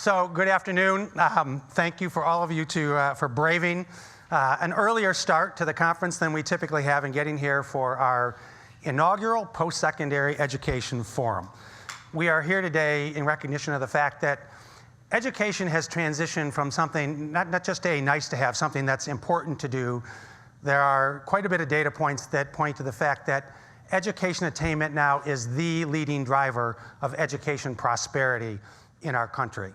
So good afternoon. Thank you for all of you for braving an earlier start to the conference than we typically have in getting here for our inaugural post-secondary education forum. We are here today in recognition of the fact that education has transitioned from something, not just a nice to have, something that's important to do. There are quite a bit of data points that point to the fact that education attainment now is the leading driver of education prosperity in our country.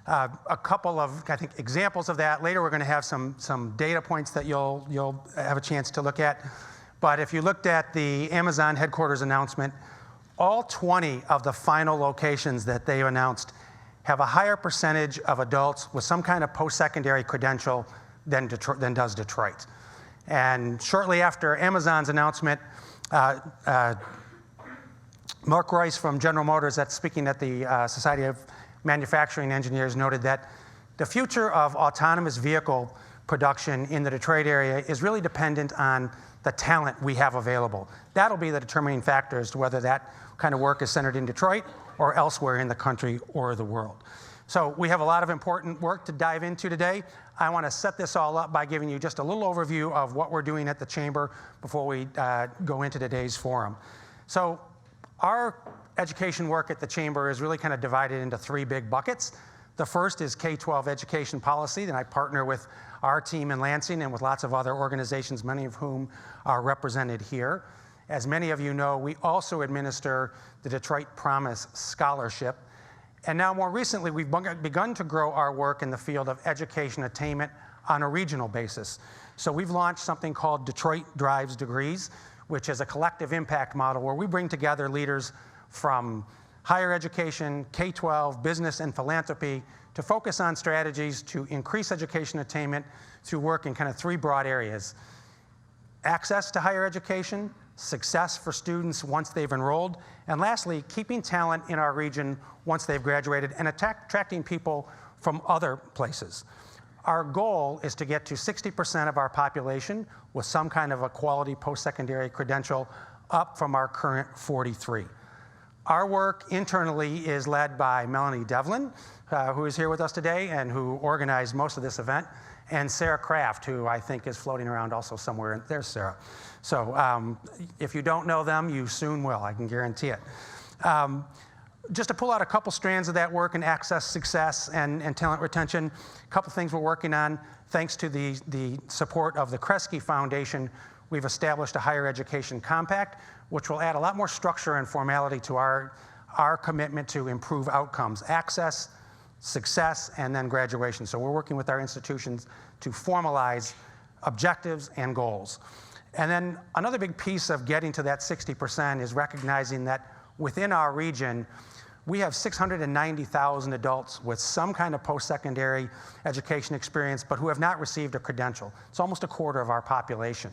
A couple of, I think, examples of that. Later we're going to have some data points that you'll have a chance to look at. But if you looked at the Amazon headquarters announcement, all 20 of the final locations that they announced have a higher percentage of adults with some kind of post-secondary credential than does Detroit. And shortly after Amazon's announcement, Mark Royce from General Motors, that's speaking at the Society of Manufacturing Engineers, noted that the future of autonomous vehicle production in the Detroit area is really dependent on the talent we have available. That'll be the determining factor as to whether that kind of work is centered in Detroit or elsewhere in the country or the world. So we have a lot of important work to dive into today. I want to set this all up by giving you just a little overview of what we're doing at the Chamber before we go into today's forum. So our education work at the Chamber is really kind of divided into three big buckets. The first is K-12 education policy, and I partner with our team in Lansing and with lots of other organizations, many of whom are represented here. As many of you know, we also administer the Detroit Promise Scholarship. And now more recently, we've begun to grow our work in the field of education attainment on a regional basis. So we've launched something called Detroit Drives Degrees, which is a collective impact model where we bring together leaders from higher education, K-12, business, and philanthropy to focus on strategies to increase education attainment through work in kind of three broad areas: access to higher education, success for students once they've enrolled, and lastly, keeping talent in our region once they've graduated and attracting people from other places. Our goal is to get to 60% of our population with some kind of a quality post-secondary credential, up from our current 43. Our work internally is led by Melanie Devlin, who is here with us today and who organized most of this event, and Sarah Kraft, who I think is floating around also somewhere. There's Sarah. So if you don't know them, you soon will, I can guarantee it. Just to pull out a couple strands of that work in access, success, and talent retention, a couple things we're working on. Thanks to the support of the Kresge Foundation, we've established a higher education compact, which will add a lot more structure and formality to our commitment to improve outcomes: access, success, and then graduation. So we're working with our institutions to formalize objectives and goals. And then another big piece of getting to that 60% is recognizing that within our region, we have 690,000 adults with some kind of post-secondary education experience, but who have not received a credential. It's almost a quarter of our population.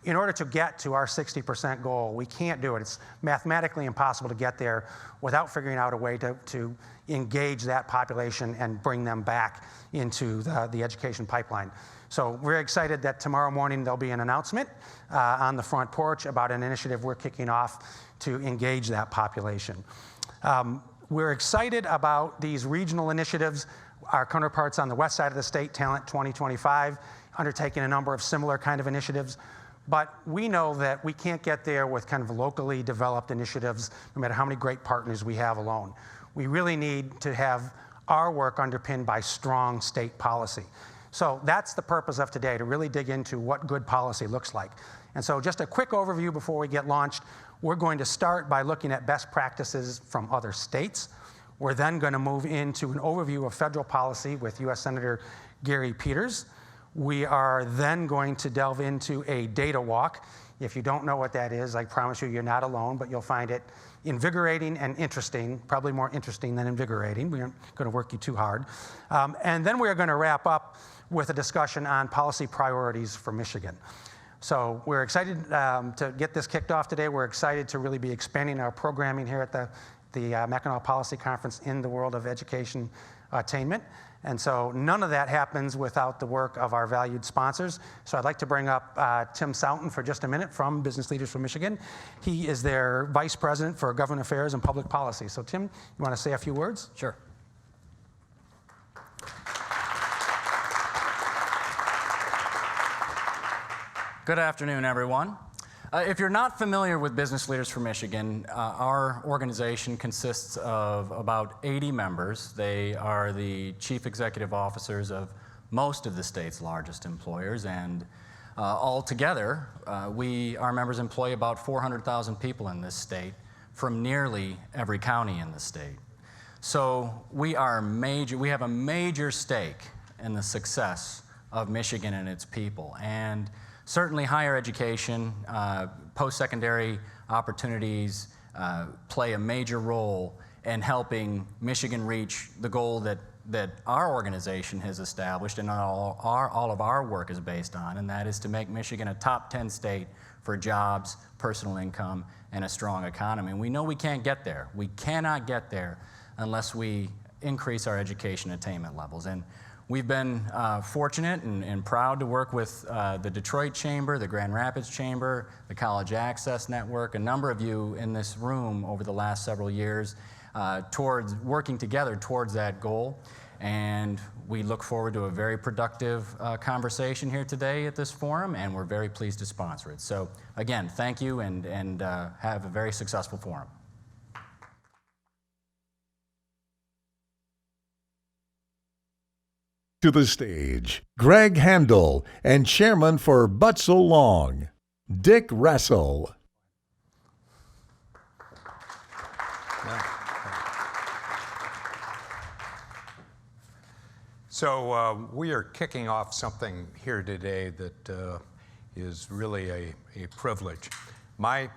In order to get to our 60% goal, we can't do it. It's mathematically impossible to get there without figuring out a way to engage that population and bring them back into the education pipeline. So we're excited that tomorrow morning there'll be an announcement on the front porch about an initiative we're kicking off to engage that population. We're excited about these regional initiatives. Our counterparts on the west side of the state, Talent 2025, undertaking a number of similar kind of initiatives. But we know that we can't get there with kind of locally developed initiatives, no matter how many great partners we have alone. We really need to have our work underpinned by strong state policy. So that's the purpose of today, to really dig into what good policy looks like. And so just a quick overview before we get launched. We're going to start by looking at best practices from other states. We're then going to move into an overview of federal policy with U.S. Senator Gary Peters. We are then going to delve into a data walk. If you don't know what that is, I promise you, you're not alone, but you'll find it invigorating and interesting, probably more interesting than invigorating. We aren't going to work you too hard. And then we're going to wrap up with a discussion on policy priorities for Michigan. So we're excited to get this kicked off today. We're excited to really be expanding our programming here at the Mackinac Policy Conference in the world of education attainment. And so none of that happens without the work of our valued sponsors. So I'd like to bring up Tim Soughton for just a minute from Business Leaders for Michigan. He is their Vice President for Government Affairs and Public Policy. So Tim, you want to say a few words? Sure. Good afternoon, everyone. If you're not familiar with Business Leaders for Michigan, our organization consists of about 80 members. They are the chief executive officers of most of the state's largest employers, and altogether, our members employ about 400,000 people in this state from nearly every county in the state. So we have a major stake in the success of Michigan and its people. And certainly higher education, post-secondary opportunities play a major role in helping Michigan reach the goal that our organization has established and all of our work is based on, and that is to make Michigan a top 10 state for jobs, personal income, and a strong economy. And we know we can't get there. We cannot get there unless we increase our education attainment levels. And we've been fortunate and proud to work with the Detroit Chamber, the Grand Rapids Chamber, the College Access Network, a number of you in this room over the last several years towards working together towards that goal. And we look forward to a very productive conversation here today at this forum, and we're very pleased to sponsor it. So again, thank you, and have a very successful forum. To the stage, Greg Handel and Chairman for But So Long, Dick Russell. So we are kicking off something here today that is really a privilege. My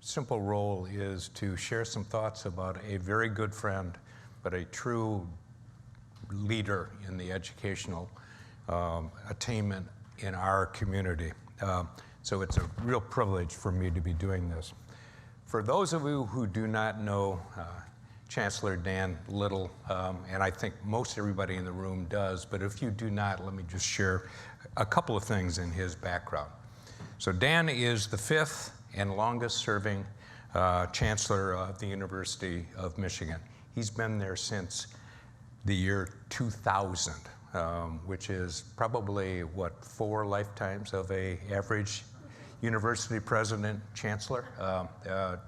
simple role is to share some thoughts about a very good friend, but a true leader in the educational attainment in our community. So it's a real privilege for me to be doing this. For those of you who do not know Chancellor Dan Little, and I think most everybody in the room does, but if you do not, let me just share a couple of things in his background. So Dan is the 5th and longest serving Chancellor of the University of Michigan. He's been there since the year 2000, which is probably, 4 lifetimes of an average university president, chancellor.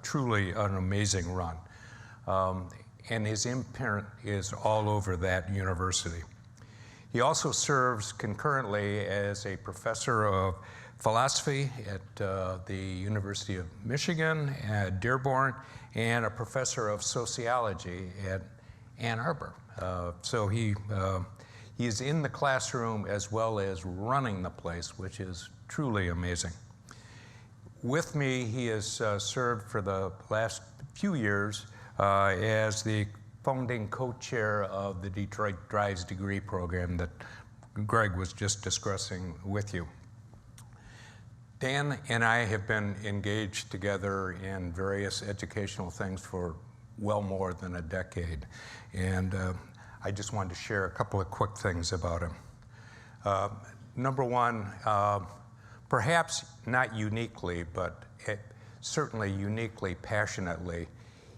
Truly an amazing run. And his imprint is all over that university. He also serves concurrently as a professor of philosophy at the University of Michigan at Dearborn, and a professor of sociology at Ann Arbor. So he is in the classroom as well as running the place, which is truly amazing. With me, he has served for the last few years as the founding co-chair of the Detroit Drives degree program that Greg was just discussing with you. Dan and I have been engaged together in various educational things for well more than a decade. And I just wanted to share a couple of quick things about him. Number one, perhaps not uniquely, but certainly uniquely, passionately,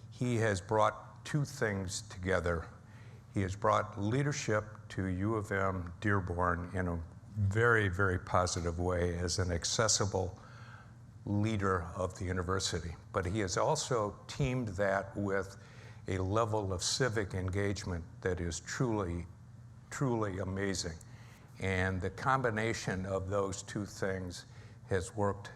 he has brought 2 things together. He has brought leadership to U of M Dearborn in a very, very positive way as an accessible leader of the university. But he has also teamed that with a level of civic engagement that is truly, truly amazing. And the combination of those 2 things has worked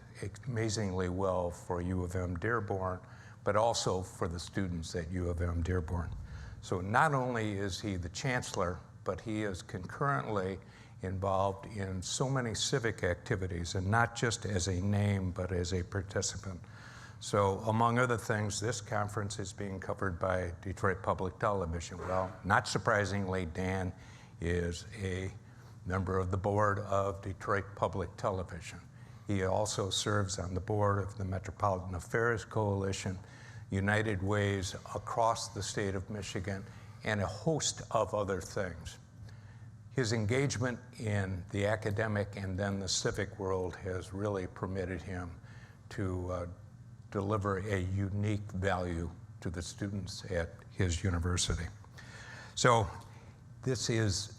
amazingly well for U of M Dearborn, but also for the students at U of M Dearborn. So not only is he the chancellor, but he is concurrently involved in so many civic activities, and not just as a name, but as a participant. So among other things, this conference is being covered by Detroit Public Television. Well, not surprisingly, Dan is a member of the board of Detroit Public Television. He also serves on the board of the Metropolitan Affairs Coalition, United Ways across the state of Michigan, and a host of other things. His engagement in the academic and then the civic world has really permitted him to deliver a unique value to the students at his university. So this is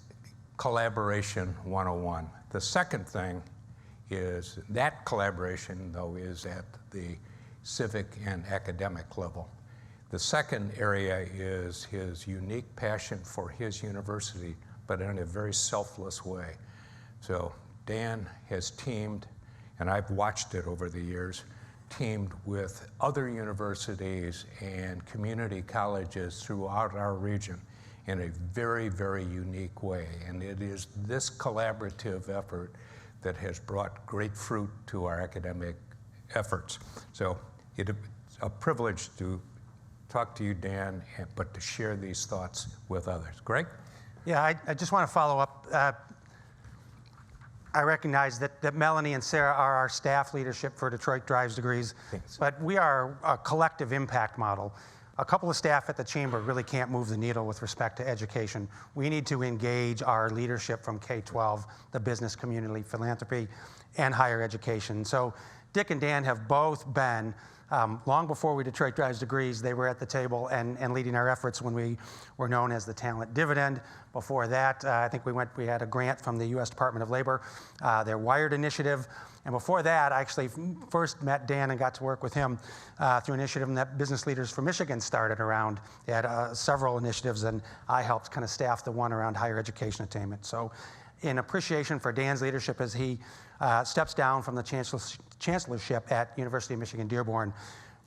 collaboration 101. The second thing is that collaboration, though, is at the civic and academic level. The second area is his unique passion for his university, but in a very selfless way. So Dan has teamed, and I've watched it over the years, teamed with other universities and community colleges throughout our region in a very, very unique way. And it is this collaborative effort that has brought great fruit to our academic efforts. So it's a privilege to talk to you, Dan, but to share these thoughts with others. Greg? Yeah, I just want to follow up. I recognize that Melanie and Sarah are our staff leadership for Detroit Drives Degrees, Thanks. but we are a collective impact model. A couple of staff at the chamber really can't move the needle with respect to education. We need to engage our leadership from K-12, the business community, philanthropy, and higher education. So Dick and Dan have both been, long before we Detroit Drives Degrees, they were at the table and leading our efforts when we were known as the Talent Dividend. Before that, I think we had a grant from the U.S. Department of Labor, their Wired initiative. And before that, I actually first met Dan and got to work with him through an initiative that Business Leaders for Michigan started around. They had several initiatives, and I helped kind of staff the one around higher education attainment. So in appreciation for Dan's leadership as he steps down from the chancellorship at University of Michigan Dearborn,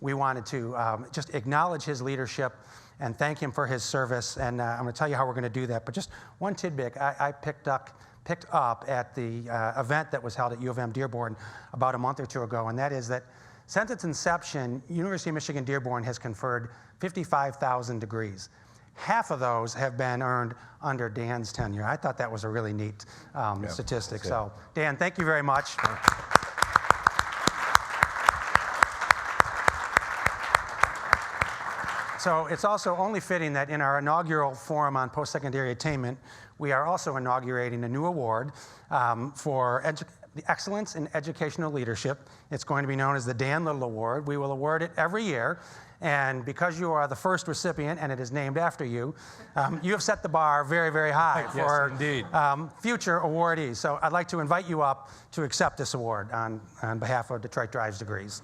we wanted to just acknowledge his leadership and thank him for his service. And I'm going to tell you how we're going to do that. But just one tidbit I picked up at the event that was held at U of M Dearborn about a month or two ago, and that is that since its inception, University of Michigan Dearborn has conferred 55,000 degrees. Half of those have been earned under Dan's tenure. I thought that was a really neat statistic. So, Dan, thank you very much. So it's also only fitting that in our inaugural Forum on Post-Secondary Attainment, we are also inaugurating a new award for the Excellence in Educational Leadership. It's going to be known as the Dan Little Award. We will award it every year. And because you are the first recipient, and it is named after you, you have set the bar very, very high for future awardees. So I'd like to invite you up to accept this award on behalf of Detroit Drives Degrees.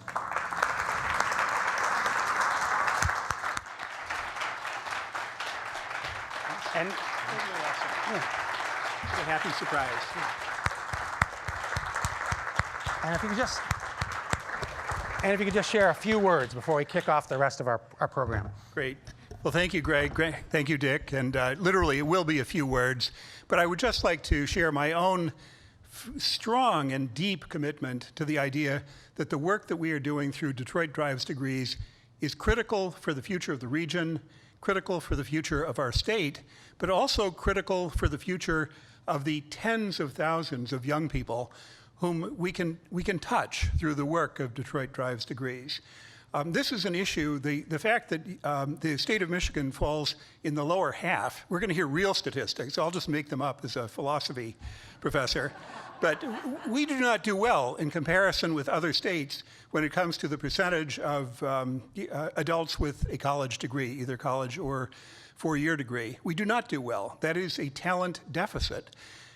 And what a happy surprise. And if you could just share a few words before we kick off the rest of our program. Great. Well, thank you, Greg. Thank you, Dick. And literally, it will be a few words. But I would just like to share my own strong and deep commitment to the idea that the work that we are doing through Detroit Drives Degrees is critical for the future of the region, critical for the future of our state, but also critical for the future of the tens of thousands of young people whom we can touch through the work of Detroit Drives Degrees. This is an issue, the fact that the state of Michigan falls in the lower half. We're going to hear real statistics. I'll just make them up as a philosophy professor. But we do not do well in comparison with other states when it comes to the percentage of adults with a college degree, either college or four-year degree. We do not do well. That is a talent deficit.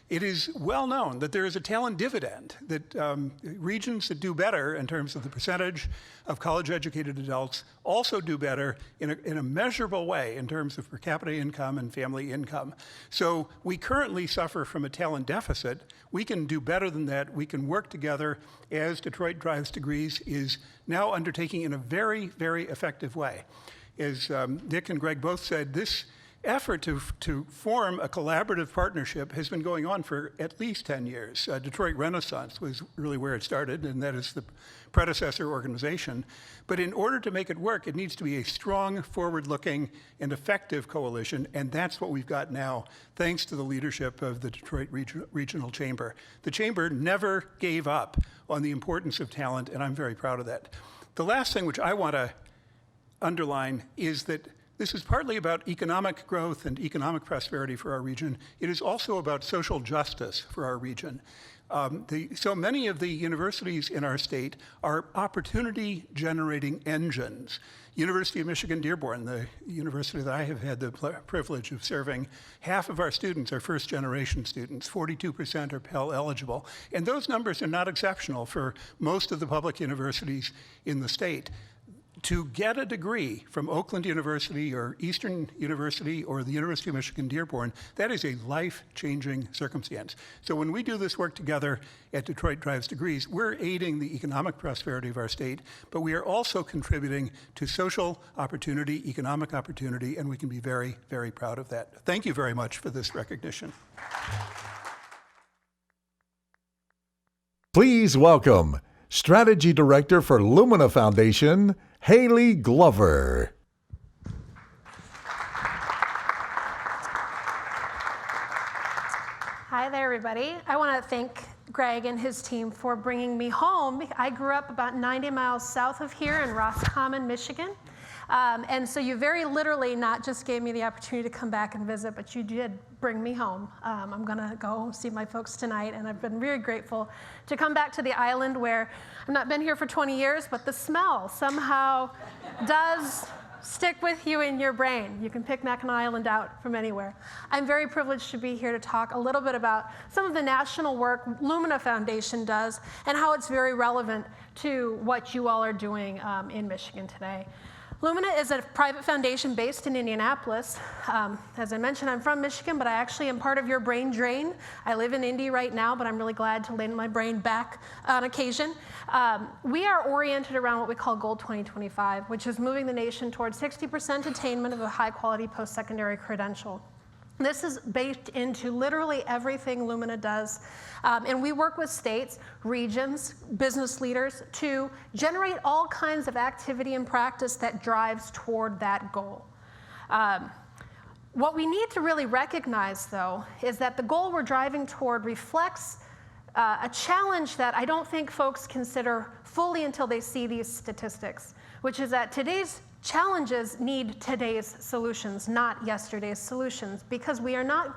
It is well known that there is a talent dividend, that regions that do better in terms of the percentage of college-educated adults also do better in a measurable way in terms of per capita income and family income. So we currently suffer from a talent deficit. We can do better than that. We can work together, as Detroit Drives Degrees is now undertaking in a very, very effective way. As Dick and Greg both said, this effort to form a collaborative partnership has been going on for at least 10 years. Detroit Renaissance was really where it started, and that is the predecessor organization. But in order to make it work, it needs to be a strong, forward-looking, and effective coalition, and that's what we've got now, thanks to the leadership of the Detroit Regional Chamber. The Chamber never gave up on the importance of talent, and I'm very proud of that. The last thing which I want to underline is that This is partly about economic growth and economic prosperity for our region. It is also about social justice for our region. So many of the universities in our state are opportunity-generating engines. University of Michigan Dearborn, the university that I have had the privilege of serving, half of our students are first-generation students. 42% are Pell eligible. And those numbers are not exceptional for most of the public universities in the state. To get a degree from Oakland University or Eastern University or the University of Michigan Dearborn, that is a life-changing circumstance. So when we do this work together at Detroit Drives Degrees, we're aiding the economic prosperity of our state, but we are also contributing to social opportunity, economic opportunity, and we can be very, very proud of that. Thank you very much for this recognition. Please welcome Strategy Director for Lumina Foundation, Haley Glover. Hi there, everybody. I want to thank Greg and his team for bringing me home. I grew up about 90 miles south of here in Roscommon, Michigan. And so you very literally not just gave me the opportunity to come back and visit, but you did bring me home. I'm going to go see my folks tonight, and I've been very grateful to come back to the island where I've not been here for 20 years, but the smell somehow does stick with you in your brain. You can pick Mackinac Island out from anywhere. I'm very privileged to be here to talk a little bit about some of the national work Lumina Foundation does and how it's very relevant to what you all are doing in Michigan today. Lumina is a private foundation based in Indianapolis. As I mentioned, I'm from Michigan, but I actually am part of your brain drain. I live in Indy right now, but I'm really glad to lend my brain back on occasion. We are oriented around what we call Goal 2025, which is moving the nation towards 60% attainment of a high-quality post-secondary credential. This is baked into literally everything Lumina does. And we work with states, regions, business leaders to generate all kinds of activity and practice that drives toward that goal. What we need to really recognize, though, is that the goal we're driving toward reflects a challenge that I don't think folks consider fully until they see these statistics, which is that today's challenges need today's solutions, not yesterday's solutions, because we are not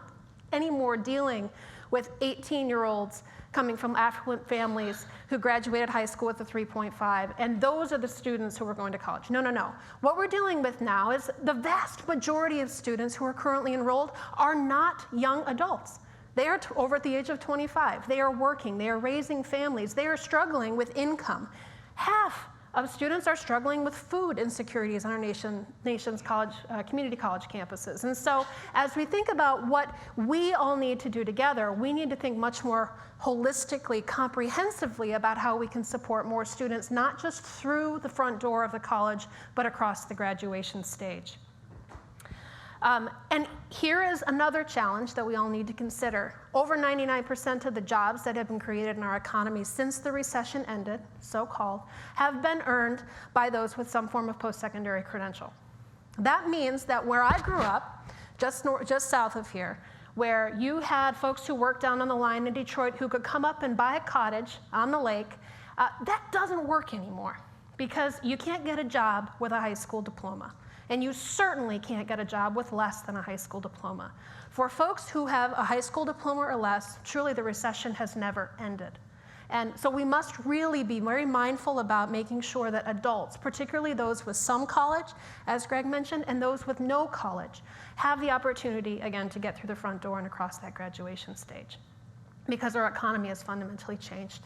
anymore dealing with 18-year-olds coming from affluent families who graduated high school with a 3.5, and those are the students who are going to college. No, no, no. What we're dealing with now is the vast majority of students who are currently enrolled are not young adults. They are over at the age of 25. They are working. They are raising families. They are struggling with income. Half of students are struggling with food insecurities on our nation's college, community college campuses. And so as we think about what we all need to do together, we need to think much more holistically, comprehensively about how we can support more students, not just through the front door of the college, but across the graduation stage. And here is another challenge that we all need to consider. Over 99% of the jobs that have been created in our economy since the recession ended, so-called, have been earned by those with some form of post-secondary credential. That means that where I grew up, just south of here, where you had folks who worked down on the line in Detroit who could come up and buy a cottage on the lake, that doesn't work anymore because you can't get a job with a high school diploma. And you certainly can't get a job with less than a high school diploma. For folks who have a high school diploma or less, truly the recession has never ended. And so we must really be very mindful about making sure that adults, particularly those with some college, as Greg mentioned, and those with no college, have the opportunity, again, to get through the front door and across that graduation stage, because our economy has fundamentally changed.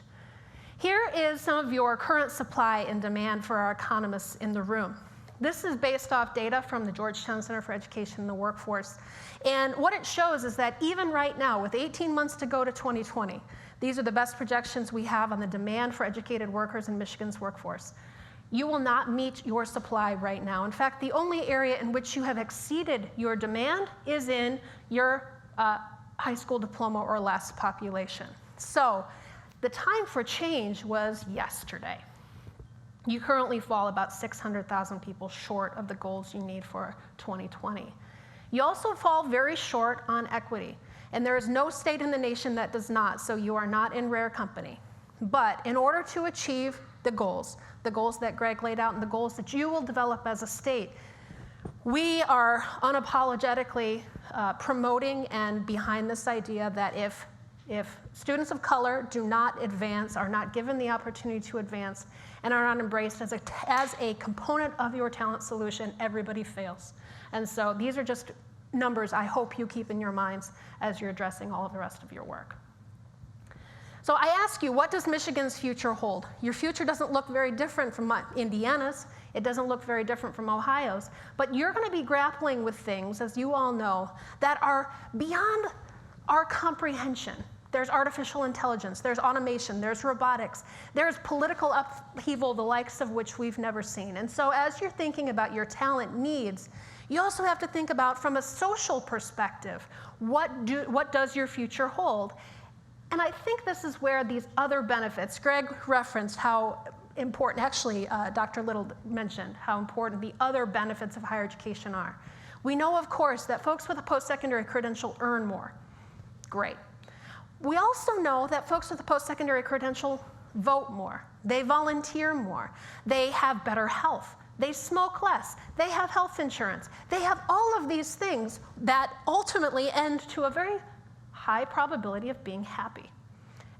Here is some of your current supply and demand for our economists in the room. This is based off data from the Georgetown Center for Education and the Workforce. And what it shows is that even right now, with 18 months to go to 2020, these are the best projections we have on the demand for educated workers in Michigan's workforce. You will not meet your supply right now. In fact, the only area in which you have exceeded your demand is in your high school diploma or less population. So the time for change was yesterday. You currently fall about 600,000 people short of the goals you need for 2020. You also fall very short on equity, and there is no state in the nation that does not, so you are not in rare company. But in order to achieve the goals that Greg laid out and the goals that you will develop as a state, We are unapologetically promoting and behind this idea that if students of color do not advance, are not given the opportunity to advance, and are not embraced as a component of your talent solution, everybody fails. And so these are just numbers I hope you keep in your minds as you're addressing all of the rest of your work. So I ask you, what does Michigan's future hold? Your future doesn't look very different from Indiana's. It doesn't look very different from Ohio's. But you're going to be grappling with things, as you all know, that are beyond our comprehension. There's artificial intelligence, there's automation, there's robotics, there's political upheaval, the likes of which we've never seen. And so as you're thinking about your talent needs, you also have to think about, from a social perspective, what does your future hold? And I think this is where these other benefits, Greg referenced how important, actually Dr. Little mentioned how important the other benefits of higher education are. We know, of course, that folks with a post-secondary credential earn more. Great. We also know that folks with a post-secondary credential vote more. They volunteer more. They have better health. They smoke less. They have health insurance. They have all of these things that ultimately end to a very high probability of being happy.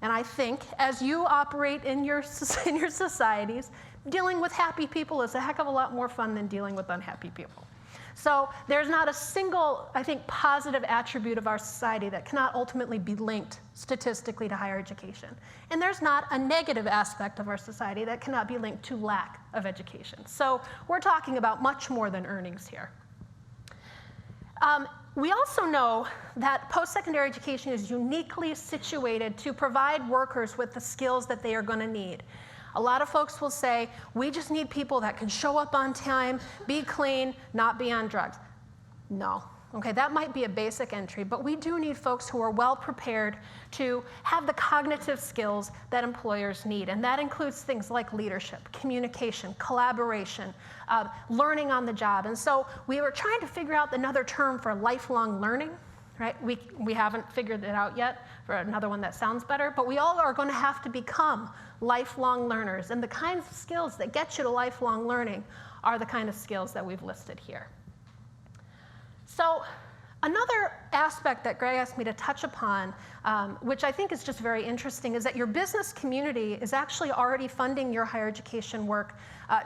And I think as you operate in your societies, dealing with happy people is a heck of a lot more fun than dealing with unhappy people. So there's not a single, I think, positive attribute of our society that cannot ultimately be linked statistically to higher education. And there's not a negative aspect of our society that cannot be linked to lack of education. So we're talking about much more than earnings here. We also know that post-secondary education is uniquely situated to provide workers with the skills that they are going to need. A lot of folks will say, we just need people that can show up on time, be clean, not be on drugs. No. Okay, that might be a basic entry, but we do need folks who are well prepared to have the cognitive skills that employers need, and that includes things like leadership, communication, collaboration, learning on the job. And so we were trying to figure out another term for lifelong learning, right? We haven't figured it out yet for another one that sounds better, but we all are going to have to become lifelong learners, and the kinds of skills that get you to lifelong learning are the kind of skills that we've listed here. So another aspect that Greg asked me to touch upon, which I think is just very interesting, is that your business community is actually already funding your higher education work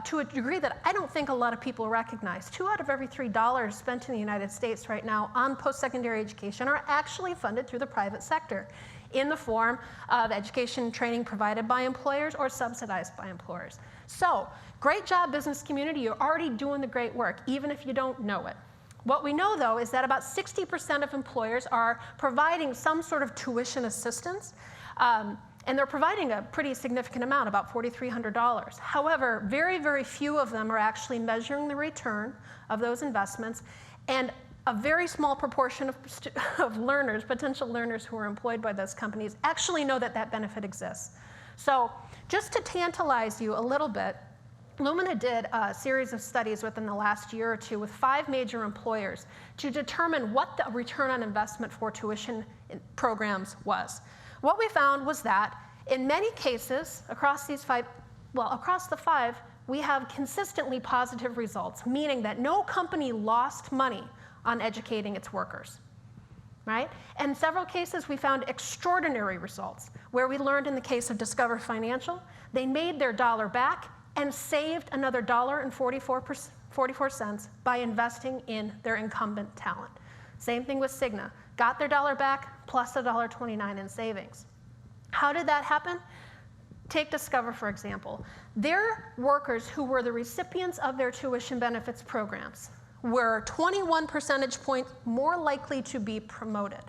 to a degree that I don't think a lot of people recognize. 2 out of every $3 spent in the United States right now on post-secondary education are actually funded through the private sector in the form of education and training provided by employers or subsidized by employers. So, great job, business community. You're already doing the great work, even if you don't know it. What we know, though, is that about 60% of employers are providing some sort of tuition assistance, and they're providing a pretty significant amount, about $4,300. However, very, very few of them are actually measuring the return of those investments, and a very small proportion of learners, potential learners who are employed by those companies, actually know that that benefit exists. So just to tantalize you a little bit, Lumina did a series of studies within the last year or two with 5 major employers to determine what the return on investment for tuition programs was. What we found was that in many cases, across the 5, we have consistently positive results, meaning that no company lost money on educating its workers, right? In several cases, we found extraordinary results, where we learned in the case of Discover Financial, they made their dollar back and saved another $1.44 by investing in their incumbent talent. Same thing with Cigna. Got their dollar back plus $1.29 in savings. How did that happen? Take Discover, for example. Their workers who were the recipients of their tuition benefits programs were 21 percentage points more likely to be promoted.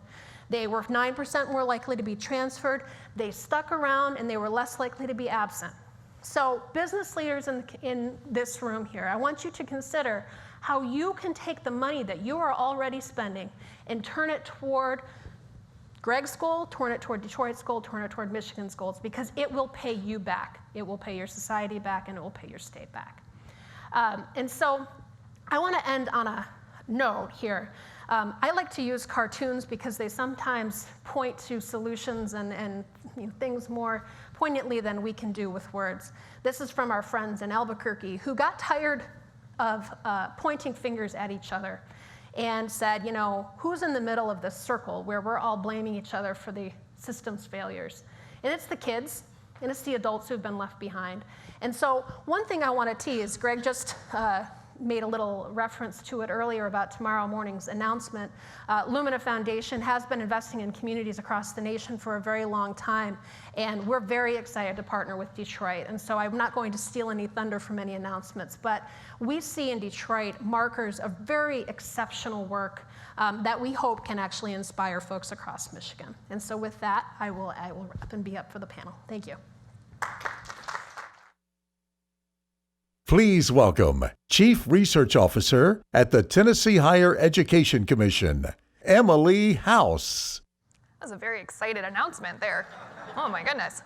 They were 9% more likely to be transferred. They stuck around, and they were less likely to be absent. So business leaders in this room here, I want you to consider how you can take the money that you are already spending and turn it toward Greg's goal, turn it toward Detroit's goal, turn it toward Michigan's goals, because it will pay you back. It will pay your society back, and it will pay your state back. And so I want to end on a note here. I like to use cartoons because they sometimes point to solutions and things more poignantly than we can do with words. This is from our friends in Albuquerque who got tired pointing fingers at each other and said, you know, who's in the middle of this circle where we're all blaming each other for the system's failures? And it's the kids, and it's the adults who've been left behind. And so one thing I want to tease, Greg just made a little reference to it earlier about tomorrow morning's announcement. Lumina Foundation has been investing in communities across the nation for a very long time, and we're very excited to partner with Detroit. And so I'm not going to steal any thunder from any announcements, but we see in Detroit markers of very exceptional work that we hope can actually inspire folks across Michigan. And so with that, I will wrap and be up for the panel. Thank you. Please welcome Chief Research Officer at the Tennessee Higher Education Commission, Emily House. That was a very excited announcement there. Oh my goodness.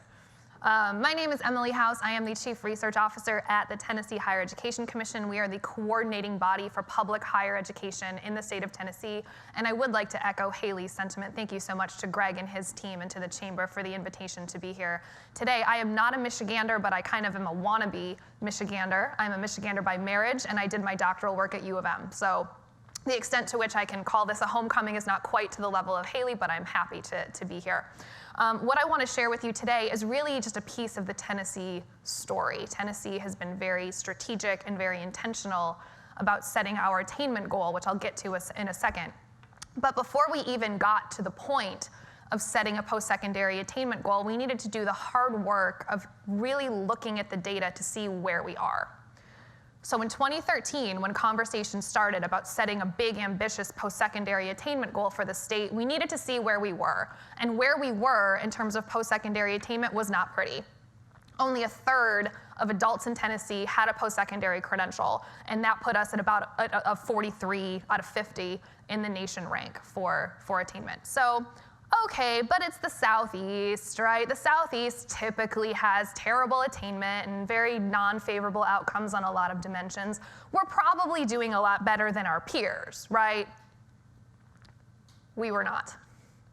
My name is Emily House. I am the Chief Research Officer at the Tennessee Higher Education Commission. We are the coordinating body for public higher education in the state of Tennessee. And I would like to echo Haley's sentiment. Thank you so much to Greg and his team and to the Chamber for the invitation to be here today. I am not a Michigander, but I kind of am a wannabe Michigander. I'm a Michigander by marriage, and I did my doctoral work at U of M. So the extent to which I can call this a homecoming is not quite to the level of Haley, but I'm happy to be here. What I want to share with you today is really just a piece of the Tennessee story. Tennessee has been very strategic and very intentional about setting our attainment goal, which I'll get to in a second. But before we even got to the point of setting a post-secondary attainment goal, we needed to do the hard work of really looking at the data to see where we are. So in 2013, when conversations started about setting a big, ambitious post-secondary attainment goal for the state, we needed to see where we were. And where we were in terms of post-secondary attainment was not pretty. Only a third of adults in Tennessee had a post-secondary credential, and that put us at about a 43 out of 50 in the nation rank for attainment. So, okay, but it's the Southeast, right? The Southeast typically has terrible attainment and very non-favorable outcomes on a lot of dimensions. We're probably doing a lot better than our peers, right? We were not.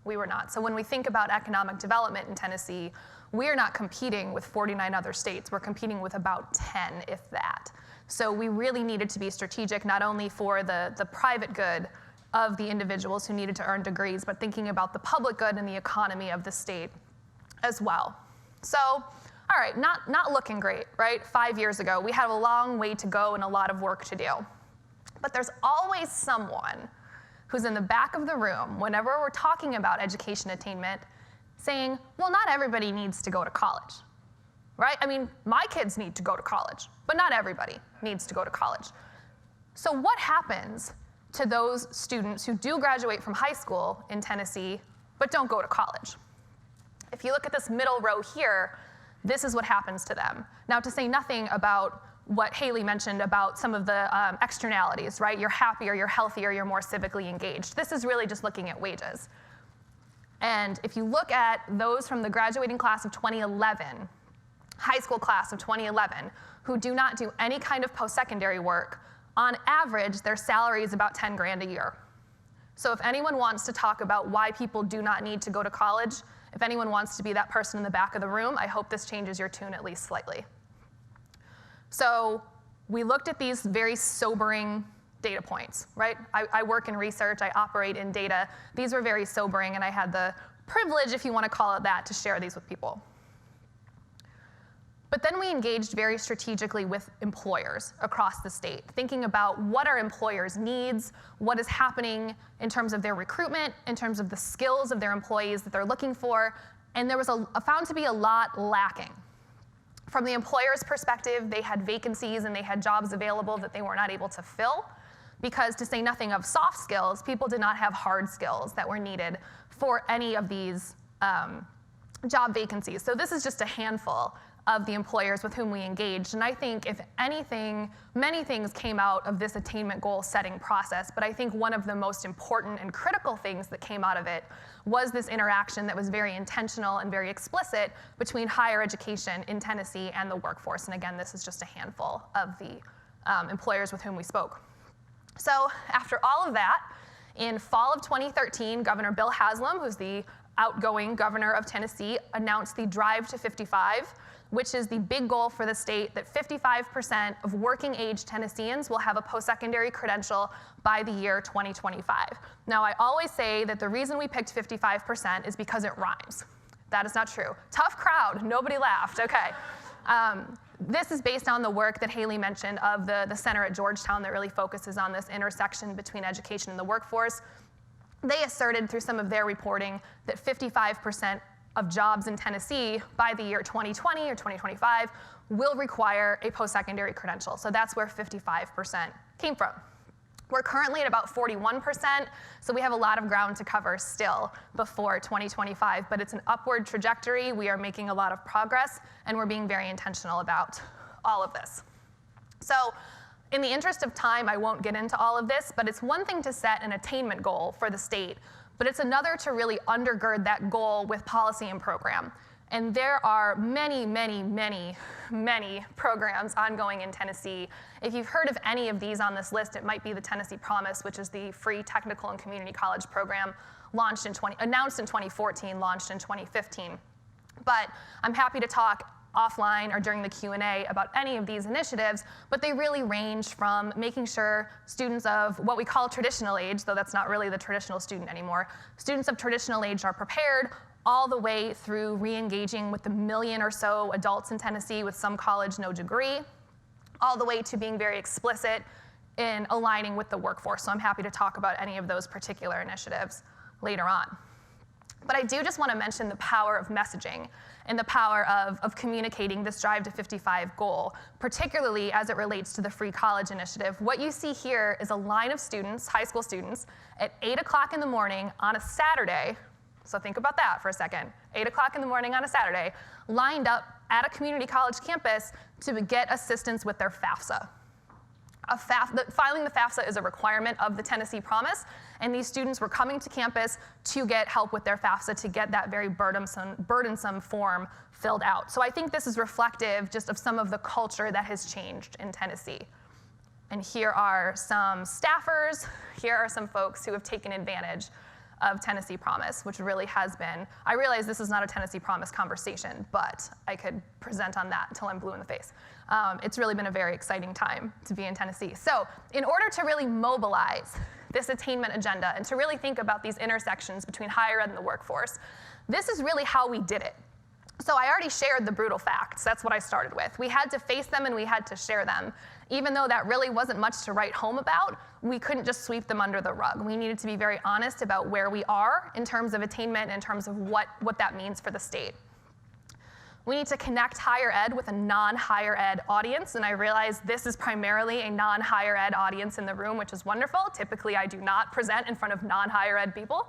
We were not. So when we think about economic development in Tennessee, we are not competing with 49 other states. We're competing with about 10, if that. So we really needed to be strategic, not only for the private good of the individuals who needed to earn degrees, but thinking about the public good and the economy of the state as well. So, all right, not looking great, right? 5 years ago, we had a long way to go and a lot of work to do. But there's always someone who's in the back of the room, whenever we're talking about education attainment, saying, well, not everybody needs to go to college, right? I mean, my kids need to go to college, but not everybody needs to go to college. So what happens to those students who do graduate from high school in Tennessee, but don't go to college? If you look at this middle row here, this is what happens to them. Now, to say nothing about what Haley mentioned about some of the externalities, right? You're happier, you're healthier, you're more civically engaged. This is really just looking at wages. And if you look at those from the graduating class of 2011, high school class of 2011, who do not do any kind of post-secondary work, on average, their salary is about 10 grand a year. So if anyone wants to talk about why people do not need to go to college, if anyone wants to be that person in the back of the room, I hope this changes your tune at least slightly. So we looked at these very sobering data points, right? I work in research, I operate in data. These were very sobering, and I had the privilege, if you want to call it that, to share these with people. But then we engaged very strategically with employers across the state, thinking about what are employers' needs, what is happening in terms of their recruitment, in terms of the skills of their employees that they're looking for, and there was found to be a lot lacking. From the employer's perspective, they had vacancies and they had jobs available that they were not able to fill, because to say nothing of soft skills, people did not have hard skills that were needed for any of these job vacancies. So this is just a handful of the employers with whom we engaged. And I think, if anything, many things came out of this attainment goal setting process, but I think one of the most important and critical things that came out of it was this interaction that was very intentional and very explicit between higher education in Tennessee and the workforce. And again, this is just a handful of the employers with whom we spoke. So after all of that, In fall of 2013, Governor Bill Haslam, who's the outgoing governor of Tennessee, announced the Drive to 55, which is the big goal for the state that 55% of working age Tennesseans will have a post-secondary credential by the year 2025. Now, I always say that the reason we picked 55% is because it rhymes. That is not true. Tough crowd, nobody laughed, okay. This is based on the work that Haley mentioned of the center at Georgetown that really focuses on this intersection between education and the workforce. They asserted through some of their reporting that 55% of jobs in Tennessee by the year 2020 or 2025 will require a post-secondary credential. So that's where 55% came from. We're currently at about 41%, so we have a lot of ground to cover still before 2025, but it's an upward trajectory. We are making a lot of progress, and we're being very intentional about all of this. So in the interest of time, I won't get into all of this, but it's one thing to set an attainment goal for the state, but it's another to really undergird that goal with policy and program. And there are many, many, many, many programs ongoing in Tennessee. If you've heard of any of these on this list, it might be the Tennessee Promise, which is the free technical and community college program announced in 2014, launched in 2015. But I'm happy to talk offline or during the Q&A about any of these initiatives, but they really range from making sure students of what we call traditional age, though that's not really the traditional student anymore, students of traditional age are prepared, all the way through re-engaging with the million or so adults in Tennessee with some college, no degree, all the way to being very explicit in aligning with the workforce. So I'm happy to talk about any of those particular initiatives later on. But I do just want to mention the power of messaging and the power of communicating this Drive to 55 goal, particularly as it relates to the Free College Initiative. What you see here is a line of students, high school students, at 8 o'clock in the morning on a Saturday, so think about that for a second, 8 o'clock in the morning on a Saturday, lined up at a community college campus to get assistance with their FAFSA. Filing the FAFSA is a requirement of the Tennessee Promise, and these students were coming to campus to get help with their FAFSA to get that very burdensome form filled out. So I think this is reflective just of some of the culture that has changed in Tennessee. And here are some staffers, here are some folks who have taken advantage of Tennessee Promise, which really has been, I realize this is not a Tennessee Promise conversation, but I could present on that until I'm blue in the face. It's really been a very exciting time to be in Tennessee. So in order to really mobilize this attainment agenda and to really think about these intersections between higher ed and the workforce, this is really how we did it. So I already shared the brutal facts. That's what I started with. We had to face them and we had to share them. Even though that really wasn't much to write home about, we couldn't just sweep them under the rug. We needed to be very honest about where we are in terms of attainment, in terms of what that means for the state. We need to connect higher ed with a non-higher ed audience, and I realize this is primarily a non-higher ed audience in the room, which is wonderful. Typically, I do not present in front of non-higher ed people.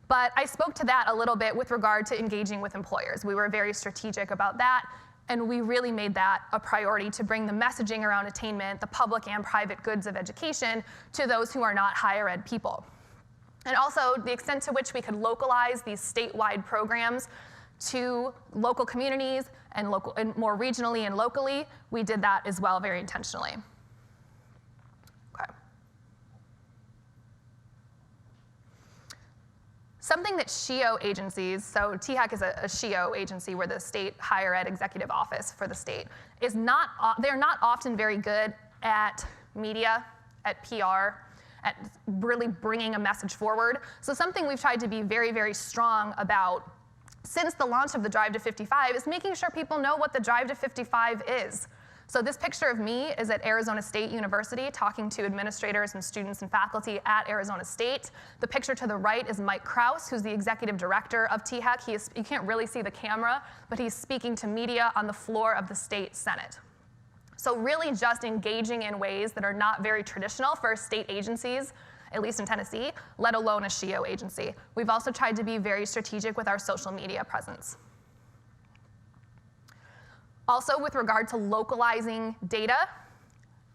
But I spoke to that a little bit with regard to engaging with employers. We were very strategic about that, and we really made that a priority to bring the messaging around attainment, the public and private goods of education, to those who are not higher ed people. And also the extent to which we could localize these statewide programs to local communities and more regionally and locally, we did that as well very intentionally. Something that SHEO agencies, so THAC is a SHEO agency, we're the state higher ed executive office for the state, they're not often very good at media, at PR, at really bringing a message forward. So something we've tried to be very, very strong about since the launch of the Drive to 55 is making sure people know what the Drive to 55 is. So this picture of me is at Arizona State University talking to administrators and students and faculty at Arizona State. The picture to the right is Mike Krause, who's the executive director of THAC. You can't really see the camera, but he's speaking to media on the floor of the state Senate. So really just engaging in ways that are not very traditional for state agencies, at least in Tennessee, let alone a SHEO agency. We've also tried to be very strategic with our social media presence. Also, with regard to localizing data,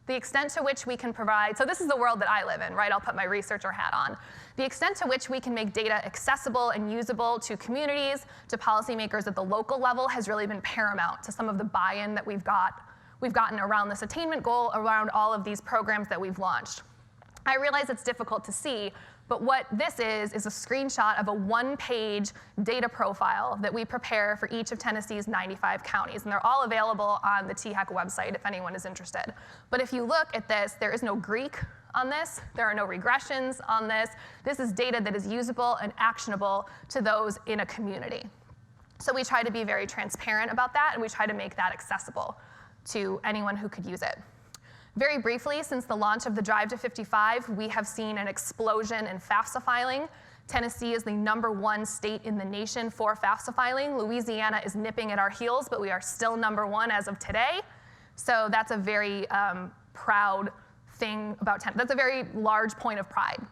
the extent to which we can provide, so this is the world that I live in, right? I'll put my researcher hat on. The extent to which we can make data accessible and usable to communities, to policymakers at the local level has really been paramount to some of the buy-in that we've gotten around this attainment goal, around all of these programs that we've launched. I realize it's difficult to see, But what this is a screenshot of a one-page data profile that we prepare for each of Tennessee's 95 counties. And they're all available on the THEC website if anyone is interested. But if you look at this, there is no Greek on this. There are no regressions on this. This is data that is usable and actionable to those in a community. So we try to be very transparent about that, and we try to make that accessible to anyone who could use it. Very briefly, since the launch of the Drive to 55, we have seen an explosion in FAFSA filing. Tennessee is the #1 state in the nation for FAFSA filing. Louisiana is nipping at our heels, but we are still #1 as of today. So that's a very proud thing about Tennessee. That's a very large point of pride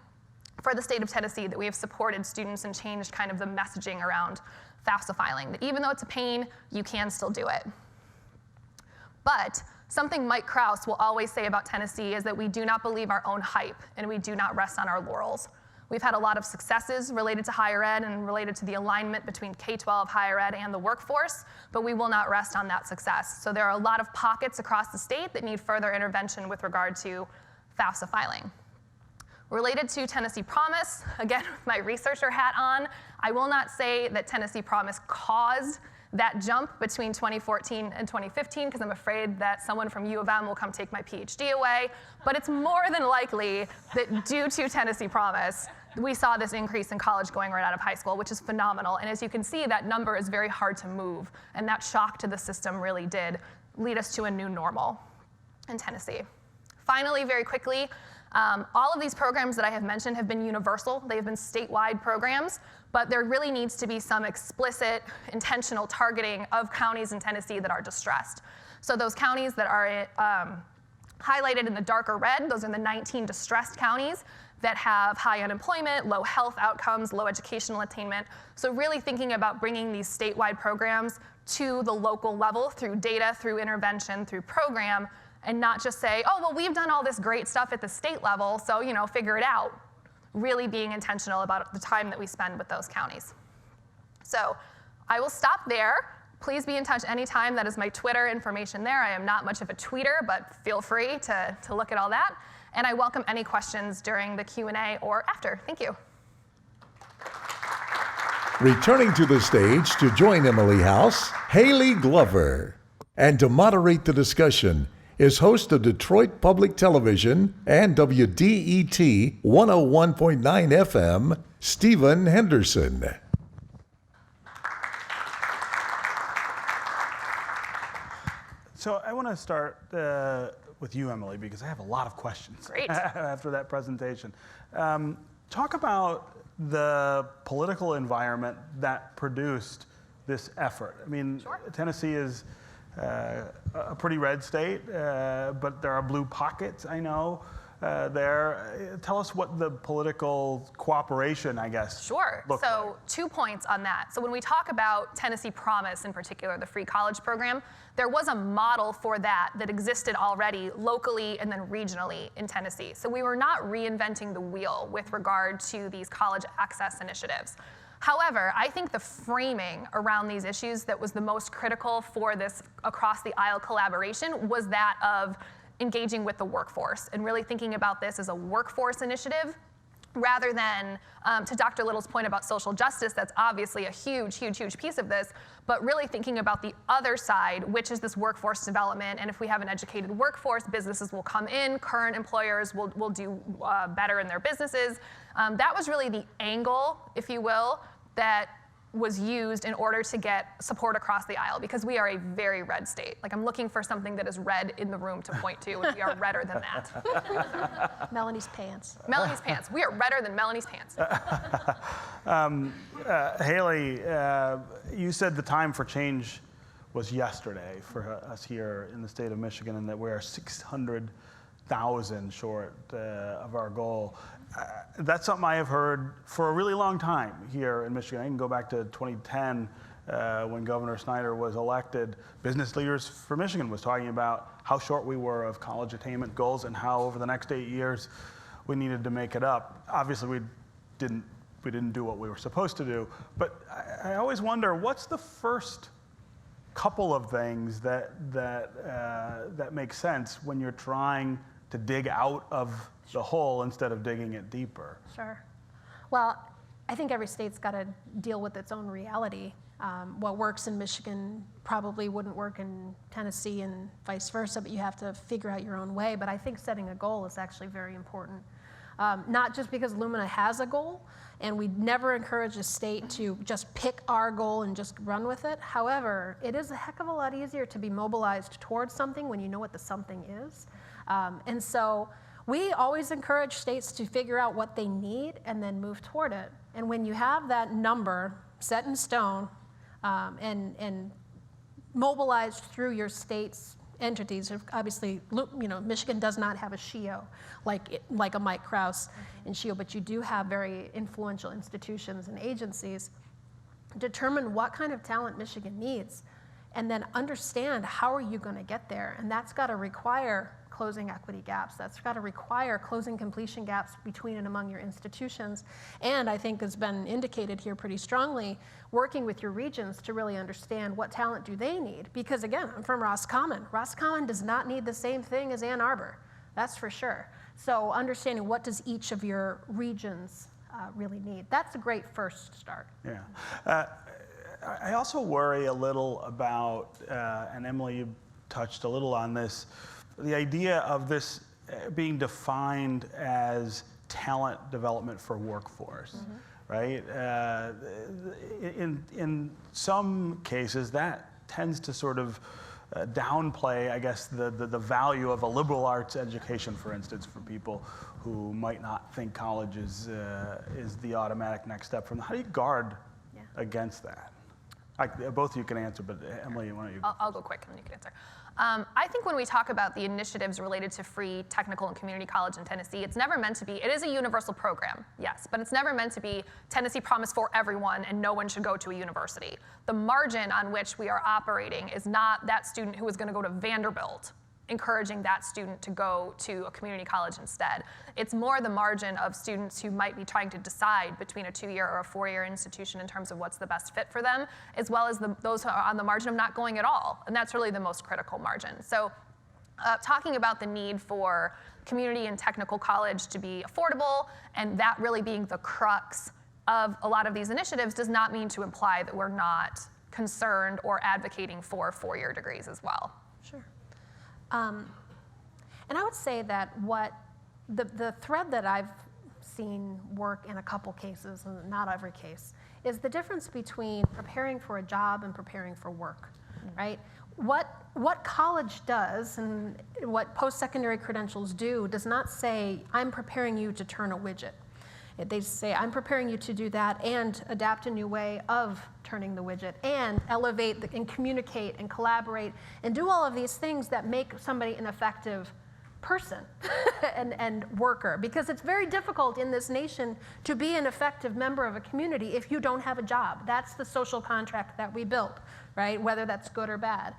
for the state of Tennessee, that we have supported students and changed kind of the messaging around FAFSA filing, that even though it's a pain, you can still do it. But something Mike Krause will always say about Tennessee is that we do not believe our own hype, and we do not rest on our laurels. We've had a lot of successes related to higher ed and related to the alignment between K-12 higher ed and the workforce, but we will not rest on that success. So there are a lot of pockets across the state that need further intervention with regard to FAFSA filing. Related to Tennessee Promise, again, with my researcher hat on, I will not say that Tennessee Promise caused that jump between 2014 and 2015, because I'm afraid that someone from U of M will come take my PhD away. But it's more than likely that due to Tennessee Promise, we saw this increase in college going right out of high school, which is phenomenal. And as you can see, that number is very hard to move. And that shock to the system really did lead us to a new normal in Tennessee. Finally, very quickly, all of these programs that I have mentioned have been universal. They have been statewide programs, but there really needs to be some explicit, intentional targeting of counties in Tennessee that are distressed. So those counties that are highlighted in the darker red, those are the 19 distressed counties that have high unemployment, low health outcomes, low educational attainment. So really thinking about bringing these statewide programs to the local level through data, through intervention, through program, and not just say, oh, well, we've done all this great stuff at the state level, so, you know, figure it out. Really being intentional about the time that we spend with those counties. So I will stop there. Please be in touch anytime. That is my Twitter information there. I am not much of a tweeter, but feel free to look at all that. And I welcome any questions during the Q&A or after. Thank you. Returning to the stage to join Emily House, Haley Glover. And to moderate the discussion is host of Detroit Public Television and WDET 101.9 FM, Stephen Henderson. So I want to start with you, Emily, because I have a lot of questions. Great. After that presentation. Talk about the political environment that produced this effort. I mean, Sure. Tennessee is a pretty red state, but there are blue pockets, I know, there. Tell us what the political cooperation, I guess, Sure. looked So like. 2 points on that. So when we talk about Tennessee Promise in particular, the free college program, there was a model for that existed already locally and then regionally in Tennessee. So we were not reinventing the wheel with regard to these college access initiatives. However, I think the framing around these issues that was the most critical for this across the aisle collaboration was that of engaging with the workforce and really thinking about this as a workforce initiative rather than, to Dr. Little's point about social justice, that's obviously a huge, huge, huge piece of this, but really thinking about the other side, which is this workforce development. And if we have an educated workforce, businesses will come in, current employers will do better in their businesses. That was really the angle, if you will, that was used in order to get support across the aisle, because we are a very red state. Like, I'm looking for something that is red in the room to point to, and we are redder than that. Melanie's pants. Melanie's pants. We are redder than Melanie's pants. Haley, you said the time for change was yesterday for us here in the state of Michigan, and that we are 600,000 short of our goal. That's something I have heard for a really long time here in Michigan. I can go back to 2010 when Governor Snyder was elected. Business Leaders for Michigan was talking about how short we were of college attainment goals and how over the next 8 years we needed to make it up. Obviously, we didn't do what we were supposed to do, but I always wonder, what's the first couple of things that make sense when you're trying to dig out of the hole instead of digging it deeper? Sure. Well, I think every state's got to deal with its own reality. What works in Michigan probably wouldn't work in Tennessee and vice versa, but you have to figure out your own way. But I think setting a goal is actually very important. Not just because Lumina has a goal, and we never encourage a state to just pick our goal and just run with it. However, it is a heck of a lot easier to be mobilized towards something when you know what the something is. And so we always encourage states to figure out what they need and then move toward it. And when you have that number set in stone and mobilized through your state's entities, obviously, Michigan does not have a SHIO like a Mike Krause in SHIO, but you do have very influential institutions and agencies. Determine what kind of talent Michigan needs, and then understand how are you going to get there. And that's got to require closing equity gaps. That's got to require closing completion gaps between and among your institutions. And I think has been indicated here pretty strongly, working with your regions to really understand what talent do they need. Because again, I'm from Roscommon. Roscommon does not need the same thing as Ann Arbor. That's for sure. So understanding what does each of your regions really need. That's a great first start. Yeah. I also worry a little about, and Emily, you touched a little on this, the idea of this being defined as talent development for workforce, right? In some cases, that tends to sort of downplay, I guess, the value of a liberal arts education, for instance, for people who might not think college is the automatic next step from them. How do you guard against that? Both of you can answer, but Emily, why don't you? I'll go quick and you can answer. I think when we talk about the initiatives related to free technical and community college in Tennessee, it's never meant to be, it is a universal program, yes, but it's never meant to be Tennessee Promise for everyone and no one should go to a university. The margin on which we are operating is not that student who is going to go to Vanderbilt encouraging that student to go to a community college instead. It's more the margin of students who might be trying to decide between a 2-year or a 4-year institution in terms of what's the best fit for them, as well as those who are on the margin of not going at all. And that's really the most critical margin. So talking about the need for community and technical college to be affordable, and that really being the crux of a lot of these initiatives does not mean to imply that we're not concerned or advocating for 4-year degrees as well. Sure. And I would say that what the thread that I've seen work in a couple cases, and not every case, is the difference between preparing for a job and preparing for work, right? What college does and what post-secondary credentials do does not say, I'm preparing you to turn a widget. They say, I'm preparing you to do that and adapt a new way of turning the widget and elevate and communicate and collaborate and do all of these things that make somebody an effective person and worker. Because it's very difficult in this nation to be an effective member of a community if you don't have a job. That's the social contract that we built, right? Whether that's good or bad.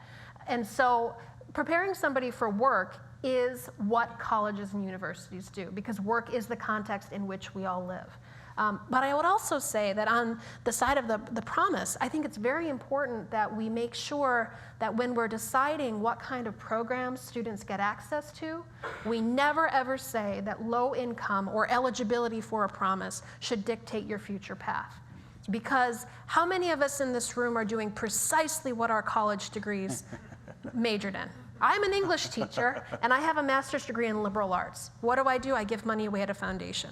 And so preparing somebody for work is what colleges and universities do, because work is the context in which we all live. But I would also say that on the side of the promise, I think it's very important that we make sure that when we're deciding what kind of programs students get access to, we never ever say that low income or eligibility for a promise should dictate your future path. Because how many of us in this room are doing precisely what our college degrees majored in? I'm an English teacher, and I have a master's degree in liberal arts. What do? I give money away at a foundation,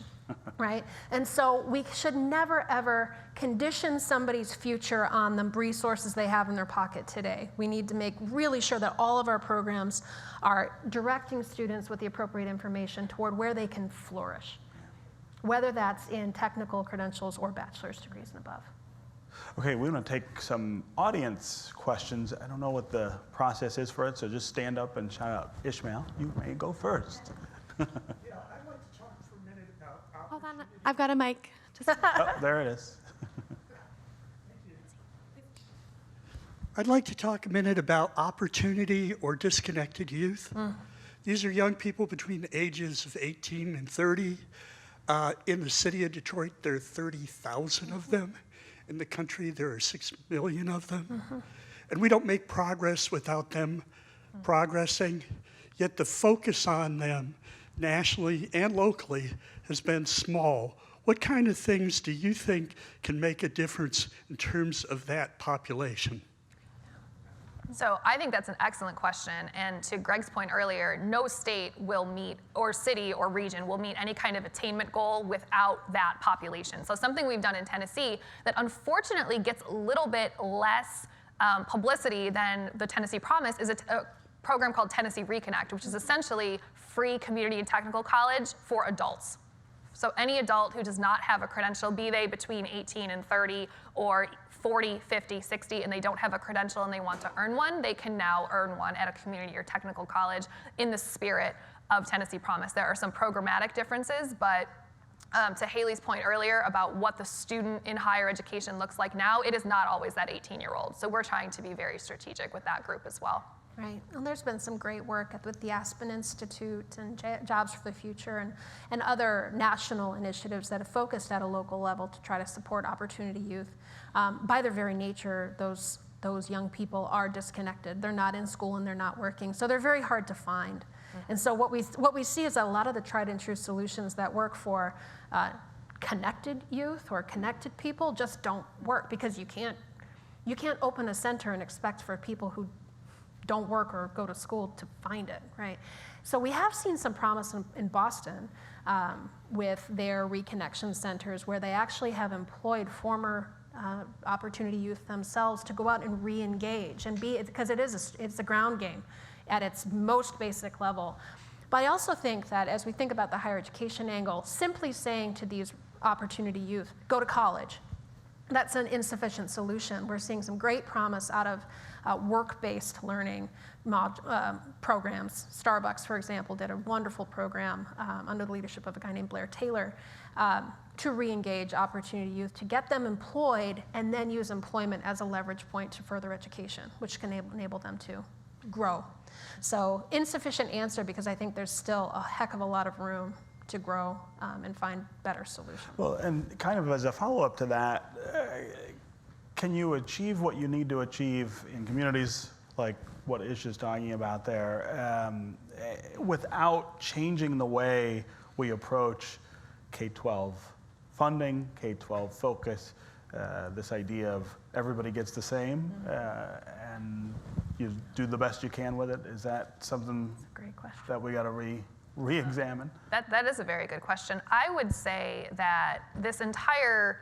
right? And so we should never, ever condition somebody's future on the resources they have in their pocket today. We need to make really sure that all of our programs are directing students with the appropriate information toward where they can flourish, whether that's in technical credentials or bachelor's degrees and above. Okay, we're going to take some audience questions. I don't know what the process is for it, so just stand up and shout out. Ishmael, you may go first. Yeah, I'd like to talk for a minute about opportunity. Hold on, I've got a mic. Oh, there it is. I'd like to talk a minute about opportunity or disconnected youth. These are young people between the ages of 18 and 30. In the city of Detroit, there are 30,000 of them. In the country, there are 6 million of them. And we don't make progress without them progressing. Yet the focus on them nationally and locally has been small. What kind of things do you think can make a difference in terms of that population? So I think that's an excellent question. And to Greg's point earlier, no state will meet, or city or region will meet any kind of attainment goal without that population. So something we've done in Tennessee that unfortunately gets a little bit less publicity than the Tennessee Promise is a program called Tennessee Reconnect, which is essentially free community and technical college for adults. So any adult who does not have a credential, be they between 18 and 30 or 40, 50, 60, and they don't have a credential and they want to earn one, they can now earn one at a community or technical college in the spirit of Tennessee Promise. There are some programmatic differences, but to Haley's point earlier about what the student in higher education looks like now, it is not always that 18-year-old. So we're trying to be very strategic with that group as well. Right. Well, there's been some great work with the Aspen Institute and Jobs for the Future and other national initiatives that have focused at a local level to try to support opportunity youth. By their very nature, those young people are disconnected. They're not in school and they're not working, so they're very hard to find. And so what we see is that a lot of the tried and true solutions that work for connected youth or connected people just don't work, because you can't open a center and expect for people who don't work or go to school to find it, right? So we have seen some promise in Boston with their reconnection centers, where they actually have employed former opportunity youth themselves to go out and re-engage and be, because it's a ground game at its most basic level. But I also think that as we think about the higher education angle, simply saying to these opportunity youth, go to college, that's an insufficient solution. We're seeing some great promise out of work-based learning programs. Starbucks, for example, did a wonderful program under the leadership of a guy named Blair Taylor to re-engage opportunity youth, to get them employed and then use employment as a leverage point to further education, which can enable them to grow. So insufficient answer, because I think there's still a heck of a lot of room to grow and find better solutions. Well, and kind of as a follow-up to that, can you achieve what you need to achieve in communities like what Ish is talking about there without changing the way we approach K-12 funding, K-12 focus, this idea of everybody gets the same and you do the best you can with it? Is that something Great question. that we got to re-examine? That is a very good question. I would say that this entire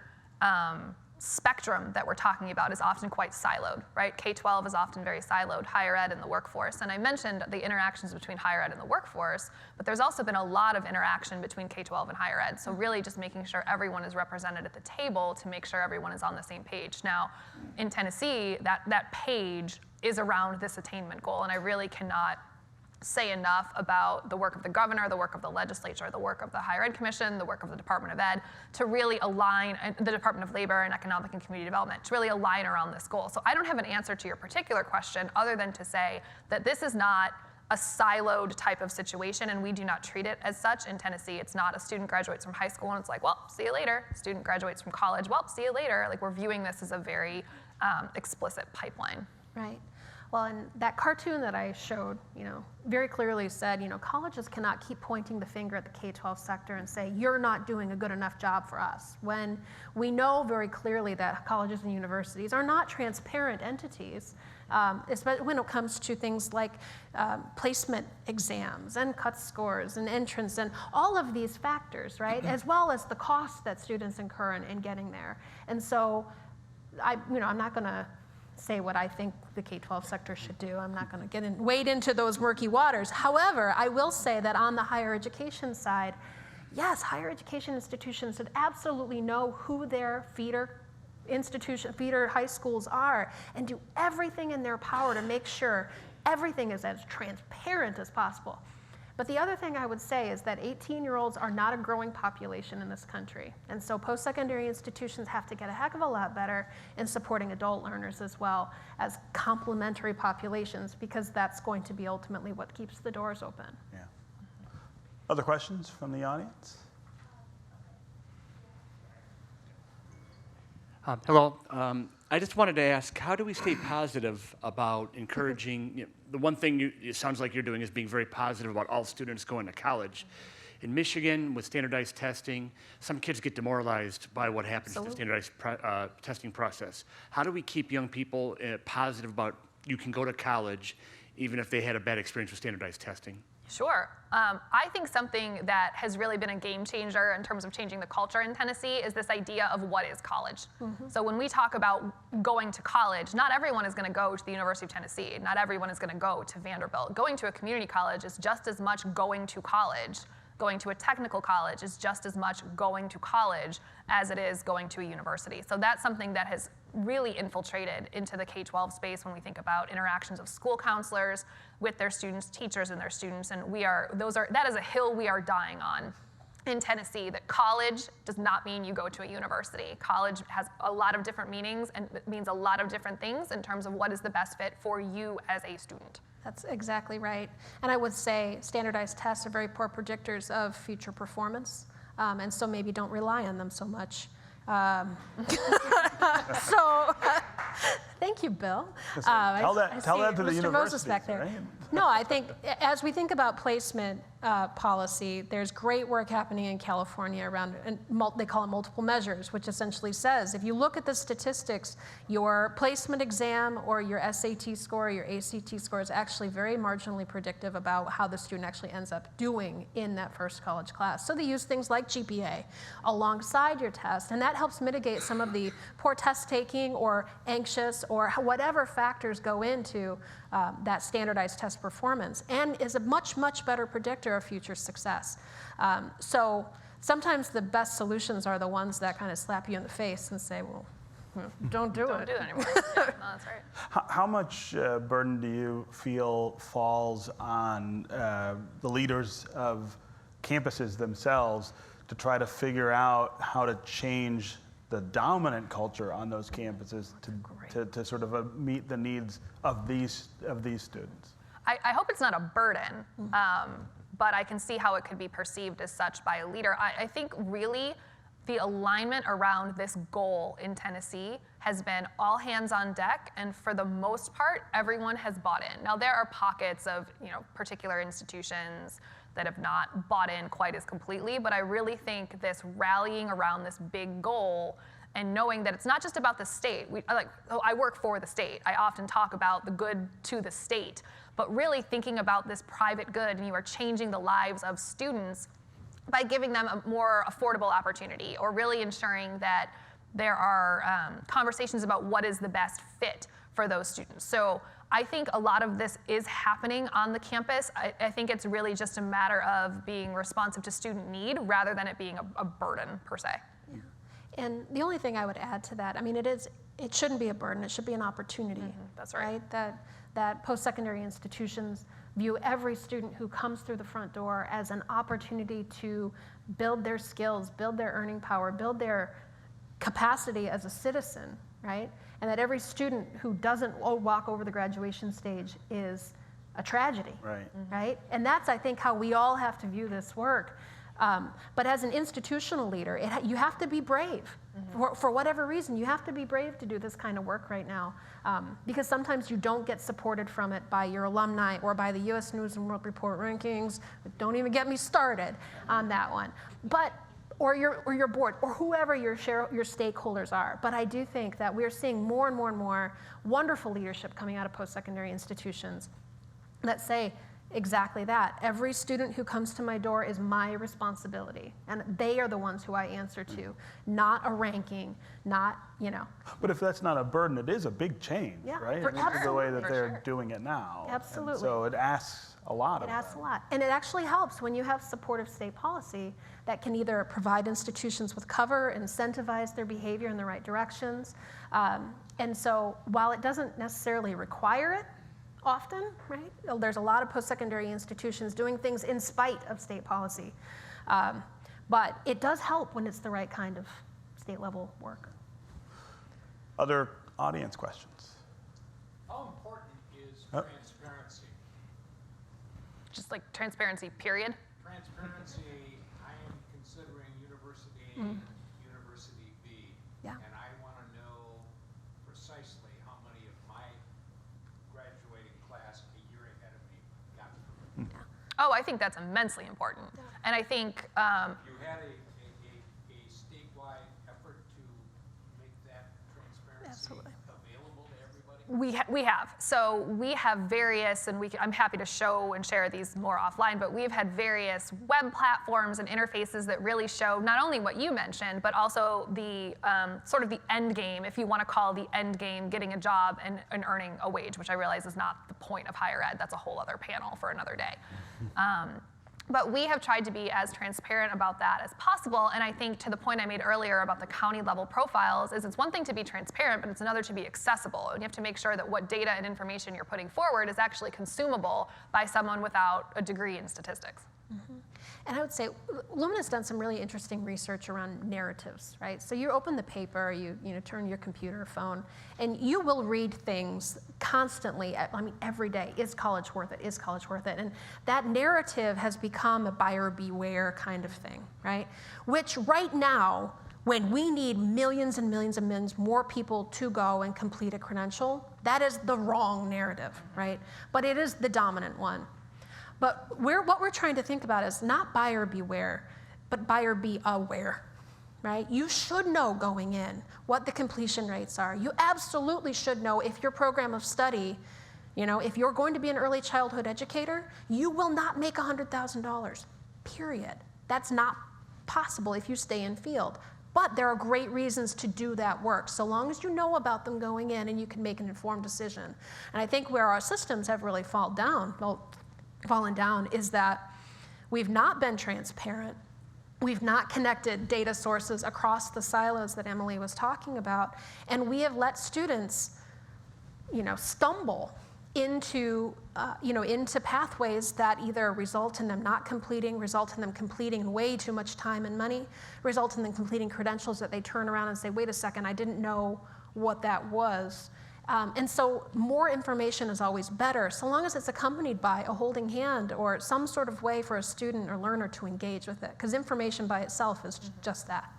spectrum that we're talking about is often quite siloed, right? K-12 is often very siloed, higher ed and the workforce. And I mentioned the interactions between higher ed and the workforce, but there's also been a lot of interaction between K-12 and higher ed. So really just making sure everyone is represented at the table to make sure everyone is on the same page. Now, in Tennessee, that page is around this attainment goal, and I really cannot say enough about the work of the governor, the work of the legislature, the work of the Higher Ed Commission, the work of the Department of Ed, to really align, the Department of Labor and Economic and Community Development, to really align around this goal. So I don't have an answer to your particular question other than to say that this is not a siloed type of situation, and we do not treat it as such in Tennessee. It's not a student graduates from high school and it's like, well, see you later. Student graduates from college, well, see you later. Like, we're viewing this as a very explicit pipeline. Right. Well, and that cartoon that I showed, very clearly said, colleges cannot keep pointing the finger at the K-12 sector and say, you're not doing a good enough job for us, when we know very clearly that colleges and universities are not transparent entities, especially when it comes to things like placement exams and cut scores and entrance and all of these factors, right? As well as the costs that students incur in getting there. And so, I'm not going to say what I think the K-12 sector should do. I'm not going to wade into those murky waters. However, I will say that on the higher education side, yes, higher education institutions should absolutely know who their feeder high schools are and do everything in their power to make sure everything is as transparent as possible. But the other thing I would say is that 18-year-olds are not a growing population in this country. And so post-secondary institutions have to get a heck of a lot better in supporting adult learners as well as complementary populations, because that's going to be ultimately what keeps the doors open. Yeah. Other questions from the audience? Hello. I just wanted to ask, how do we stay positive about encouraging, the one thing it sounds like you're doing is being very positive about all students going to college. In Michigan, with standardized testing, some kids get demoralized by what happens to the standardized testing process. How do we keep young people positive about you can go to college even if they had a bad experience with standardized testing? Sure. I think something that has really been a game changer in terms of changing the culture in Tennessee is this idea of what is college. So when we talk about going to college, not everyone is going to go to the University of Tennessee. Not everyone is going to go to Vanderbilt. Going to a community college is just as much going to college. Going to a technical college is just as much going to college as it is going to a university. So that's something that has really infiltrated into the K-12 space when we think about interactions of school counselors with their students, teachers and their students, and that is a hill we are dying on in Tennessee, that college does not mean you go to a university. College has a lot of different meanings and it means a lot of different things in terms of what is the best fit for you as a student. That's exactly right. And I would say standardized tests are very poor predictors of future performance, and so maybe don't rely on them so much. Thank you, Bill. Tell that to the Mr. universities, Moses back there. right? No, I think as we think about placement policy, there's great work happening in California around, and they call it multiple measures, which essentially says if you look at the statistics, your placement exam or your SAT score or your ACT score is actually very marginally predictive about how the student actually ends up doing in that first college class. So they use things like GPA alongside your test, and that helps mitigate some of the poor test taking or anxious or whatever factors go into that standardized test performance, and is a much, much better predictor of future success. So sometimes the best solutions are the ones that kind of slap you in the face and say, well, don't do it. Don't do that anymore. No, that's right. How much burden do you feel falls on the leaders of campuses themselves to try to figure out how to change the dominant culture on those campuses to sort of meet the needs of these students? I hope it's not a burden, but I can see how it could be perceived as such by a leader. I think really the alignment around this goal in Tennessee has been all hands on deck, and for the most part, everyone has bought in. Now there are pockets of particular institutions that have not bought in quite as completely, but I really think this rallying around this big goal and knowing that it's not just about the state. I work for the state. I often talk about the good to the state, but really thinking about this private good, and you are changing the lives of students by giving them a more affordable opportunity, or really ensuring that there are conversations about what is the best fit for those students. So I think a lot of this is happening on the campus. I think it's really just a matter of being responsive to student need rather than it being a burden per se. Yeah. And the only thing I would add to that, I mean, it shouldn't be a burden, it should be an opportunity. That's right. That post-secondary institutions view every student who comes through the front door as an opportunity to build their skills, build their earning power, build their capacity as a citizen, right? And that every student who doesn't walk over the graduation stage is a tragedy, right? And that's, I think, how we all have to view this work. But as an institutional leader, you have to be brave. For whatever reason, you have to be brave to do this kind of work right now. Because sometimes you don't get supported from it by your alumni or by the U.S. News and World Report rankings. Don't even get me started on that one. Or your board, or whoever your stakeholders are. But I do think that we're seeing more and more and more wonderful leadership coming out of post-secondary institutions that say exactly that. Every student who comes to my door is my responsibility, and they are the ones who I answer to, not a ranking, not. But if that's not a burden, it is a big change, right? The way that they're doing it now. Absolutely. And so it asks a lot of them. It asks a lot. And it actually helps when you have supportive state policy that can either provide institutions with cover, incentivize their behavior in the right directions. And so while it doesn't necessarily require it often, right? There's a lot of post-secondary institutions doing things in spite of state policy. But it does help when it's the right kind of state level work. Other audience questions? How important is transparency? Just like transparency, period. Transparency, I am considering University A and University B, and I want to know precisely how many of my graduating class a year ahead of me got through. Oh, I think that's immensely important. Yeah. And I think You had a statewide effort to make that transparency Absolutely. available to everybody? we have. So we have various, and I'm happy to show and share these more offline, but we've had various web platforms and interfaces that really show not only what you mentioned, but also the sort of the end game, if you want to call the end game, getting a job and earning a wage, which I realize is not the point of higher ed. That's a whole other panel for another day. But we have tried to be as transparent about that as possible. And I think to the point I made earlier about the county level profiles is it's one thing to be transparent, but it's another to be accessible. And you have to make sure that what data and information you're putting forward is actually consumable by someone without a degree in statistics. Mm-hmm. And I would say Lumina's done some really interesting research around narratives, right? So you open the paper, you turn your computer or phone, and you will read things constantly, I mean, every day. Is college worth it? Is college worth it? And that narrative has become a buyer beware kind of thing, right? Which right now, when we need millions and millions and millions more people to go and complete a credential, that is the wrong narrative, right? But it is the dominant one. But what we're trying to think about is not buyer beware, but buyer be aware, right? You should know going in what the completion rates are. You absolutely should know if your program of study, if you're going to be an early childhood educator, you will not make $100,000, period. That's not possible if you stay in field. But there are great reasons to do that work, so long as you know about them going in and you can make an informed decision. And I think where our systems have really fallen down is that we've not been transparent. We've not connected data sources across the silos that Emily was talking about, and we have let students, stumble into pathways that either result in them not completing, result in them completing in way too much time and money, result in them completing credentials that they turn around and say, wait a second, I didn't know what that was. And so more information is always better, so long as it's accompanied by a holding hand or some sort of way for a student or learner to engage with it, because information by itself is just that.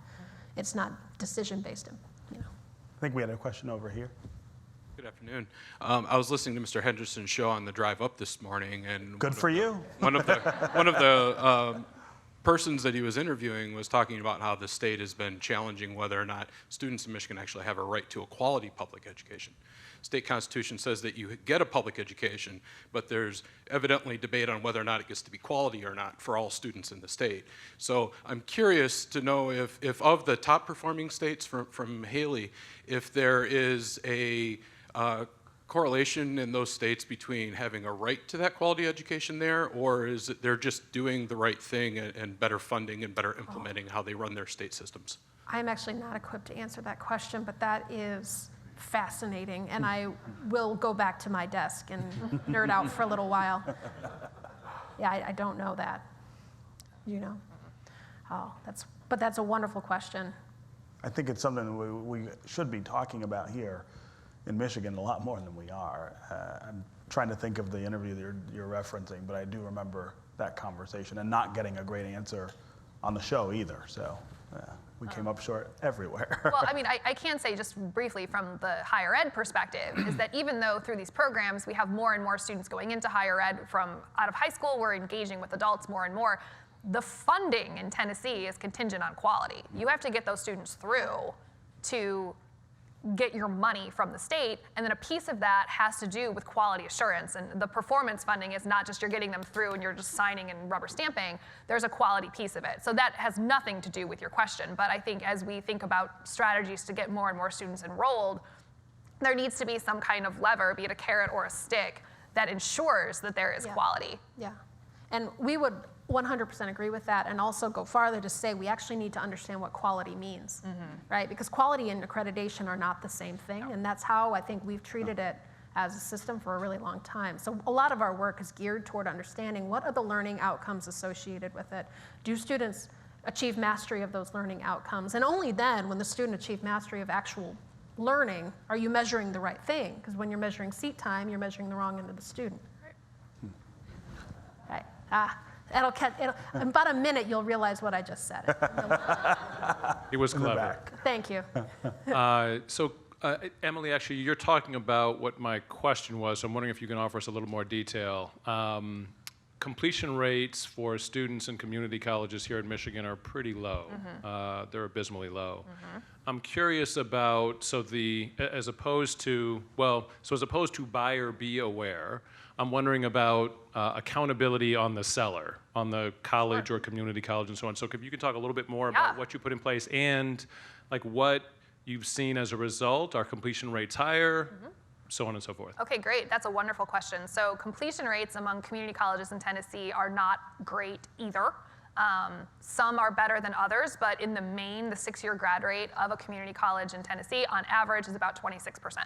It's not decision-based. I think we had a question over here. Good afternoon. I was listening to Mr. Henderson's show on the drive up this morning, and Good for you. One of the persons that he was interviewing was talking about how the state has been challenging whether or not students in Michigan actually have a right to a quality public education. State Constitution says that you get a public education, but there's evidently debate on whether or not it gets to be quality or not for all students in the state. So I'm curious to know if of the top performing states from Haley, if there is a correlation in those states between having a right to that quality education there, or is it they're just doing the right thing and better funding and better implementing how they run their state systems? I'm actually not equipped to answer that question, but that is fascinating, and I will go back to my desk and nerd out for a little while. Yeah, I don't know that. But that's a wonderful question. I think it's something we should be talking about here in Michigan a lot more than we are. I'm trying to think of the interview that you're referencing, but I do remember that conversation and not getting a great answer on the show either. So we came up short everywhere. Well, I mean, I can say just briefly from the higher ed perspective is that even though through these programs we have more and more students going into higher ed from out of high school, we're engaging with adults more and more, the funding in Tennessee is contingent on quality. You have to get those students through to get your money from the state, and then a piece of that has to do with quality assurance, and the performance funding is not just you're getting them through and you're just signing and rubber stamping. There's a quality piece of it. So that has nothing to do with your question, but I think as we think about strategies to get more and more students enrolled, there needs to be some kind of lever, be it a carrot or a stick, that ensures that there is quality. Yeah, and we would 100% agree with that, and also go farther to say we actually need to understand what quality means, right? Because quality and accreditation are not the same thing, and that's how I think we've treated it as a system for a really long time. So a lot of our work is geared toward understanding what are the learning outcomes associated with it. Do students achieve mastery of those learning outcomes? And only then, when the student achieves mastery of actual learning, are you measuring the right thing? Because when you're measuring seat time, you're measuring the wrong end of the student. Right. In about a minute, you'll realize what I just said. It was clever. Thank you. Emily, actually, you're talking about what my question was, so I'm wondering if you can offer us a little more detail. completion rates for students in community colleges here in Michigan are pretty low. They're abysmally low. I'm curious about, as opposed to buy or be aware, I'm wondering about accountability on the seller, on the college or community college and so on. So if you could talk a little bit more about what you put in place and like what you've seen as a result. Are completion rates higher? So on and so forth. Okay, great. That's a wonderful question. So completion rates among community colleges in Tennessee are not great either. Some are better than others, but in the main, the 6-year grad rate of a community college in Tennessee on average is about 26%.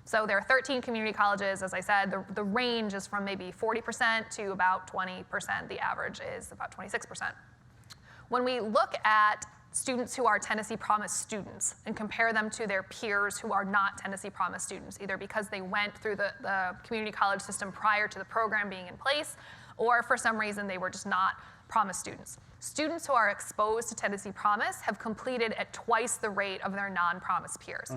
So there are 13 community colleges. As I said, the range is from maybe 40% to about 20%. The average is about 26%. When we look at students who are Tennessee Promise students and compare them to their peers who are not Tennessee Promise students, either because they went through the community college system prior to the program being in place, or for some reason they were just not Promise students. Students who are exposed to Tennessee Promise have completed at twice the rate of their non-Promise peers.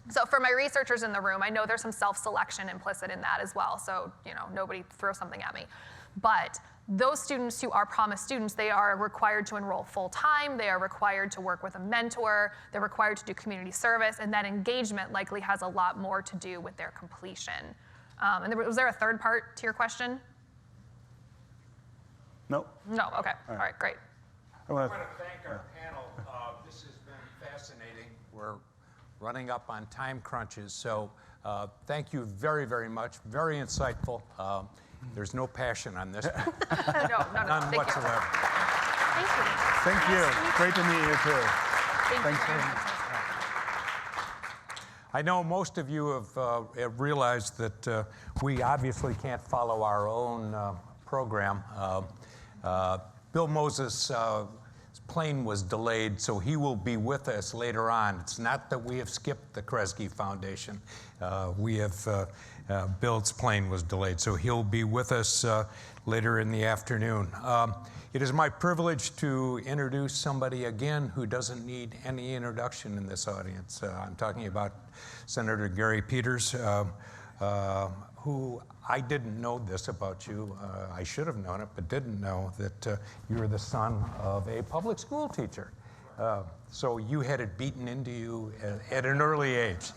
So for my researchers in the room, I know there's some self-selection implicit in that as well, so nobody throw something at me. But those students who are Promise students, they are required to enroll full-time, they are required to work with a mentor, they're required to do community service, and that engagement likely has a lot more to do with their completion. And was there a third part to your question? No. No, okay, all right, great. I want to thank our panel. This has been fascinating. We're running up on time crunches, so thank you very, very much. Very insightful. There's no passion on this. No, None thank whatsoever. You. Thank you. Thank you. Great to meet you too. Thanks very very much. much. I know most of you have realized that we obviously can't follow our own program. Bill Moses' plane was delayed, so he will be with us later on. It's not that we have skipped the Kresge Foundation. Bill's plane was delayed, so he'll be with us later in the afternoon. It is my privilege to introduce somebody again who doesn't need any introduction in this audience. I'm talking about Senator Gary Peters, who I didn't know this about you. I should have known it, but didn't know that you're the son of a public school teacher. So you had it beaten into you at an early age,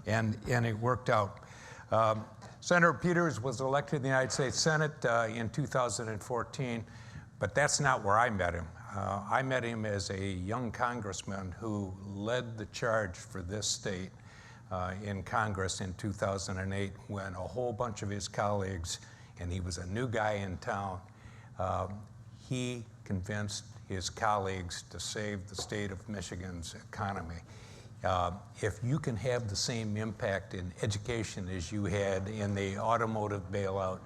and it worked out. Senator Peters was elected to the United States Senate in 2014, but that's not where I met him. I met him as a young congressman who led the charge for this state in Congress in 2008 when a whole bunch of his colleagues, and he was a new guy in town, he convinced his colleagues to save the state of Michigan's economy. If you can have the same impact in education as you had in the automotive bailout,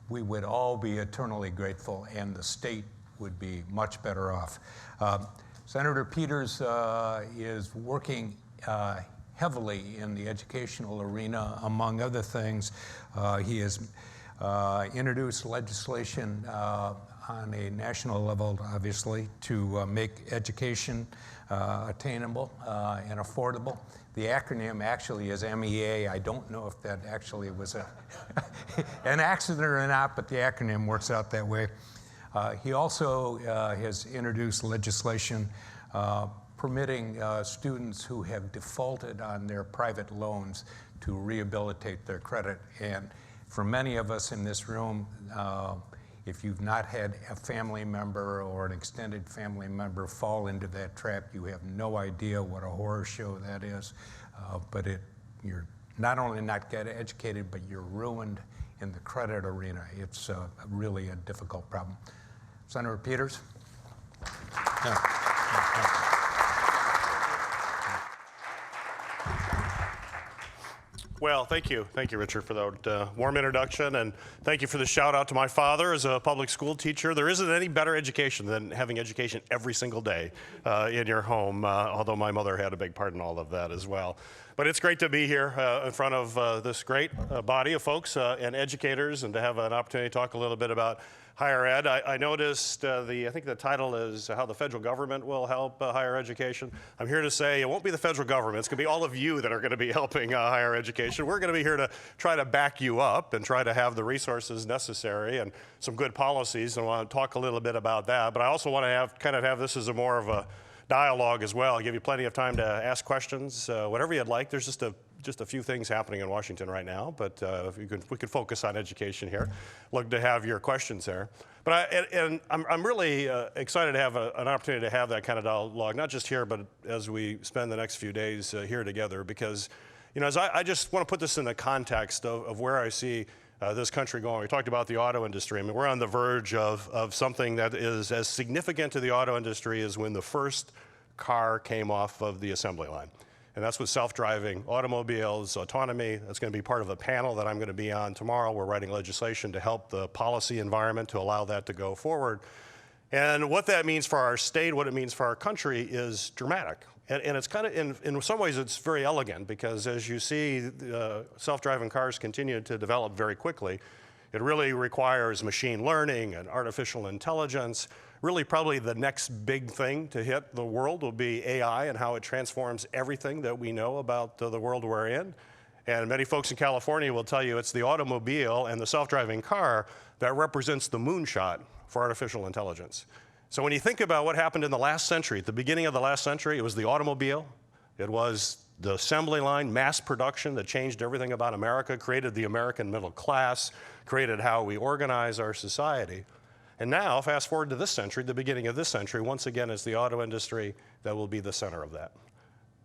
we would all be eternally grateful and the state would be much better off. Senator Peters is working heavily in the educational arena. Among other things, he has introduced legislation on a national level, obviously, to make education attainable and affordable. The acronym actually is MEA. I don't know if that actually was an accident or not, but the acronym works out that way. He also has introduced legislation permitting students who have defaulted on their private loans to rehabilitate their credit. And for many of us in this room, if you've not had a family member or an extended family member fall into that trap, you have no idea what a horror show that is. But you're not only not get educated, but you're ruined in the credit arena. It's really a difficult problem. Senator Peters? Yeah. Well, thank you, Richard, for that warm introduction, and thank you for the shout out to my father as a public school teacher. There isn't any better education than having education every single day in your home, although my mother had a big part in all of that as well. But it's great to be here in front of this great body of folks and educators, and to have an opportunity to talk a little bit about higher ed. I noticed I think the title is How the Federal Government Will Help Higher Education. I'm here to say it won't be the federal government. It's going to be all of you that are going to be helping higher education. We're going to be here to try to back you up and try to have the resources necessary and some good policies, and I want to talk a little bit about that. But I also want to have this as more of a dialogue as well. I'll give you plenty of time to ask questions, whatever you'd like. There's just a few things happening in Washington right now, but we could focus on education here. Look to have your questions there. But I'm really excited to have an opportunity to have that kind of dialogue, not just here, but as we spend the next few days here together, because as I just want to put this in the context of where I see this country going. We talked about the auto industry. I mean, we're on the verge of something that is as significant to the auto industry as when the first car came off of the assembly line. And that's with self-driving automobiles, autonomy. That's going to be part of a panel that I'm going to be on tomorrow. We're writing legislation to help the policy environment to allow that to go forward. And what that means for our state, what it means for our country is dramatic. And it's kind of, in some ways, it's very elegant, because as you see self-driving cars continue to develop very quickly, it really requires machine learning and artificial intelligence. Really, probably the next big thing to hit the world will be AI and how it transforms everything that we know about the world we're in. And many folks in California will tell you it's the automobile and the self-driving car that represents the moonshot for artificial intelligence. So when you think about what happened in the last century, at the beginning of the last century, it was the automobile, it was the assembly line, mass production that changed everything about America, created the American middle class, created how we organize our society. And now, fast forward to this century, the beginning of this century, once again, it's the auto industry that will be the center of that.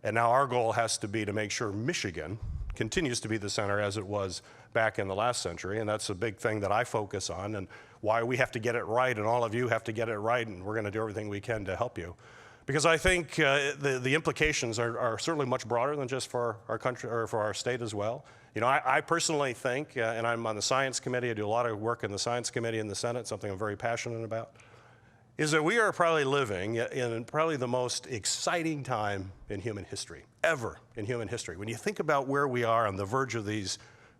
And now our goal has to be to make sure Michigan continues to be the center as it was back in the last century, and that's a big thing that I focus on, and why we have to get it right, and all of you have to get it right, and we're going to do everything we can to help you. Because I think the implications are certainly much broader than just for our country or for our state as well. I personally think, and I'm on the science committee, I do a lot of work in the science committee in the Senate, something I'm very passionate about, is that we are probably living in probably the most exciting time in human history, ever in human history. When you think about where we are on the verge of these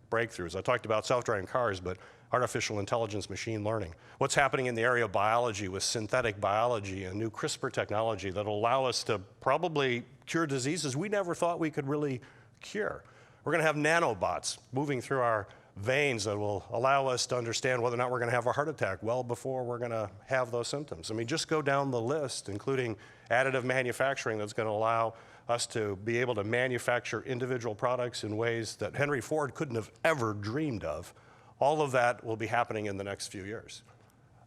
breakthroughs, I talked about self-driving cars, but artificial intelligence, machine learning. What's happening in the area of biology with synthetic biology and new CRISPR technology that will allow us to probably cure diseases we never thought we could really cure. We're going to have nanobots moving through our veins that will allow us to understand whether or not we're going to have a heart attack well before we're going to have those symptoms. I mean, just go down the list, including additive manufacturing that's going to allow us to be able to manufacture individual products in ways that Henry Ford couldn't have ever dreamed of. All of that will be happening in the next few years.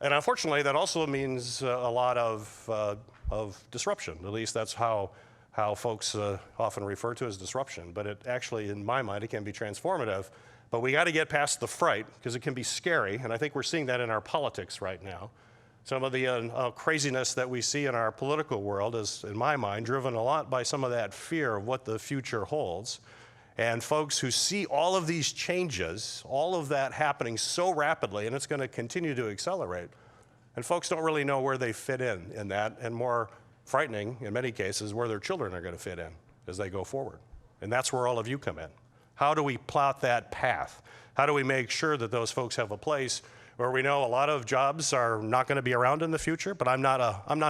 And unfortunately, that also means a lot of disruption. At least that's how folks often refer to as disruption. But it actually, in my mind, it can be transformative. But we got to get past the fright, because it can be scary. And I think we're seeing that in our politics right now. Some of the craziness that we see in our political world is, in my mind, driven a lot by some of that fear of what the future holds. And folks who see all of these changes, all of that happening so rapidly, and it's going to continue to accelerate, and folks don't really know where they fit in that, and more frightening, in many cases, where their children are going to fit in as they go forward. And that's where all of you come in. How do we plot that path? How do we make sure that those folks have a place where we know a lot of jobs are not going to be around in the future? But I'm not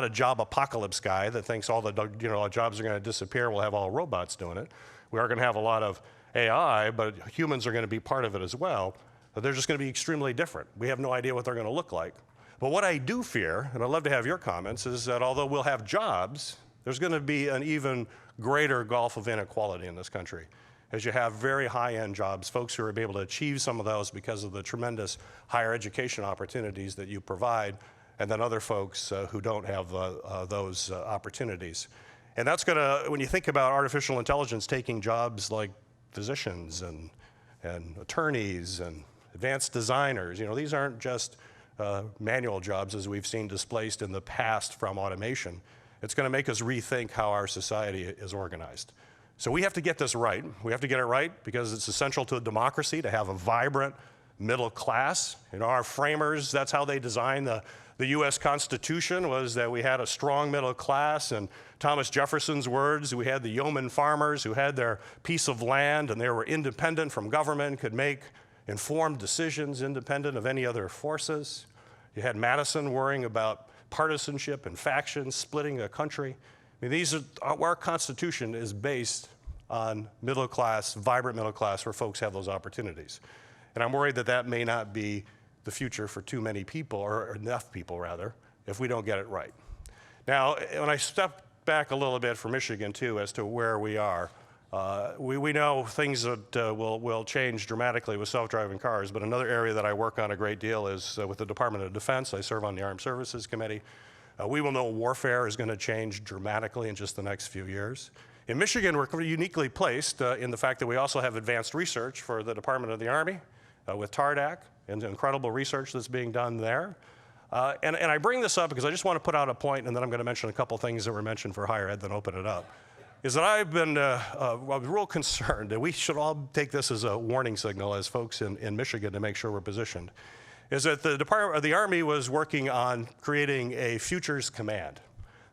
a job apocalypse guy that thinks all the jobs are going to disappear. We'll have all robots doing it. We are going to have a lot of AI, but humans are going to be part of it as well. But they're just going to be extremely different. We have no idea what they're going to look like. But what I do fear, and I'd love to have your comments, is that although we'll have jobs, there's going to be an even greater gulf of inequality in this country, as you have very high-end jobs, folks who are able to achieve some of those because of the tremendous higher education opportunities that you provide, and then other folks who don't have those opportunities. And that's going to, when you think about artificial intelligence taking jobs like physicians and attorneys and advanced designers, these aren't just manual jobs as we've seen displaced in the past from automation. It's going to make us rethink how our society is organized. So we have to get this right. We have to get it right because it's essential to a democracy to have a vibrant middle class. Our framers, that's how they designed the U.S. Constitution, was that we had a strong middle class. And Thomas Jefferson's words, we had the yeoman farmers who had their piece of land and they were independent from government, could make informed decisions independent of any other forces. You had Madison worrying about partisanship and factions splitting a country. I mean, our Constitution is based on middle class, vibrant middle class, where folks have those opportunities. And I'm worried that that may not be the future for too many people, or enough people rather, if we don't get it right. Now, when I step back a little bit for Michigan too, as to where we are, we know things that will change dramatically with self-driving cars, but another area that I work on a great deal is with the Department of Defense. I serve on the Armed Services Committee. We will know warfare is going to change dramatically in just the next few years. In Michigan, we're uniquely placed in the fact that we also have advanced research for the Department of the Army with TARDAC and the incredible research that's being done there. And I bring this up because I just want to put out a point, and then I'm going to mention a couple things that were mentioned for higher ed, then open it up. Is that I've been real concerned, and we should all take this as a warning signal as folks in Michigan to make sure we're positioned, is that the Department of the Army was working on creating a futures command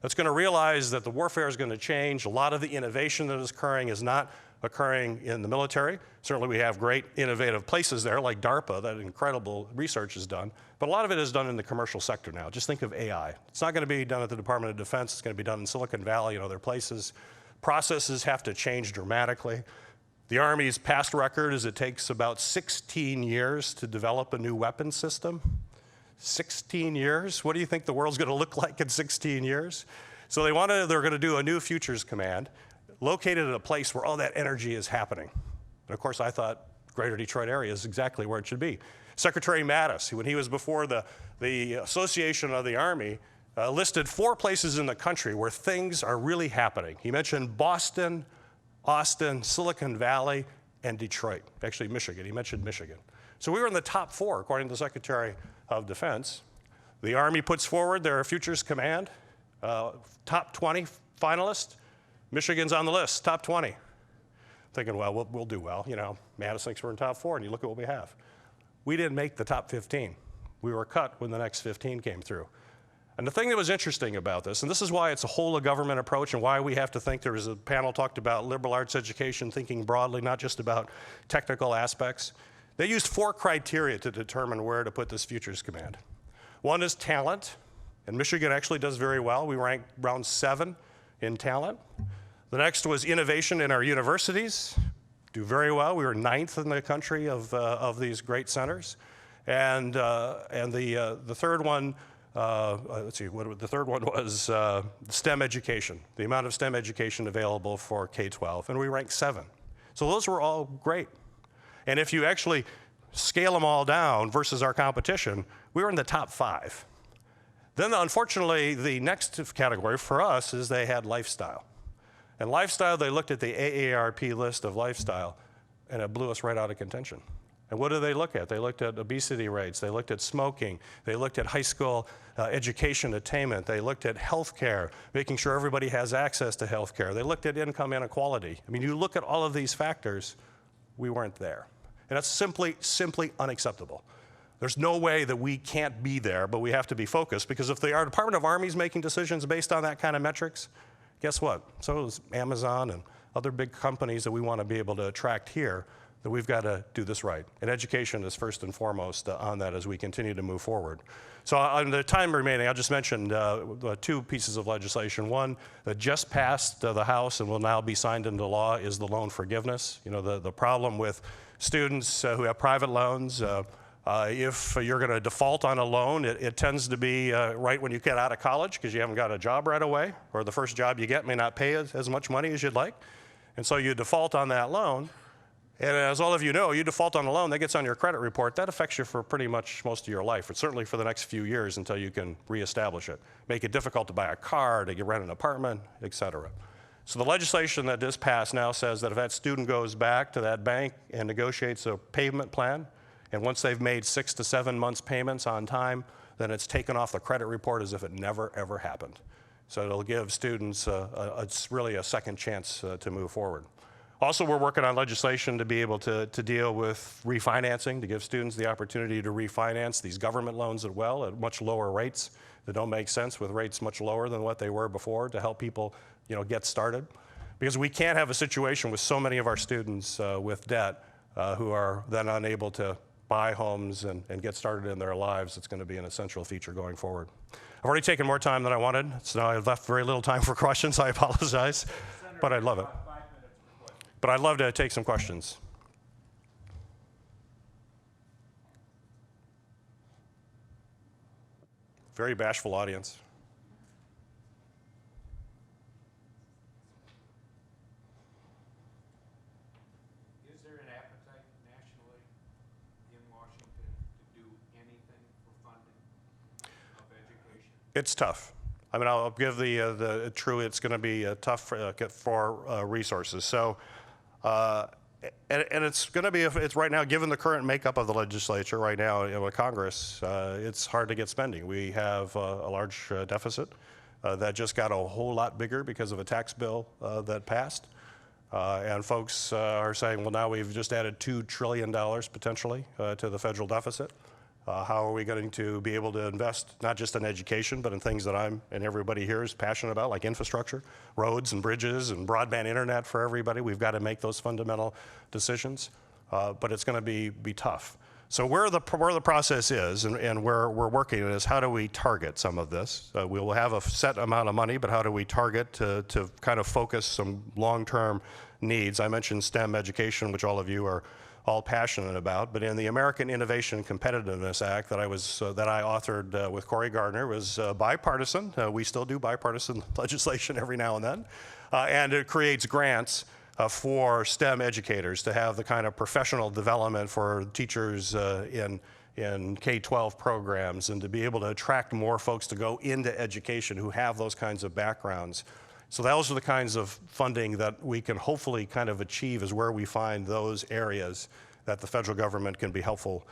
that's going to realize that the warfare is going to change. A lot of the innovation that is occurring is not occurring in the military. Certainly we have great innovative places there like DARPA, that incredible research is done, but a lot of it is done in the commercial sector now. Just think of AI. It's not going to be done at the Department of Defense, it's going to be done in Silicon Valley and other places. Processes have to change dramatically. The Army's past record is it takes about 16 years to develop a new weapon system. 16 years? What do you think the world's going to look like in 16 years? So they're going to do a new futures command located at a place where all that energy is happening. And of course, I thought greater Detroit area is exactly where it should be. Secretary Mattis, when he was before the Association of the Army, listed 4 places in the country where things are really happening. He mentioned Boston, Austin, Silicon Valley, and Detroit. Actually, Michigan. He mentioned Michigan. So we were in the top 4, according to the Secretary of Defense. The Army puts forward their Futures Command, top 20 finalists. Michigan's on the list, top 20. Thinking, well, we'll do well. You know, Mattis thinks we're in top 4, and you look at what we have. We didn't make the top 15. We were cut when the next 15 came through. And the thing that was interesting about this, and this is why it's a whole of government approach and why we have to think, there was a panel talked about liberal arts education, thinking broadly, not just about technical aspects. They used 4 criteria to determine where to put this Futures Command. One is talent, and Michigan actually does very well. We rank round 7 in talent. The next was innovation in our universities, do very well. We were 9th in the country of these great centers. And the third one, let's see, the third one was STEM education, the amount of STEM education available for K-12, and we ranked 7. So those were all great. And if you actually scale them all down versus our competition, we were in the top 5. Then unfortunately, the next category for us is they had lifestyle. And lifestyle, they looked at the AARP list of lifestyle, and it blew us right out of contention. And what did they look at? They looked at obesity rates, they looked at smoking, they looked at high school education attainment, they looked at health care, making sure everybody has access to health care. They looked at income inequality. I mean, you look at all of these factors, we weren't there. And that's simply unacceptable. There's no way that we can't be there, but we have to be focused, because if our Department of Army is making decisions based on that kind of metrics, guess what? So is Amazon and other big companies that we want to be able to attract here, that we've got to do this right. And education is first and foremost on that as we continue to move forward. So on the time remaining, I'll just mention 2 pieces of legislation. One that just passed the House and will now be signed into law is the loan forgiveness. You know, the problem with students who have private loans, if you're going to default on a loan, it tends to be right when you get out of college because you haven't got a job right away, or the first job you get may not pay as much money as you'd like. And so you default on that loan. And as all of you know, you default on a loan, that gets on your credit report. That affects you for pretty much most of your life, or certainly for the next few years until you can reestablish it. Make it difficult to buy a car, to rent an apartment, et cetera. So the legislation that just passed now says that if that student goes back to that bank and negotiates a payment plan, and once they've made 6 to 7 months payments on time, then it's taken off the credit report as if it never, ever happened. So it'll give students it's really a second chance to move forward. Also, we're working on legislation to be able to deal with refinancing, to give students the opportunity to refinance these government loans as well at much lower rates that don't make sense, with rates much lower than what they were before, to help people, get started. Because we can't have a situation with so many of our students with debt who are then unable to buy homes and get started in their lives. It's going to be an essential feature going forward. I've already taken more time than I wanted, so now I've left very little time for questions. I apologize, but I'd love it. But I'd love to take some questions. Very bashful audience. Is there an appetite nationally in Washington to do anything for funding of education? It's tough. I mean, I'll give the true. It's going to be tough for resources. So, and it's going to be. It's right now, given the current makeup of the legislature right now, with Congress, it's hard to get spending. We have a large deficit that just got a whole lot bigger because of a tax bill that passed. And folks are saying, well, now we've just added $2 trillion potentially to the federal deficit. How are we going to be able to invest not just in education, but in things that I'm and everybody here is passionate about, like infrastructure, roads and bridges and broadband internet for everybody? We've got to make those fundamental decisions, but it's going to be tough. So where the process is and where we're working is, how do we target some of this? We will have a set amount of money, but how do we target to kind of focus some long-term needs? I mentioned STEM education, which all of you are all passionate about, but in the American Innovation and Competitiveness Act that I authored with Cory Gardner, was bipartisan. We still do bipartisan legislation every now and then, and it creates grants for STEM educators to have the kind of professional development for teachers in K-12 programs, and to be able to attract more folks to go into education who have those kinds of backgrounds. So those are the kinds of funding that we can hopefully kind of achieve, is where we find those areas that the federal government can be helpful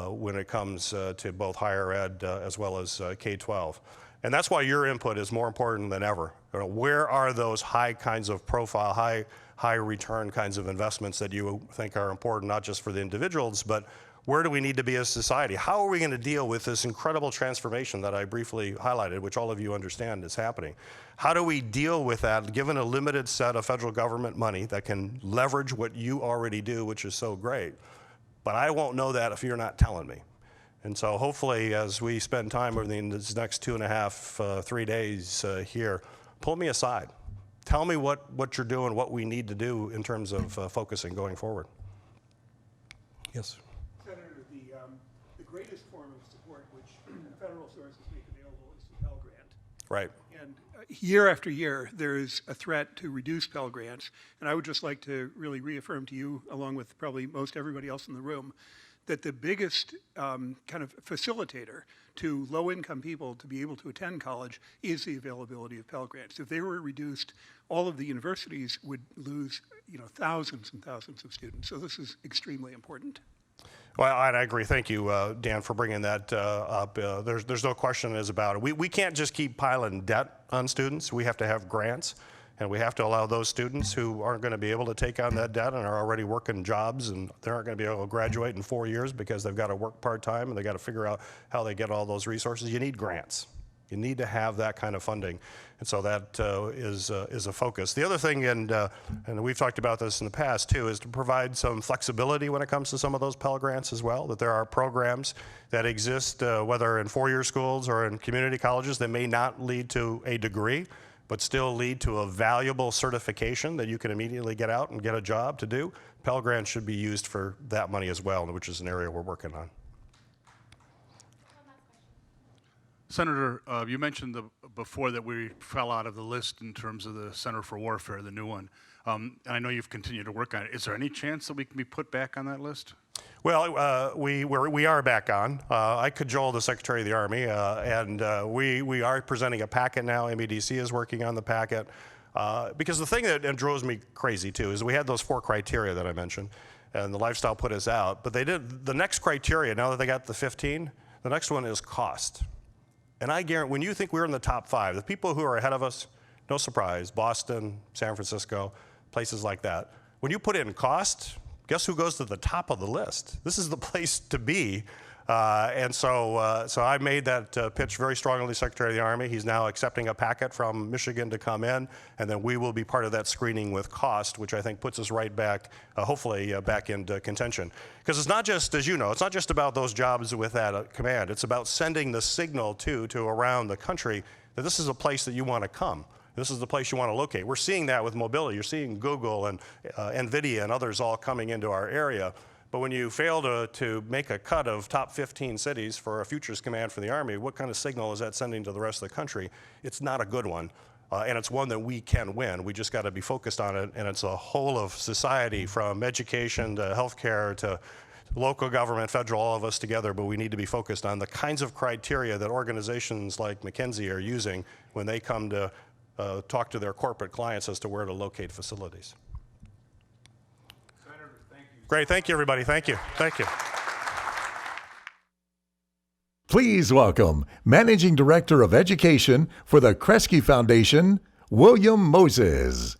when it comes to both higher ed as well as K-12. And that's why your input is more important than ever. Where are those high kinds of profile, high return kinds of investments that you think are important, not just for the individuals, but where do we need to be as a society? How are we going to deal with this incredible transformation that I briefly highlighted, which all of you understand is happening? How do we deal with that, given a limited set of federal government money that can leverage what you already do, which is so great? But I won't know that if you're not telling me. And so hopefully, as we spend time over these next 2.5, 3 days here, pull me aside. Tell me what you're doing, what we need to do in terms of focusing going forward. Yes. Senator, the greatest form of support which federal sources make available is the Pell Grant. Right. And year after year, there is a threat to reduce Pell Grants. And I would just like to really reaffirm to you, along with probably most everybody else in the room, that the biggest kind of facilitator to low-income people to be able to attend college is the availability of Pell Grants. If they were reduced, all of the universities would lose, thousands and thousands of students. So this is extremely important. Well, I agree. Thank you, Dan, for bringing that up. There's no question about it. We can't just keep piling debt on students. We have to have grants, and we have to allow those students who aren't going to be able to take on that debt and are already working jobs, and they aren't going to be able to graduate in 4 years because they've got to work part-time and they've got to figure out how they get all those resources. You need grants. You need to have that kind of funding, and so that is a focus. The other thing, and we've talked about this in the past too, is to provide some flexibility when it comes to some of those Pell Grants as well, that there are programs that exist, whether in four-year schools or in community colleges, that may not lead to a degree, but still lead to a valuable certification that you can immediately get out and get a job to do. Pell Grants should be used for that money as well, which is an area we're working on. Senator, you mentioned before that we fell out of the list in terms of the Center for Warfare, the new one. And I know you've continued to work on it. Is there any chance that we can be put back on that list? Well, we are back on. I cajole the Secretary of the Army, and we are presenting a packet now. MEDC is working on the packet. Because the thing that drove me crazy, too, is we had those 4 criteria that I mentioned, and the lifestyle put us out. But they did the next criteria, now that they got the 15, the next one is cost. And I guarantee, when you think we're in the top 5, the people who are ahead of us, no surprise, Boston, San Francisco, places like that, when you put in cost, guess who goes to the top of the list? This is the place to be. So I made that pitch very strongly to the Secretary of the Army. He's now accepting a packet from Michigan to come in, and then we will be part of that screening with cost, which I think puts us right back, hopefully, back into contention. Because it's not just, as you know, it's not just about those jobs with that command. It's about sending the signal to around the country that this is a place that you want to come. This is the place you want to locate. We're seeing that with mobility. You're seeing Google and NVIDIA and others all coming into our area. But when you fail to make a cut of top 15 cities for a futures command for the Army, what kind of signal is that sending to the rest of the country? It's not a good one, and it's one that we can win. We just got to be focused on it, and it's a whole of society, from education to healthcare to local government, federal, all of us together, but we need to be focused on the kinds of criteria that organizations like McKinsey are using when they come to talk to their corporate clients as to where to locate facilities. Great, thank you, everybody. Thank you. Thank you. Please welcome Managing Director of Education for the Kresge Foundation, William Moses.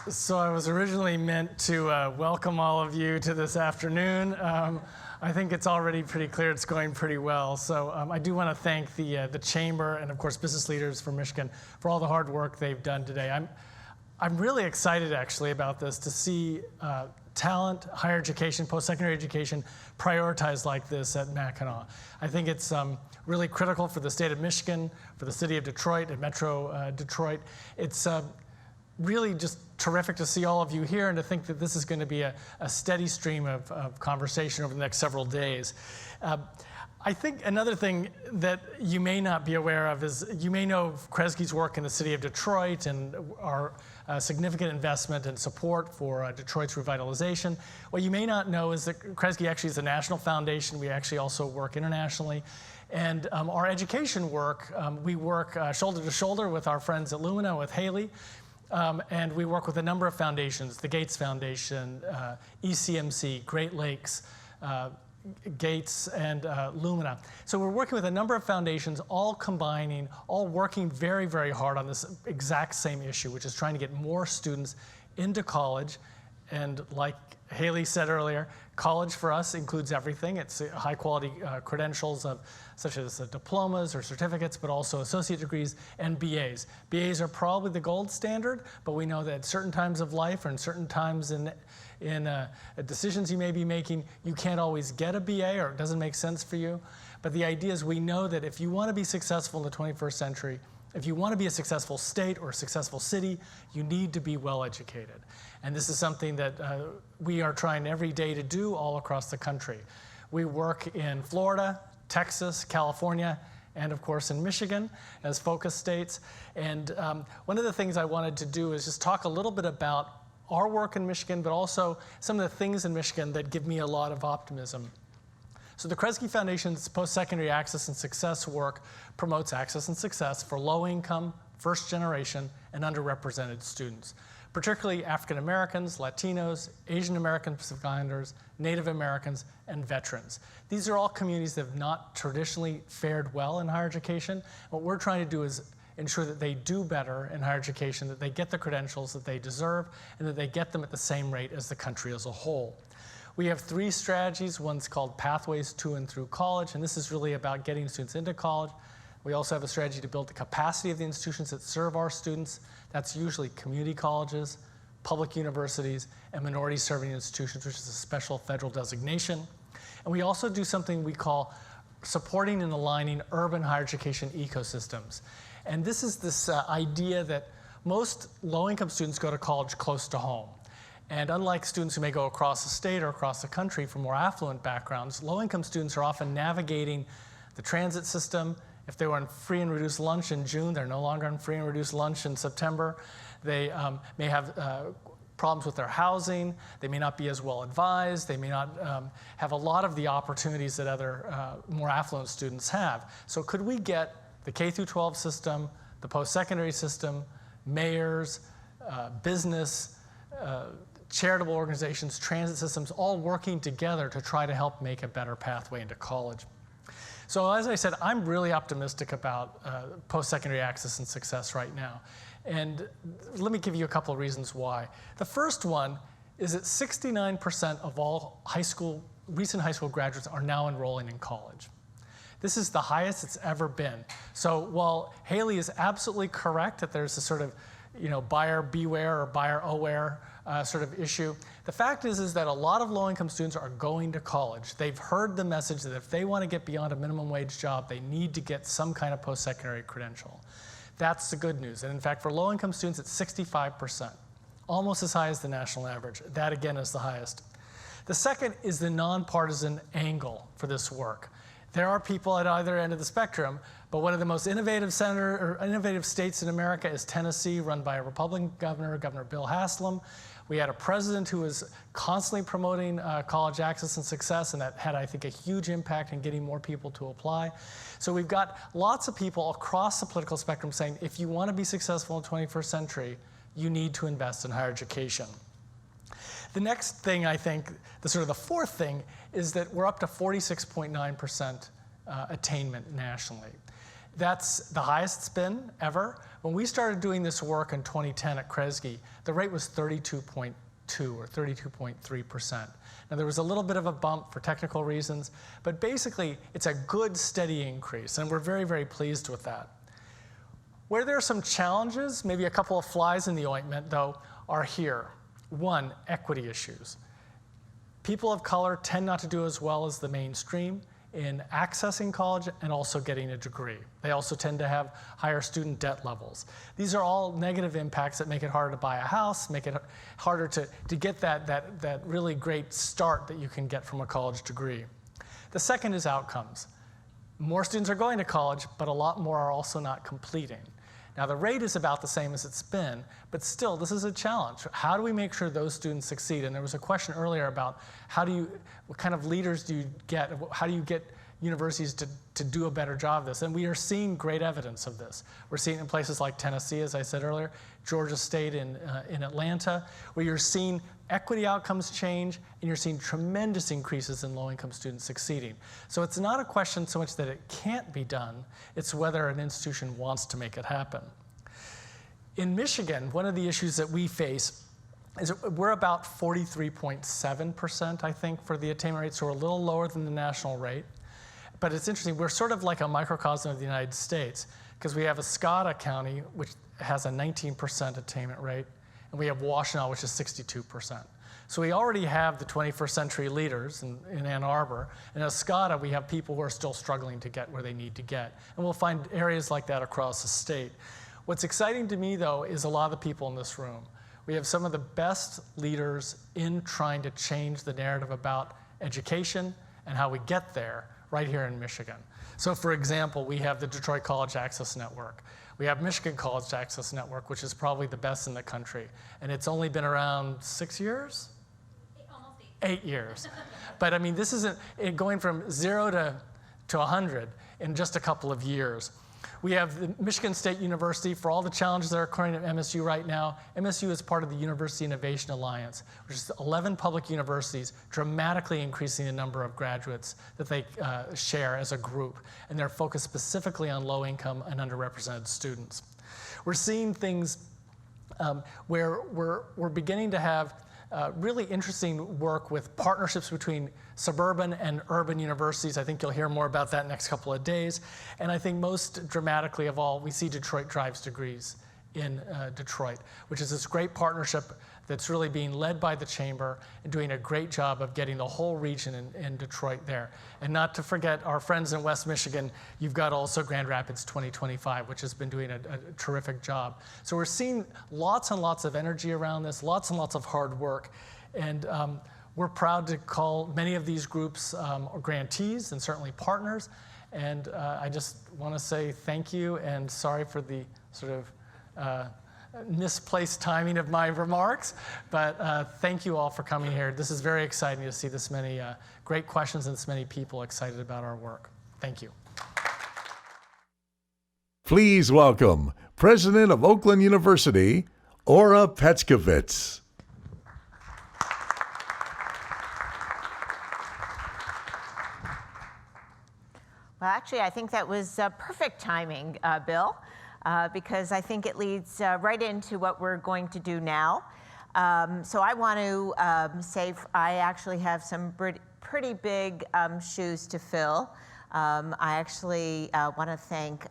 So I was originally meant to welcome all of you to this afternoon. I think it's already pretty clear it's going pretty well. So I do want to thank the Chamber and, of course, business leaders from Michigan for all the hard work they've done today. I'm really excited, actually, about this, to see talent, higher education, post-secondary education prioritized like this at Mackinac. I think it's really critical for the state of Michigan, for the city of Detroit and Metro Detroit. It's really just terrific to see all of you here and to think that this is going to be a steady stream of conversation over the next several days. I think another thing that you may not be aware of is you may know Kresge's work in the city of Detroit and our significant investment and support for Detroit's revitalization. What you may not know is that Kresge actually is a national foundation. We actually also work internationally. And our education work, we work shoulder to shoulder with our friends at Lumina, with Haley. And we work with a number of foundations, the Gates Foundation, ECMC, Great Lakes, Gates, and Lumina. So we're working with a number of foundations, all combining, all working very, very hard on this exact same issue, which is trying to get more students into college. And like Haley said earlier, college for us includes everything. It's high quality credentials such as diplomas or certificates, but also associate degrees and BAs. BAs are probably the gold standard, but we know that at certain times of life or in certain times in decisions you may be making, you can't always get a BA or it doesn't make sense for you. But the idea is we know that if you want to be successful in the 21st century, if you want to be a successful state or a successful city, you need to be well educated. And this is something that we are trying every day to do all across the country. We work in Florida, Texas, California, and of course in Michigan as focus states. And one of the things I wanted to do is just talk a little bit about our work in Michigan, but also some of the things in Michigan that give me a lot of optimism. So the Kresge Foundation's post-secondary access and success work promotes access and success for low-income, first-generation, and underrepresented students, particularly African Americans, Latinos, Asian American Pacific Islanders, Native Americans, and veterans. These are all communities that have not traditionally fared well in higher education. What we're trying to do is ensure that they do better in higher education, that they get the credentials that they deserve, and that they get them at the same rate as the country as a whole. We have 3 strategies. One's called Pathways to and Through College, and this is really about getting students into college. We also have a strategy to build the capacity of the institutions that serve our students. That's usually community colleges, public universities, and minority-serving institutions, which is a special federal designation. And we also do something we call supporting and aligning urban higher education ecosystems. And this is this idea that most low-income students go to college close to home. And unlike students who may go across the state or across the country from more affluent backgrounds, low-income students are often navigating the transit system. If they were on free and reduced lunch in June, they're no longer on free and reduced lunch in September. They may have problems with their housing. They may not be as well advised. They may not have a lot of the opportunities that other more affluent students have. So could we get the K-12 system, the post-secondary system, mayors, business, charitable organizations, transit systems, all working together to try to help make a better pathway into college? So as I said, I'm really optimistic about post-secondary access and success right now. And let me give you a couple of reasons why. The first one is that 69% of all recent high school graduates are now enrolling in college. This is the highest it's ever been. So while Haley is absolutely correct that there's a sort of buyer beware or buyer aware sort of issue, the fact is that a lot of low-income students are going to college. They've heard the message that if they want to get beyond a minimum wage job, they need to get some kind of post-secondary credential. That's the good news. And in fact, for low-income students, it's 65%, almost as high as the national average. That, again, is the highest. The second is the nonpartisan angle for this work. There are people at either end of the spectrum, but one of the most innovative states in America is Tennessee, run by a Republican governor, Governor Bill Haslam. We had a president who was constantly promoting college access and success, and that had, I think, a huge impact in getting more people to apply. So we've got lots of people across the political spectrum saying, if you want to be successful in the 21st century, you need to invest in higher education. The next thing, I think, the fourth thing, is that we're up to 46.9% attainment nationally. That's the highest it's been ever. When we started doing this work in 2010 at Kresge, the rate was 32.2 or 32.3%. Now, there was a little bit of a bump for technical reasons, but basically, it's a good, steady increase, and we're very, very pleased with that. Where there are some challenges, maybe a couple of flies in the ointment, though, are here. One, equity issues. People of color tend not to do as well as the mainstream in accessing college and also getting a degree. They also tend to have higher student debt levels. These are all negative impacts that make it harder to buy a house, make it harder to get that really great start that you can get from a college degree. The second is outcomes. More students are going to college, but a lot more are also not completing. Now, the rate is about the same as it's been, but still, this is a challenge. How do we make sure those students succeed? And there was a question earlier about what kind of leaders do you get? How do you get universities to do a better job of this? And we are seeing great evidence of this. We're seeing it in places like Tennessee, as I said earlier, Georgia State in Atlanta, where you're seeing equity outcomes change, and you're seeing tremendous increases in low-income students succeeding. So it's not a question so much that it can't be done, it's whether an institution wants to make it happen. In Michigan, one of the issues that we face is that we're about 43.7%, I think, for the attainment rate, so we're a little lower than the national rate. But it's interesting, we're sort of like a microcosm of the United States, because we have Escada County, which has a 19% attainment rate, and we have Washtenaw, which is 62%. So we already have the 21st century leaders in Ann Arbor. In Escada, we have people who are still struggling to get where they need to get. And we'll find areas like that across the state. What's exciting to me, though, is a lot of the people in this room. We have some of the best leaders in trying to change the narrative about education and how we get there right here in Michigan. So for example, we have the Detroit College Access Network. We have Michigan College Access Network, which is probably the best in the country. And it's only been around 6 years? Almost 8 years. But I mean, this isn't going from 0 to 100 in just a couple of years. We have the Michigan State University. For all the challenges that are occurring at MSU right now, MSU is part of the University Innovation Alliance, which is 11 public universities dramatically increasing the number of graduates that they share as a group. And they're focused specifically on low-income and underrepresented students. We're seeing things where we're beginning to have really interesting work with partnerships between suburban and urban universities. I think you'll hear more about that next couple of days. And I think most dramatically of all, we see Detroit Drives Degrees in Detroit, which is this great partnership that's really being led by the Chamber and doing a great job of getting the whole region in Detroit there. And not to forget our friends in West Michigan, you've got also Grand Rapids 2025, which has been doing a terrific job. So we're seeing lots and lots of energy around this, lots and lots of hard work. And we're proud to call many of these groups grantees and certainly partners. And I just want to say thank you and sorry for the sort of misplaced timing of my remarks, but thank you all for coming here. This is very exciting to see this many great questions and this many people excited about our work. Thank you. Please welcome President of Oakland University, Ora Petskevitz. Well, actually, I think that was perfect timing, Bill, because I think it leads right into what we're going to do now. So I want to say I actually have some pretty big shoes to fill. I actually want to thank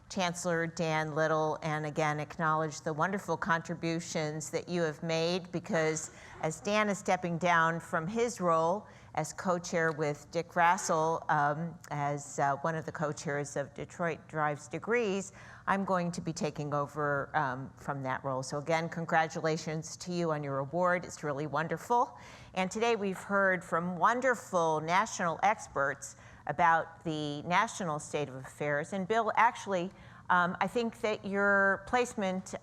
Chancellor Dan Little and again acknowledge the wonderful contributions that you have made, because as Dan is stepping down from his role as co-chair with Dick Rassel as one of the co-chairs of Detroit Drives Degrees, I'm going to be taking over from that role. So again, congratulations to you on your award. It's really wonderful. And today we've heard from wonderful national experts about the national state of affairs. And Bill, actually, I think that your placement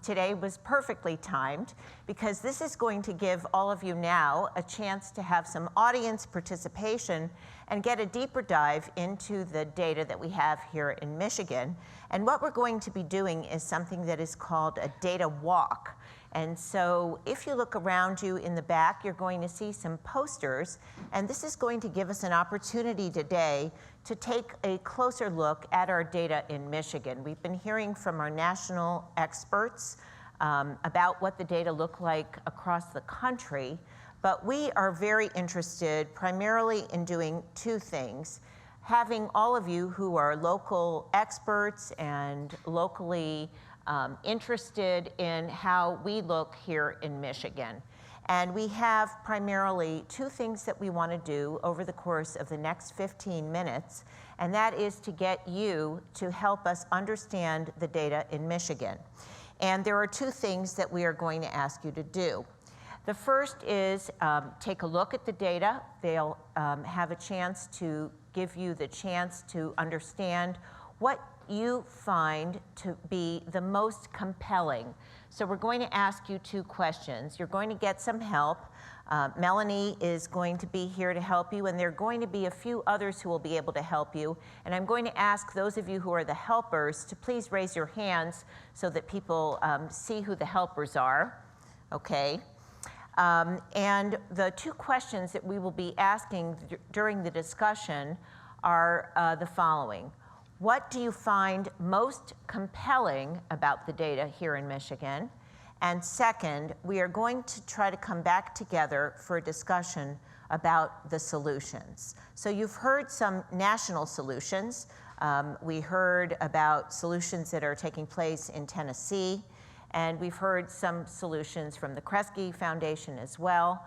today was perfectly timed, because this is going to give all of you now a chance to have some audience participation and get a deeper dive into the data that we have here in Michigan. And what we're going to be doing is something that is called a data walk. And so if you look around you in the back, you're going to see some posters, and this is going to give us an opportunity today to take a closer look at our data in Michigan. We've been hearing from our national experts about what the data look like across the country, but we are very interested primarily in doing two things: having all of you who are local experts and locally interested in how we look here in Michigan. And we have primarily two things that we want to do over the course of the next 15 minutes, and that is to get you to help us understand the data in Michigan. And there are two things that we are going to ask you to do. The first is take a look at the data. They'll have a chance to give you the chance to understand what you find to be the most compelling. So we're going to ask you two questions. You're going to get some help. Melanie is going to be here to help you, and there are going to be a few others who will be able to help you. And I'm going to ask those of you who are the helpers to please raise your hands so that people see who the helpers are, okay? And the two questions that we will be asking during the discussion are the following. What do you find most compelling about the data here in Michigan? And second, we are going to try to come back together for a discussion about the solutions. So you've heard some national solutions. We heard about solutions that are taking place in Tennessee, and we've heard some solutions from the Kresge Foundation as well,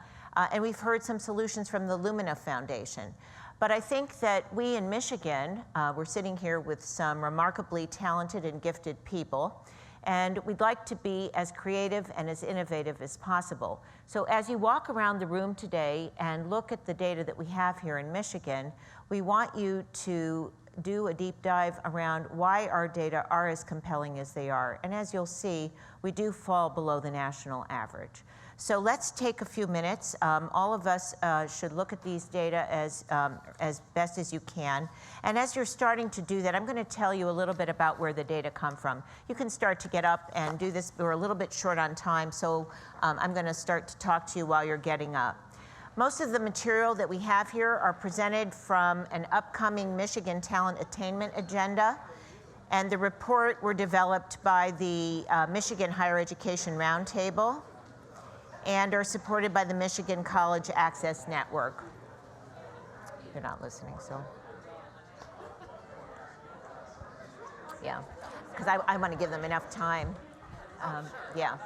and we've heard some solutions from the Lumina Foundation. But I think that we in Michigan, we're sitting here with some remarkably talented and gifted people, and we'd like to be as creative and as innovative as possible. So as you walk around the room today and look at the data that we have here in Michigan, we want you to do a deep dive around why our data are as compelling as they are. And as you'll see, we do fall below the national average. So let's take a few minutes. All of us should look at these data as best as you can. And as you're starting to do that, I'm going to tell you a little bit about where the data come from. You can start to get up and do this. We're a little bit short on time, so I'm going to start to talk to you while you're getting up. Most of the material that we have here are presented from an upcoming Michigan Talent Attainment Agenda. And the report were developed by the Michigan Higher Education Roundtable and are supported by the Michigan College Access Network. You're not listening, so. Yeah, because I want to give them enough time. Yeah.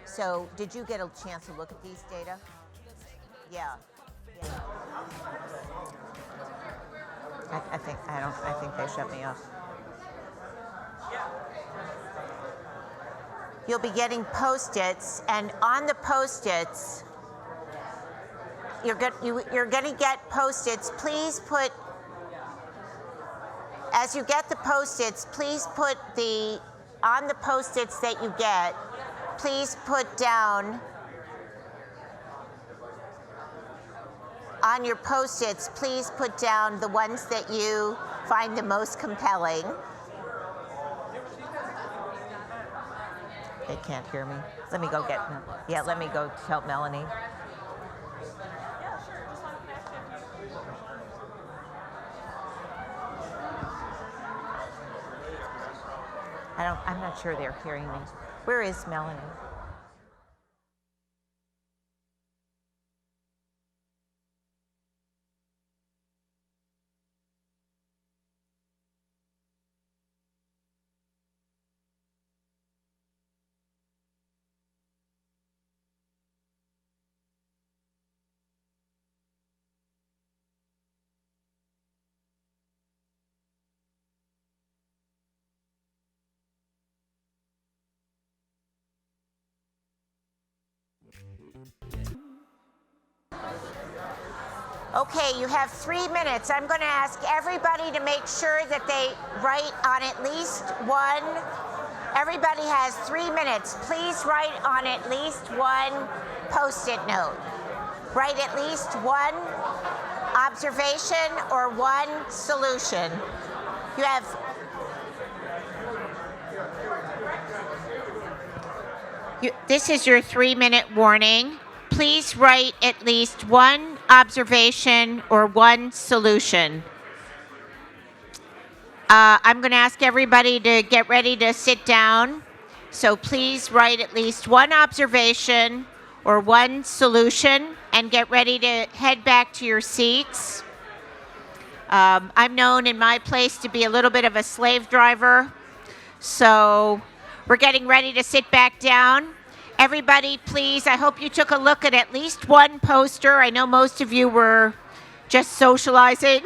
So did you get a chance to look at these data? Yeah. I think they shut me off. You'll be getting Post-its, and on the Post-its, you're going to get Post-its. Please put, as you get the Post-its, please put on the Post-its that you get, please put down, on your Post-its, please put down the ones that you find the most compelling. They can't hear me. Let me go get them. Yeah, let me go help Melanie. I'm not sure they're hearing me. Where is Melanie? Okay, you have 3 minutes. I'm going to ask everybody to make sure that they write on at least one. Everybody has 3 minutes. Please write on at least one Post-it note. Write at least one observation or one solution. You have this is your 3-minute warning. Please write at least one observation or one solution. I'm going to ask everybody to get ready to sit down. So please write at least one observation or one solution and get ready to head back to your seats. I'm known in my place to be a little bit of a slave driver. So we're getting ready to sit back down. Everybody, please, I hope you took a look at least one poster. I know most of you were just socializing.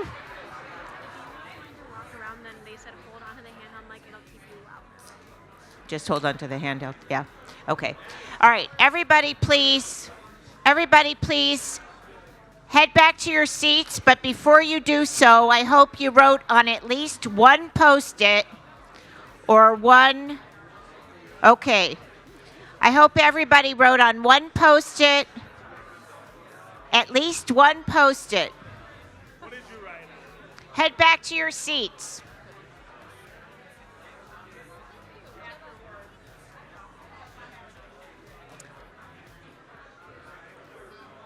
Just hold on to the handout. Yeah. Okay. All right. Everybody, please head back to your seats. But before you do so, I hope you wrote on at least one Post-it or one. Okay. I hope everybody wrote on one Post-it, at least one Post-it. What did you write? Head back to your seats.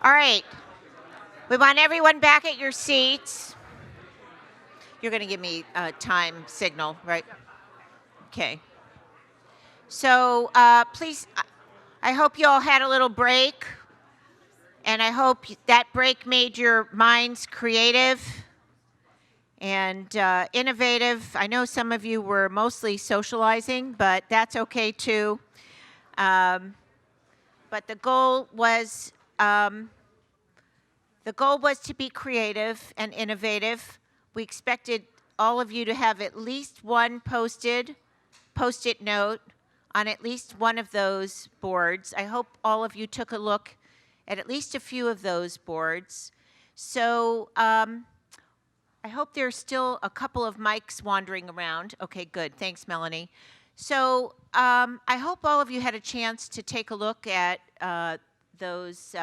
All right. We want everyone back at your seats. You're going to give me a time signal, right? Okay. So please, I hope you all had a little break. And I hope that break made your minds creative and innovative. I know some of you were mostly socializing, but that's okay too. But the goal was to be creative and innovative. We expected all of you to have at least one Post-it note on at least one of those boards. I hope all of you took a look at least a few of those boards. So I hope there's still a couple of mics wandering around. Okay, good. Thanks, Melanie. So I hope all of you had a chance to take a look at those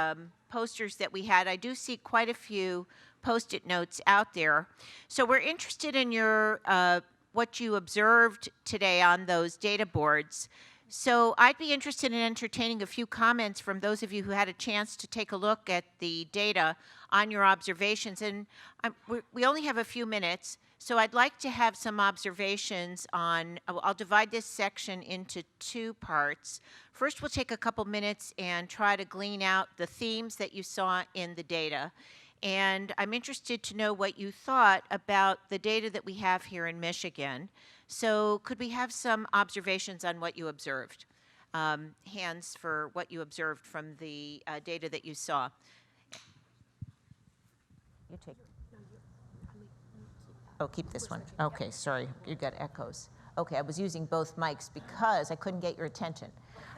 posters that we had. I do see quite a few Post-it notes out there. So we're interested in your what you observed today on those data boards. So I'd be interested in entertaining a few comments from those of you who had a chance to take a look at the data on your observations. And we only have a few minutes, so I'd like to have some observations on, I'll divide this section into two parts. First, we'll take a couple minutes and try to glean out the themes that you saw in the data. And I'm interested to know what you thought about the data that we have here in Michigan. So could we have some observations on what you observed? Hands for what you observed from the data that you saw. You take. Oh, keep this one. Okay, sorry, you got echoes. Okay, I was using both mics because I couldn't get your attention.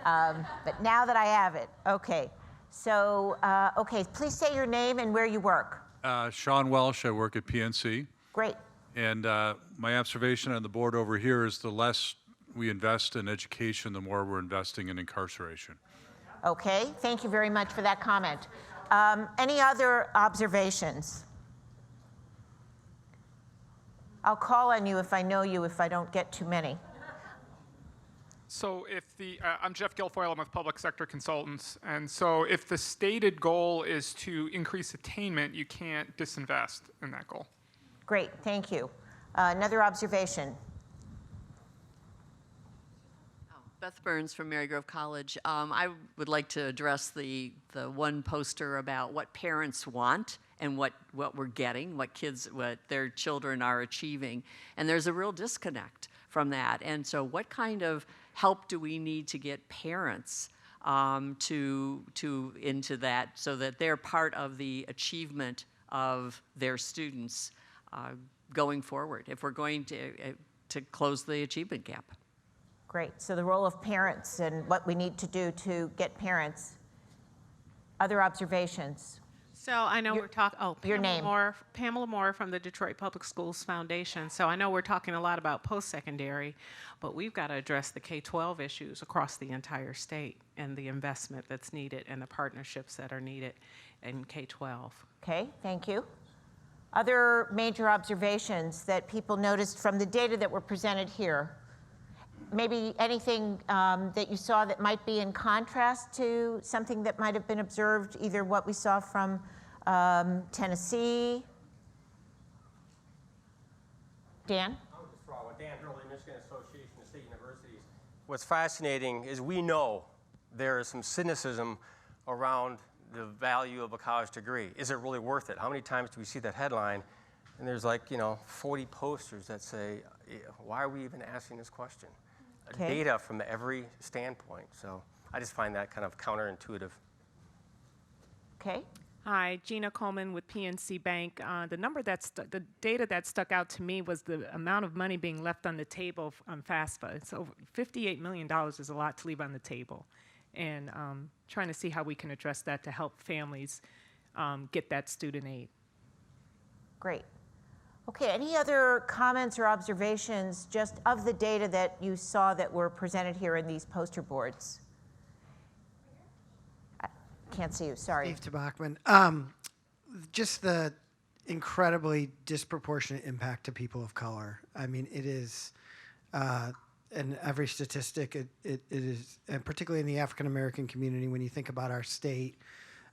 But now that I have it, okay. So, okay, please say your name and where you work. Sean Welsh, I work at PNC. Great. And my observation on the board over here is the less we invest in education, the more we're investing in incarceration. Okay, thank you very much for that comment. Any other observations? I'll call on you if I know you, if I don't get too many. So if I'm Jeff Guilfoyle, I'm with Public Sector Consultants, and so if the stated goal is to increase attainment, you can't disinvest in that goal. Great, thank you. Another observation. Beth Burns from Marygrove College. I would like to address the one poster about what parents want and what we're getting, what their children are achieving. And there's a real disconnect from that. And so what kind of help do we need to get parents into that so that they're part of the achievement of their students going forward if we're going to close the achievement gap? Great. So the role of parents and what we need to do to get parents. Other observations? So I know we're talking, your name. Pamela Moore from the Detroit Public Schools Foundation. So I know we're talking a lot about post-secondary, but we've got to address the K-12 issues across the entire state and the investment that's needed and the partnerships that are needed in K-12. Okay, thank you. Other major observations that people noticed from the data that were presented here? Maybe anything that you saw that might be in contrast to something that might have been observed, either what we saw from Tennessee. Dan? I'll just throw out Dan Hurley, Michigan Association of State Universities. What's fascinating is we know there is some cynicism around the value of a college degree. Is it really worth it? How many times do we see that headline? And there's 40 posters that say, why are we even asking this question? Okay. Data from every standpoint. So I just find that kind of counterintuitive. Okay. Hi, Gina Coleman with PNC Bank. The data that stuck out to me was the amount of money being left on the table on FAFSA. It's over $58 million is a lot to leave on the table. And trying to see how we can address that to help families get that student aid. Great. Okay, any other comments or observations just of the data that you saw that were presented here in these poster boards? I can't see you, sorry. Steve Tabachman. Just the incredibly disproportionate impact to people of color. I mean, it is, in every statistic, it is, and particularly in the African American community, when you think about our state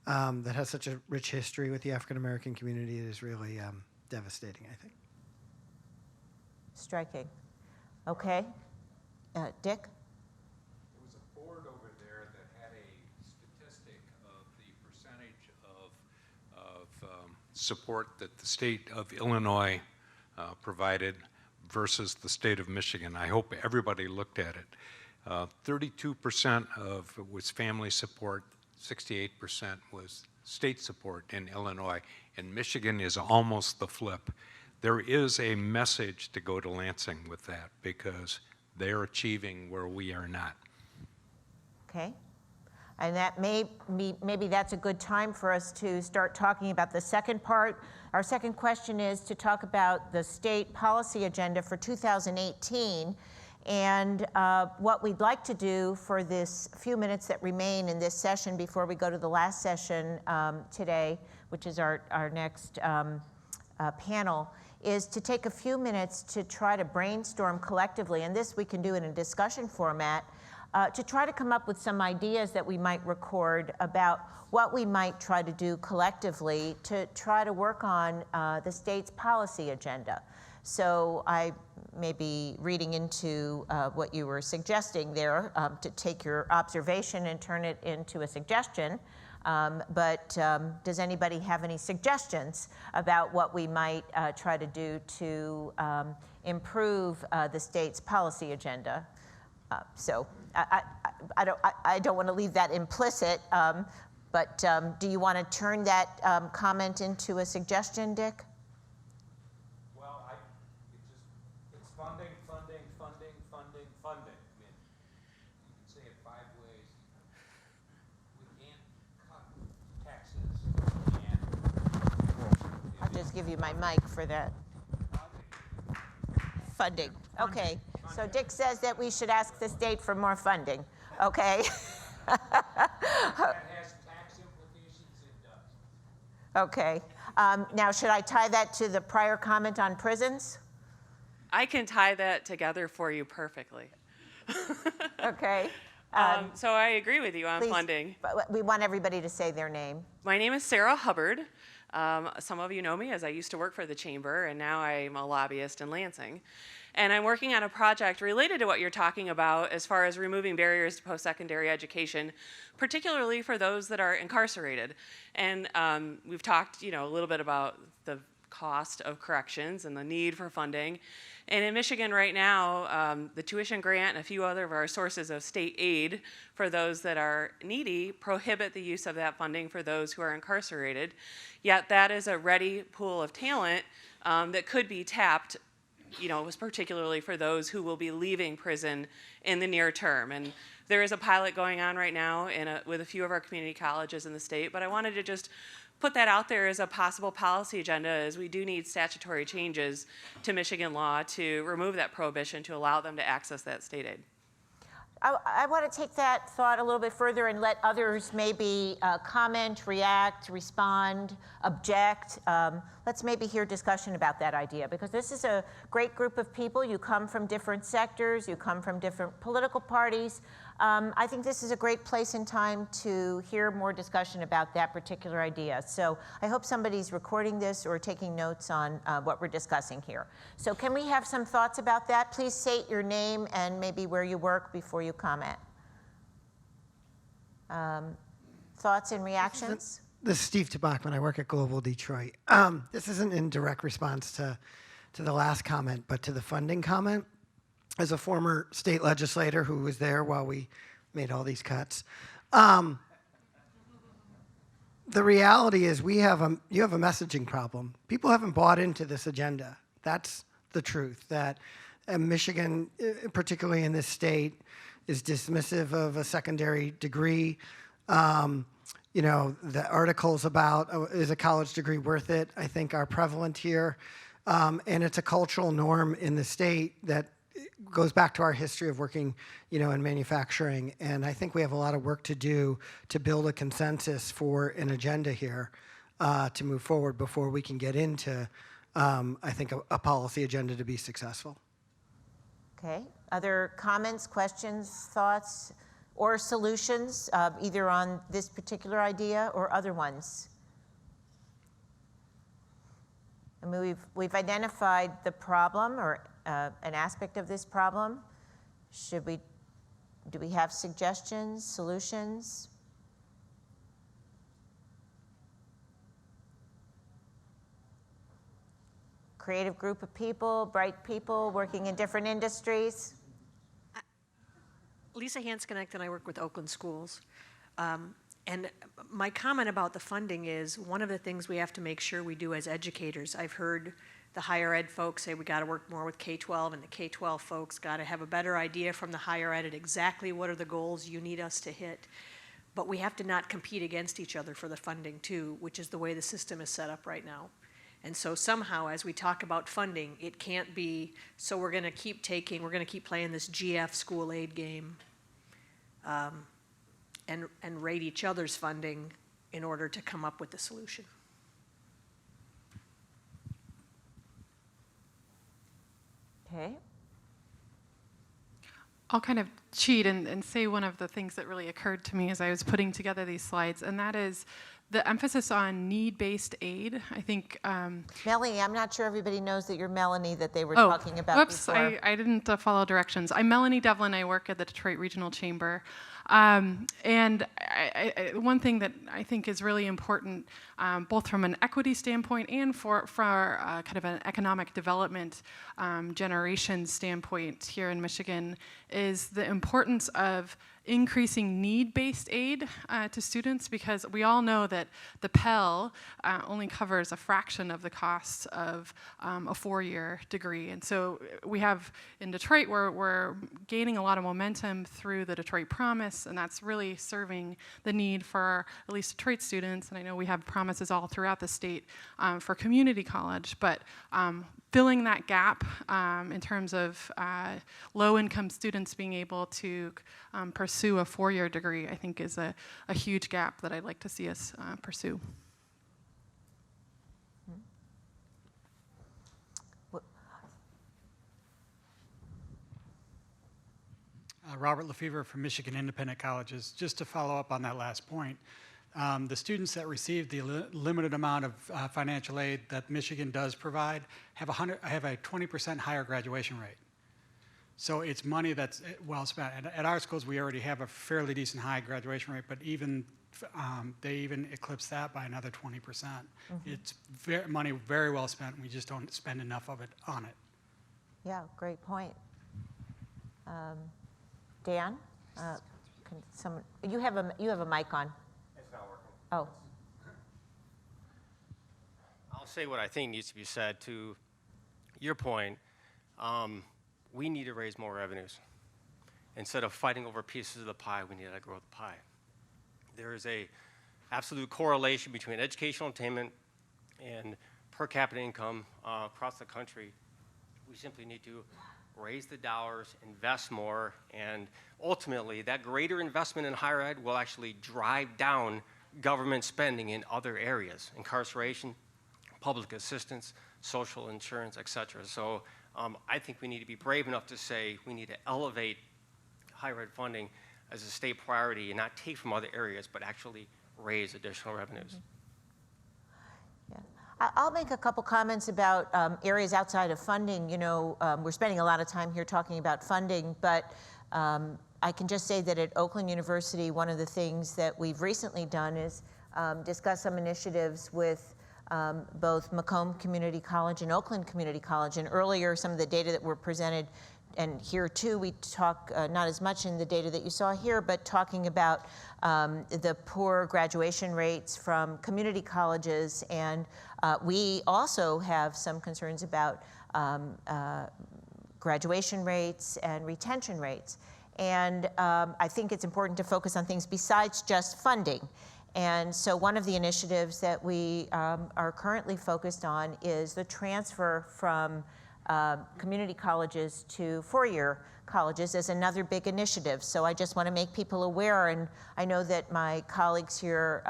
that has such a rich history with the African American community, it is really devastating, I think. Striking. Okay. Dick? There was a board over there that had a statistic of the percentage of support that the state of Illinois provided versus the state of Michigan. I hope everybody looked at it. 32% of it was family support, 68% was state support in Illinois, and Michigan is almost the flip. There is a message to go to Lansing with that because they're achieving where we are not. Okay. And that maybe that's a good time for us to start talking about the second part. Our second question is to talk about the state policy agenda for 2018 and what we'd like to do for this few minutes that remain in this session before we go to the last session today, which is our next panel, is to take a few minutes to try to brainstorm collectively, and this we can do in a discussion format, to try to come up with some ideas that we might record about what we might try to do collectively to try to work on the state's policy agenda. So I may be reading into what you were suggesting there to take your observation and turn it into a suggestion. But does anybody have any suggestions about what we might try to do to improve the state's policy agenda? So I don't want to leave that implicit, but do you want to turn that comment into a suggestion, Dick? Well, it's funding, funding, funding, funding, funding. I mean, you can say it 5 ways. We can't cut taxes. I'll just give you my mic for that. Funding. Okay. So Dick says that we should ask the state for more funding. Okay. That has tax implications, it does. Okay. Now, should I tie that to the prior comment on prisons? I can tie that together for you perfectly. Okay. So I agree with you on please, funding. But we want everybody to say their name. My name is Sarah Hubbard. Some of you know me as I used to work for the Chamber, and now I'm a lobbyist in Lansing. And I'm working on a project related to what you're talking about as far as removing barriers to post-secondary education, particularly for those that are incarcerated. And we've talked, a little bit about the cost of corrections and the need for funding. And in Michigan right now, the tuition grant and a few other of our sources of state aid for those that are needy prohibit the use of that funding for those who are incarcerated. Yet that is a ready pool of talent that could be tapped, particularly for those who will be leaving prison in the near term. And there is a pilot going on right now with a few of our community colleges in the state, but I wanted to just put that out there as a possible policy agenda, as we do need statutory changes to Michigan law to remove that prohibition to allow them to access that state aid. I want to take that thought a little bit further and let others maybe comment, react, respond, object. Let's maybe hear discussion about that idea, because this is a great group of people. You come from different sectors, you come from different political parties. I think this is a great place and time to hear more discussion about that particular idea. So I hope somebody's recording this or taking notes on what we're discussing here. So can we have some thoughts about that? Please state your name and maybe where you work before you comment. Thoughts and reactions? This is Steve Tabachman. I work at Global Detroit. This isn't in direct response to the last comment, but to the funding comment. As a former state legislator who was there while we made all these cuts, the reality is you have a messaging problem. People haven't bought into this agenda. That's the truth. That Michigan, particularly in this state, is dismissive of a secondary degree. The articles about is a college degree worth it, I think, are prevalent here, and it's a cultural norm in the state that goes back to our history of working, in manufacturing. And I think we have a lot of work to do to build a consensus for an agenda here to move forward before we can get into, I think, a policy agenda to be successful. Okay. Other comments, questions, thoughts, or solutions, either on this particular idea or other ones? I mean, we've identified the problem or an aspect of this problem. Do we have suggestions, solutions? Creative group of people, bright people working in different industries. Lisa Hansknecht and I work with Oakland Schools. And my comment about the funding is one of the things we have to make sure we do as educators. I've heard the higher ed folks say we got to work more with K-12, and the K-12 folks got to have a better idea from the higher ed at exactly what are the goals you need us to hit. But we have to not compete against each other for the funding too, which is the way the system is set up right now. And so somehow, as we talk about funding, it can't be, so we're going to keep playing this GF school aid game and rate each other's funding in order to come up with the solution. Okay. I'll kind of cheat and say one of the things that really occurred to me as I was putting together these slides, and that is the emphasis on need-based aid. I think Melanie, I'm not sure everybody knows that you're Melanie that they were talking about before. I didn't follow directions. I'm Melanie Devlin. I work at the Detroit Regional Chamber. And one thing that I think is really important, both from an equity standpoint and for kind of an economic development generation standpoint here in Michigan, is the importance of increasing need-based aid to students, because we all know that the Pell only covers a fraction of the cost of a four-year degree. And so we have in Detroit, we're gaining a lot of momentum through the Detroit Promise, and that's really serving the need for at least Detroit students. And I know we have promises all throughout the state for community college, but filling that gap in terms of low-income students being able to pursue a four-year degree, I think is a huge gap that I'd like to see us pursue. Robert Lefevre from Michigan Independent Colleges. Just to follow up on that last point, the students that receive the limited amount of financial aid that Michigan does provide have a 20% higher graduation rate. So it's money that's well spent. At our schools, we already have a fairly decent high graduation rate, but even they even eclipse that by another 20%. It's money very well spent, and we just don't spend enough of it on it. Yeah, great point. Dan, can someone, you have a mic on. It's not working. Oh. I'll say what I think needs to be said. To your point, we need to raise more revenues. Instead of fighting over pieces of the pie, we need to grow the pie. There is a absolute correlation between educational attainment and per capita income across the country. We simply need to raise the dollars, invest more, and ultimately that greater investment in higher ed will actually drive down government spending in other areas: incarceration, public assistance, social insurance, et cetera. So I think we need to be brave enough to say we need to elevate higher ed funding as a state priority and not take from other areas, but actually raise additional revenues. I'll make a couple comments about areas outside of funding. You know, we're spending a lot of time here talking about funding, but I can just say that at Oakland University, one of the things that we've recently done is discuss some initiatives with both Macomb Community College and Oakland Community College. And earlier, some of the data that were presented, and here too, we talk not as much in the data that you saw here, but talking about the poor graduation rates from community colleges. And we also have some concerns about graduation rates and retention rates. And I think it's important to focus on things besides just funding. And so one of the initiatives that we are currently focused on is the transfer from community colleges to four-year colleges as another big initiative. So I just want to make people aware, and I know that my colleagues here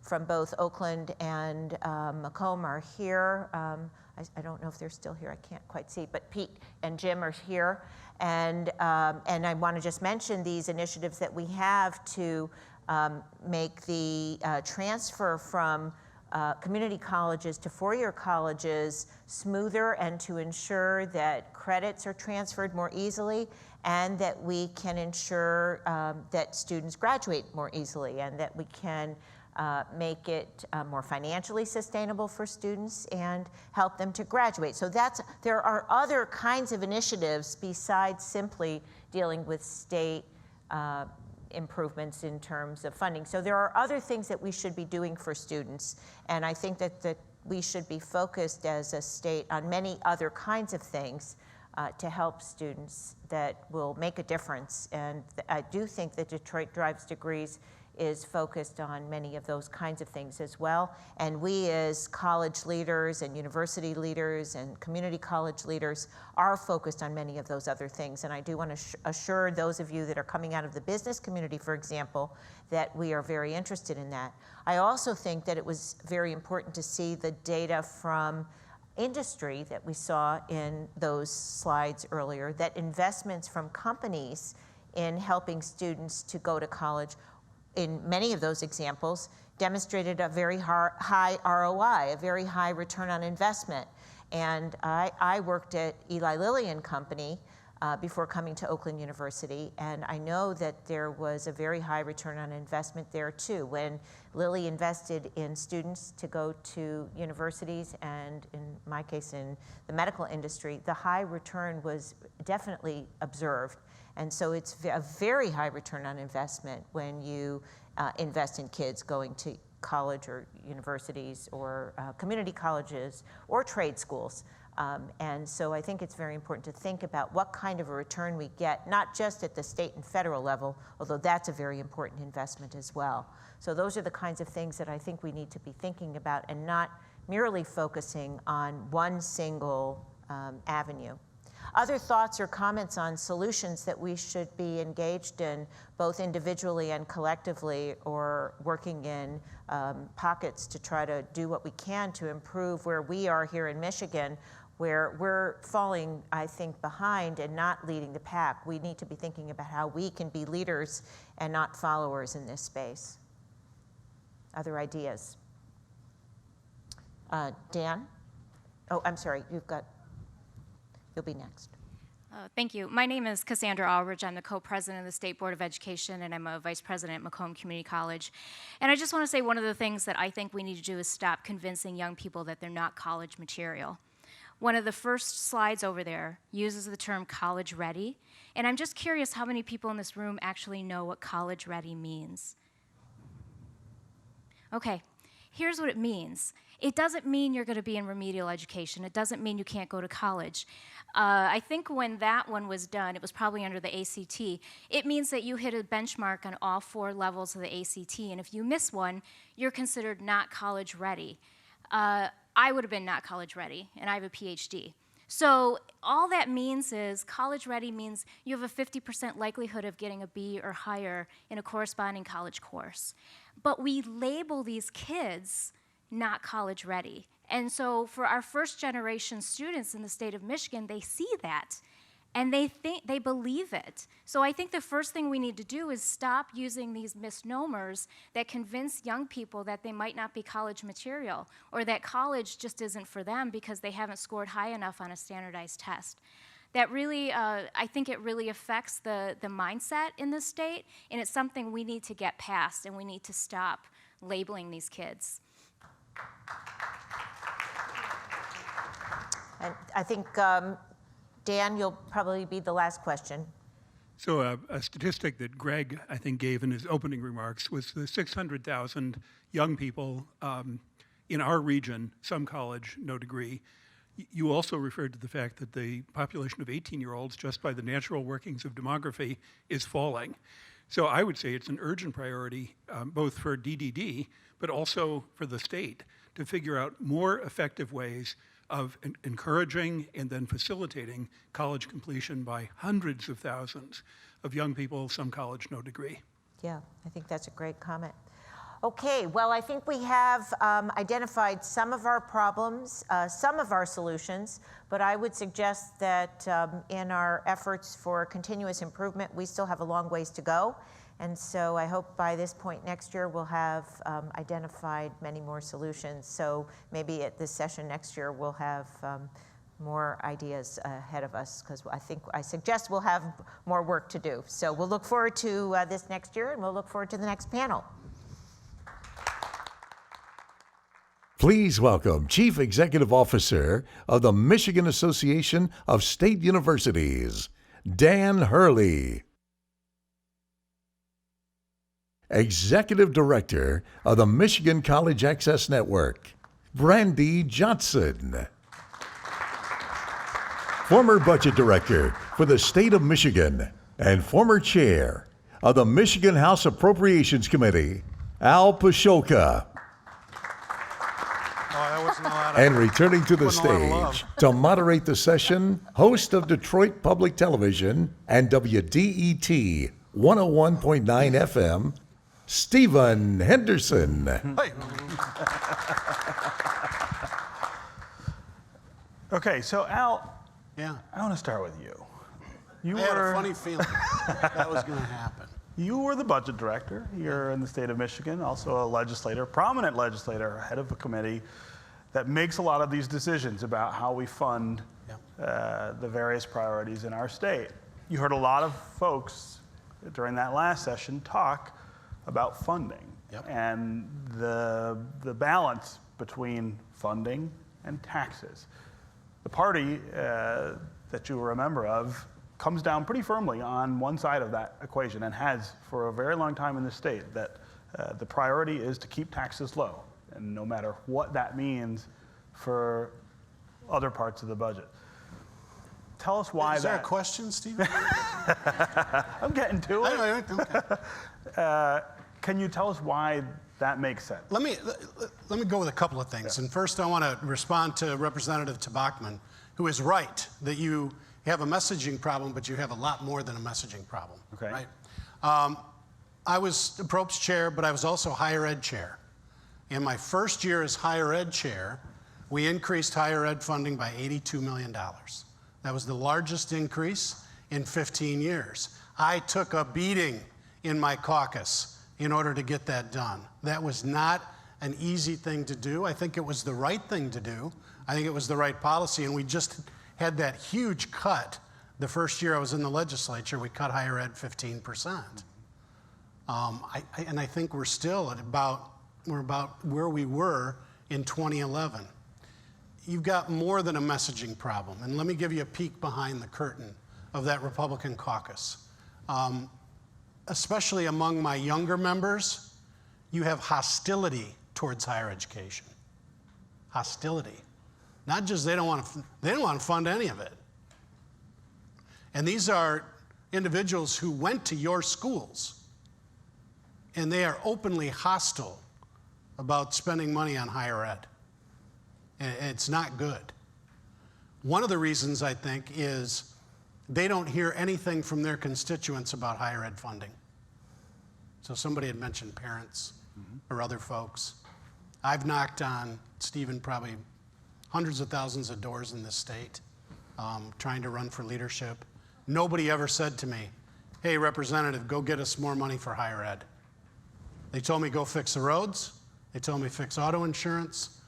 from both Oakland and Macomb are here. I don't know if they're still here, I can't quite see, but Pete and Jim are here. And I want to just mention these initiatives that we have to make the transfer from community colleges to four-year colleges smoother, and to ensure that credits are transferred more easily, and that we can ensure that students graduate more easily, and that we can make it more financially sustainable for students and help them to graduate. So there are other kinds of initiatives besides simply dealing with state improvements in terms of funding. So there are other things that we should be doing for students, and I think that we should be focused as a state on many other kinds of things to help students that will make a difference. And I do think that Detroit Drives Degrees is focused on many of those kinds of things as well. And we as college leaders and university leaders and community college leaders are focused on many of those other things. And I do want to assure those of you that are coming out of the business community, for example, that we are very interested in that. I also think that it was very important to see the data from industry that we saw in those slides earlier, that investments from companies in helping students to go to college, in many of those examples, demonstrated a very high ROI, a very high return on investment. And I worked at Eli Lilly and Company before coming to Oakland University, and I know that there was a very high return on investment there too. When Lilly invested in students to go to universities, and in my case in the medical industry, the high return was definitely observed. And so it's a very high return on investment when you invest in kids going to college or universities or community colleges or trade schools. And so I think it's very important to think about what kind of a return we get, not just at the state and federal level, although that's a very important investment as well. So those are the kinds of things that I think we need to be thinking about, and not merely focusing on one single avenue. Other thoughts or comments on solutions that we should be engaged in, both individually and collectively, or working in pockets to try to do what we can to improve where we are here in Michigan, where we're falling, I think, behind and not leading the pack. We need to be thinking about how we can be leaders and not followers in this space. Other ideas? Dan? Oh, I'm sorry, you'll be next. Thank you. My name is Cassandra Aldridge. I'm the co-president of the State Board of Education, and I'm a vice president at Macomb Community College. And I just want to say one of the things that I think we need to do is stop convincing young people that they're not college material. One of the first slides over there uses the term college ready, and I'm just curious how many people in this room actually know what college ready means. Okay, here's what it means. It doesn't mean you're going to be in remedial education. It doesn't mean you can't go to college. I think when that one was done, it was probably under the ACT. It means that you hit a benchmark on all 4 levels of the ACT, and if you miss one, you're considered not college ready. I would have been not college ready, and I have a PhD. So all that means is college ready means you have a 50% likelihood of getting a B or higher in a corresponding college course. But we label these kids not college ready. And so for our first generation students in the state of Michigan, they see that and they believe it. So I think the first thing we need to do is stop using these misnomers that convince young people that they might not be college material or that college just isn't for them because they haven't scored high enough on a standardized test. That really, I think it really affects the mindset in this state, and it's something we need to get past, and we need to stop labeling these kids. And I think, Dan, you'll probably be the last question. So a statistic that Greg, I think, gave in his opening remarks was the 600,000 young people in our region, some college, no degree. You also referred to the fact that the population of 18-year-olds, just by the natural workings of demography, is falling. So I would say it's an urgent priority, both for DDD, but also for the state, to figure out more effective ways of encouraging and then facilitating college completion by hundreds of thousands of young people, some college, no degree. Yeah, I think that's a great comment. Okay, well, I think we have identified some of our problems, some of our solutions, but I would suggest that in our efforts for continuous improvement, we still have a long ways to go. And so I hope by this point next year, we'll have identified many more solutions. So maybe at this session next year, we'll have more ideas ahead of us, because I suggest we'll have more work to do. So we'll look forward to this next year, and we'll look forward to the next panel. Please welcome Chief Executive Officer of the Michigan Association of State Universities, Dan Hurley. Executive Director of the Michigan College Access Network, Brandy Johnson. Former Budget Director for the State of Michigan and former Chair of the Michigan House Appropriations Committee, Al Pashoka. And returning to the stage to moderate the session, host of Detroit Public Television and WDET 101.9 FM, Stephen Henderson. Hey. Okay, so Al, yeah, I want to start with you. I had a funny feeling that was going to happen. You were the budget director here in the state of Michigan, also a legislator, prominent legislator, head of a committee that makes a lot of these decisions about how we fund the various priorities in our state. You heard a lot of folks during that last session talk about funding and the balance between funding and taxes. The party that you were a member of comes down pretty firmly on one side of that equation and has for a very long time in the state, that the priority is to keep taxes low, and no matter what that means for other parts of the budget. Tell us why that... Is there a question, Stephen? I'm getting to it. Okay. Can you tell us why that makes sense? Let me go with a couple of things. And first, I want to respond to Representative Tabachman, who is right that you have a messaging problem, but you have a lot more than a messaging problem. Okay. Right? I was the Probst chair, but I was also higher ed chair. In my first year as higher ed chair, we increased higher ed funding by $82 million. That was the largest increase in 15 years. I took a beating in my caucus in order to get that done. That was not an easy thing to do. I think it was the right thing to do. I think it was the right policy, and we just had that huge cut The first year I was in the legislature, we cut higher ed 15%. And I think we're still at about where we were in 2011. You've got more than a messaging problem. And let me give you a peek behind the curtain of that Republican caucus. Especially among my younger members, you have hostility towards higher education. Hostility. Not just they don't want to fund any of it. And these are individuals who went to your schools, and they are openly hostile about spending money on higher ed. And it's not good. One of the reasons, I think, is they don't hear anything from their constituents about higher ed funding. So somebody had mentioned parents or other folks. I've knocked on, Stephen, probably hundreds of thousands of doors in this state, trying to run for leadership. Nobody ever said to me, hey, representative, go get us more money for higher ed. They told me go fix the roads. They told me fix auto insurance.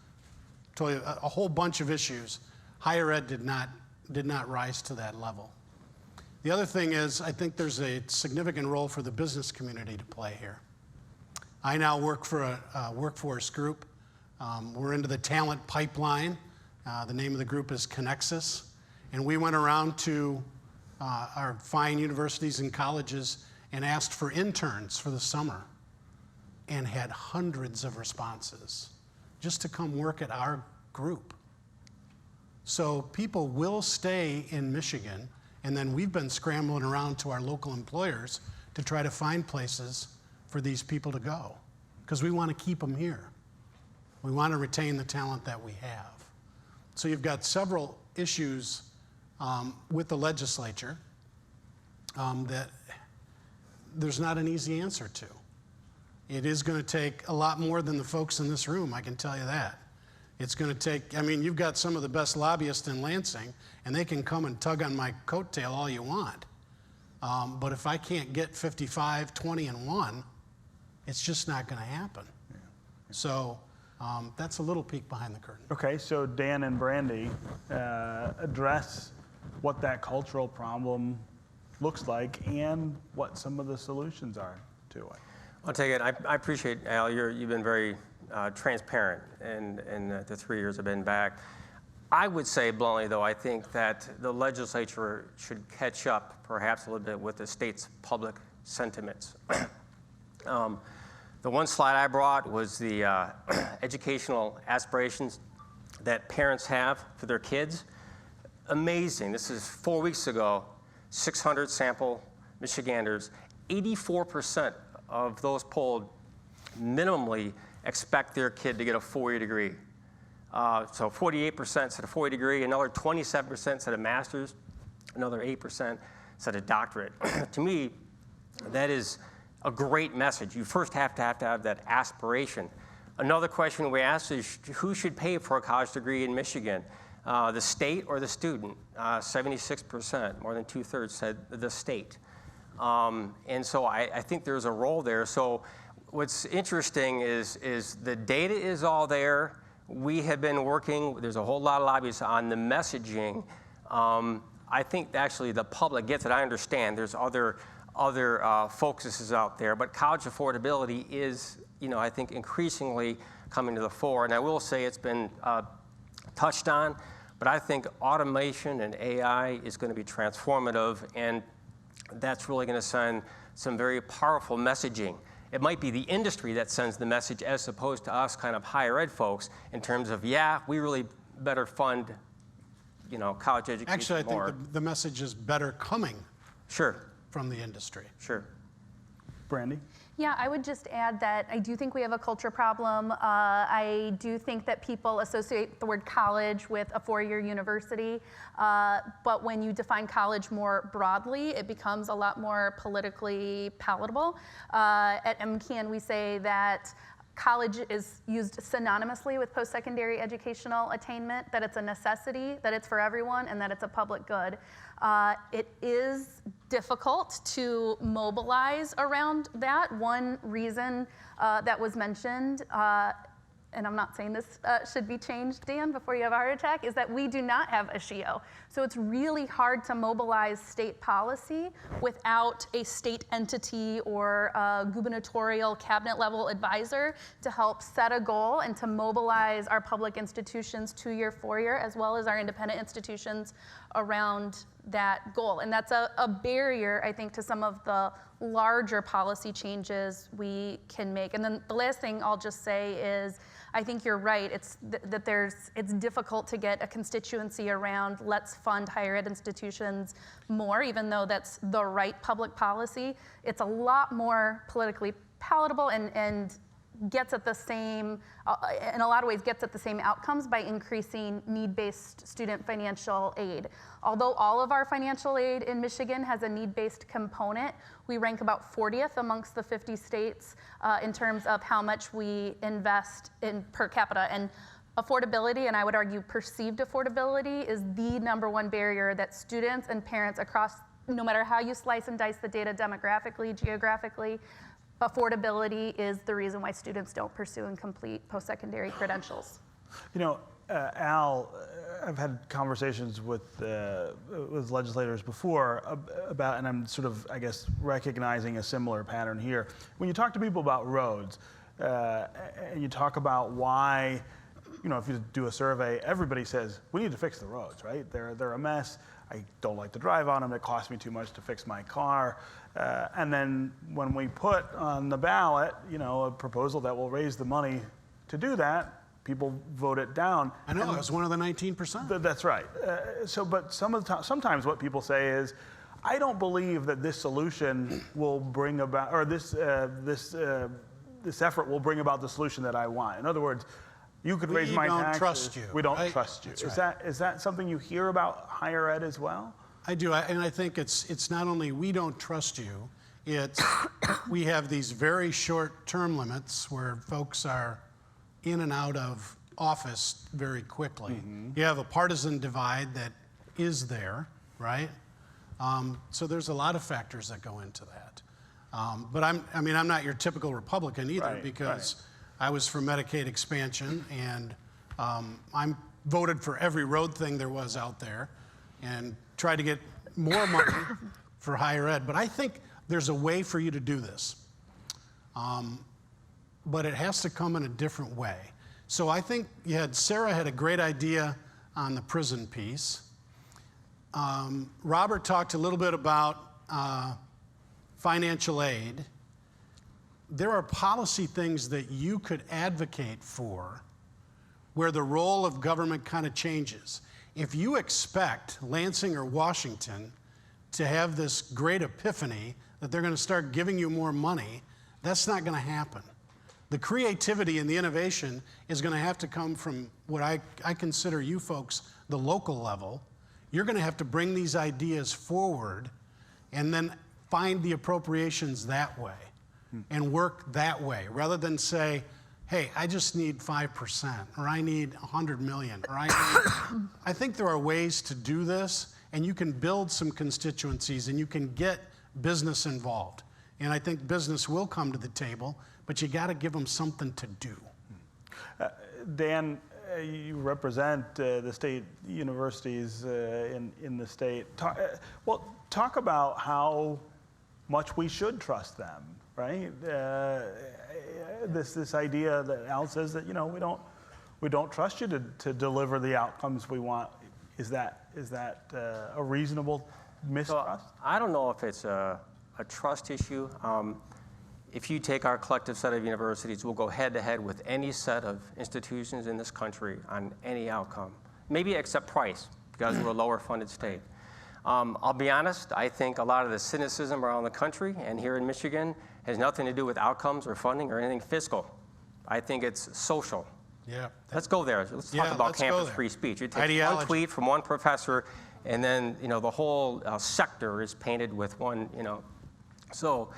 Told you a whole bunch of issues. Higher ed did not rise to that level. The other thing is, I think there's a significant role for the business community to play here. I now work for a workforce group. We're into the talent pipeline. The name of the group is Connexus. And we went around to our fine universities and colleges and asked for interns for the summer and had hundreds of responses just to come work at our group. So people will stay in Michigan, and then we've been scrambling around to our local employers to try to find places for these people to go, because we want to keep them here. We want to retain the talent that we have. So you've got several issues with the legislature that there's not an easy answer to. It is going to take a lot more than the folks in this room, I can tell you that. It's going to take, I mean, you've got some of the best lobbyists in Lansing, and they can come and tug on my coattail all you want. But if I can't get 55, 20, and 1, it's just not going to happen. Yeah. So that's a little peek behind the curtain. Okay, so Dan and Brandy address what that cultural problem looks like and what some of the solutions are to it. I'll take it. I appreciate, Al, you've been very transparent in the 3 years I've been back. I would say bluntly, though, I think that the legislature should catch up perhaps a little bit with the state's public sentiments. The one slide I brought was the educational aspirations that parents have for their kids. Amazing. This is 4 weeks ago, 600 sample Michiganders. 84% of those polled minimally expect their kid to get a 4-year degree. So 48% said a 4-year degree, another 27% said a master's, another 8% said a doctorate. To me, that is a great message. You first have to have that aspiration. Another question we asked is, who should pay for a college degree in Michigan? The state or the student? 76%, more than 2/3 said the state. And so I think there's a role there. So what's interesting is the data is all there. We have been working, there's a whole lot of lobbyists on the messaging. I think actually the public gets it. I understand there's other focuses out there, but college affordability is, I think increasingly coming to the fore. And I will say it's been touched on, but I think automation and AI is going to be transformative, and that's really going to send some very powerful messaging. It might be the industry that sends the message as opposed to us kind of higher ed folks in terms of, yeah, we really better fund, college education Actually, I more. think the message is better coming from the industry. Sure. Brandy? Yeah, I would just add that I do think we have a culture problem. I do think that people associate the word college with a 4-year university, but when you define college more broadly, it becomes a lot more politically palatable. At MCAN, we say that college is used synonymously with post-secondary educational attainment, that it's a necessity, that it's for everyone, and that it's a public good. It is difficult to mobilize around that. One reason that was mentioned and I'm not saying this should be changed, Dan, before you have a heart attack, is that we do not have a SHIO. So it's really hard to mobilize state policy without a state entity or a gubernatorial cabinet level advisor to help set a goal and to mobilize our public institutions 2-year, 4-year, as well as our independent institutions around that goal. And that's a barrier, I think, to some of the larger policy changes we can make. And then the last thing I'll just say is, I think you're right. It's it's difficult to get a constituency around let's fund higher ed institutions more, even though that's the right public policy. It's a lot more politically palatable and gets at the same, in a lot of ways, gets at the same outcomes by increasing need-based student financial aid. Although all of our financial aid in Michigan has a need-based component, we rank about 40th amongst the 50 states in terms of how much we invest in per capita. And affordability, and I would argue perceived affordability, is the #1 barrier that students and parents across, no matter how you slice and dice the data demographically, geographically, affordability is the reason why students don't pursue and complete post-secondary credentials. You know, Al, I've had conversations with legislators before about, and I'm sort of, I guess, recognizing a similar pattern here. When you talk to people about roads, and you talk about why, you know, if you do a survey, everybody says, we need to fix the roads, right? They're a mess. I don't like to drive on them. It costs me too much to fix my car. And then when we put on the ballot, you know, a proposal that will raise the money to do that, people vote it down. I know, it was one of the 19%. That's right. But sometimes what people say is, I don't believe that this solution will bring about, or this effort will bring about the solution that I want. In other words, you could raise my taxes. We don't trust you. We don't right? trust you. That's right. Is that something you hear about higher ed as well? I do, and I think it's not only we don't trust you, it's we have these very short term limits where folks are in and out of office very quickly. Mm-hmm. You have a partisan divide that is there, right? So there's a lot of factors that go into that. But I'm not your typical Republican either, Right, because I was for Medicaid expansion, and I'm voted for every road thing there was out there and tried to get more money for higher ed. But I think there's a way for you to do this. But it has to come in a different way. So I think Sarah had a great idea on the prison piece. Robert talked a little bit about financial aid. There are policy things that you could advocate for where the role of government kind of changes. If you expect Lansing or Washington to have this great epiphany that they're going to start giving you more money, that's not going to happen. The creativity and the innovation is going to have to come from what I consider you folks, the local level. You're going to have to bring these ideas forward and then find the appropriations that way and work that way, rather than say, hey, I just need 5%, or I need 100 million, or I think there are ways to do this, and you can build some constituencies and you can get business involved. And I think business will come to the table, but you got to give them something to do. Dan, you represent the state universities in the state. Talk about how much we should trust them, right? This idea that Al says that, you know, we don't trust you to deliver the outcomes we want. Is that a reasonable mistrust? So, I don't know if it's a trust issue. If you take our collective set of universities, we'll go head to head with any set of institutions in this country on any outcome, maybe except price, because we're a lower funded state. I'll be honest, I think a lot of the cynicism around the country and here in Michigan has nothing to do with outcomes or funding or anything fiscal. I think it's social. Yeah. Let's go there. Let's talk about campus free speech. You take one tweet from one professor, and then the whole sector is painted with one. So,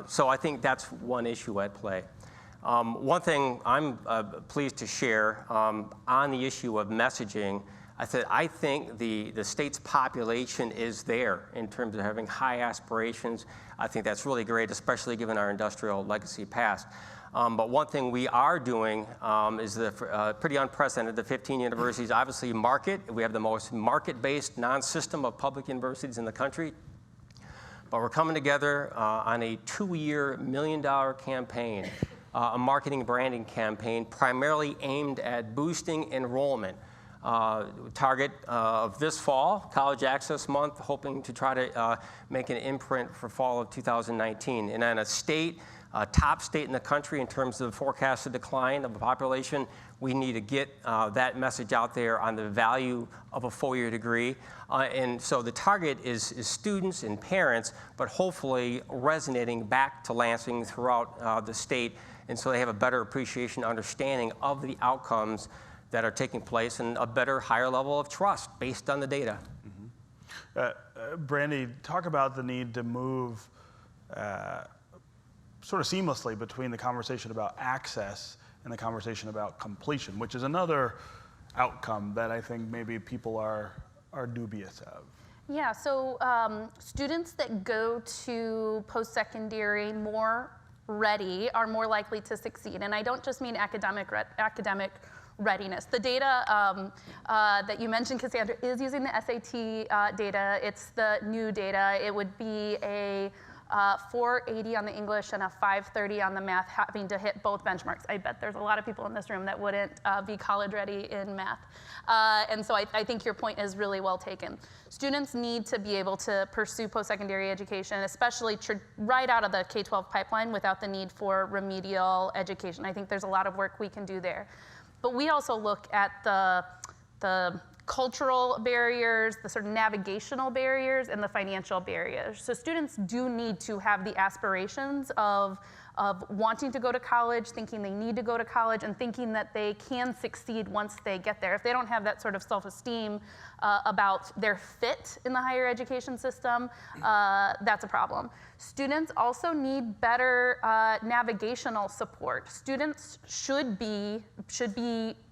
so I think that's one issue at play. One thing I'm pleased to share on the issue of messaging. I think the state's population is there in terms of having high aspirations. I think that's really great, especially given our industrial legacy past. But one thing we are doing is pretty unprecedented. The 15 universities obviously market. We have the most market-based non-system of public universities in the country. But we're coming together on a 2-year, $1 million campaign, a marketing branding campaign primarily aimed at boosting enrollment. Target of this fall, College Access Month, hoping to try to make an imprint for fall of 2019. And then top state in the country in terms of forecasted decline of the population, we need to get that message out there on the value of a 4-year degree. And so the target is students and parents, but hopefully resonating back to Lansing throughout the state, and so they have a better appreciation, understanding of the outcomes that are taking place and a better, higher level of trust based on the data. Brandy, talk about the need to move sort of seamlessly between the conversation about access and the conversation about completion, which is another outcome that I think maybe people are dubious of. Yeah, so students that go to post-secondary more ready are more likely to succeed. And I don't just mean academic readiness. The data that you mentioned, Cassandra, is using the SAT data. It's the new data. It would be a 480 on the English and a 530 on the math, having to hit both benchmarks. I bet there's a lot of people in this room that wouldn't be college ready in math. And so I think your point is really well taken. Students need to be able to pursue post-secondary education, especially right out of the K-12 pipeline without the need for remedial education. I think there's a lot of work we can do there. But we also look at the cultural barriers, the sort of navigational barriers, and the financial barriers. So students do need to have the aspirations of wanting to go to college, thinking they need to go to college, and thinking that they can succeed once they get there. If they don't have that sort of self-esteem about their fit in the higher education system, that's a problem. Students also need better navigational support. Students should be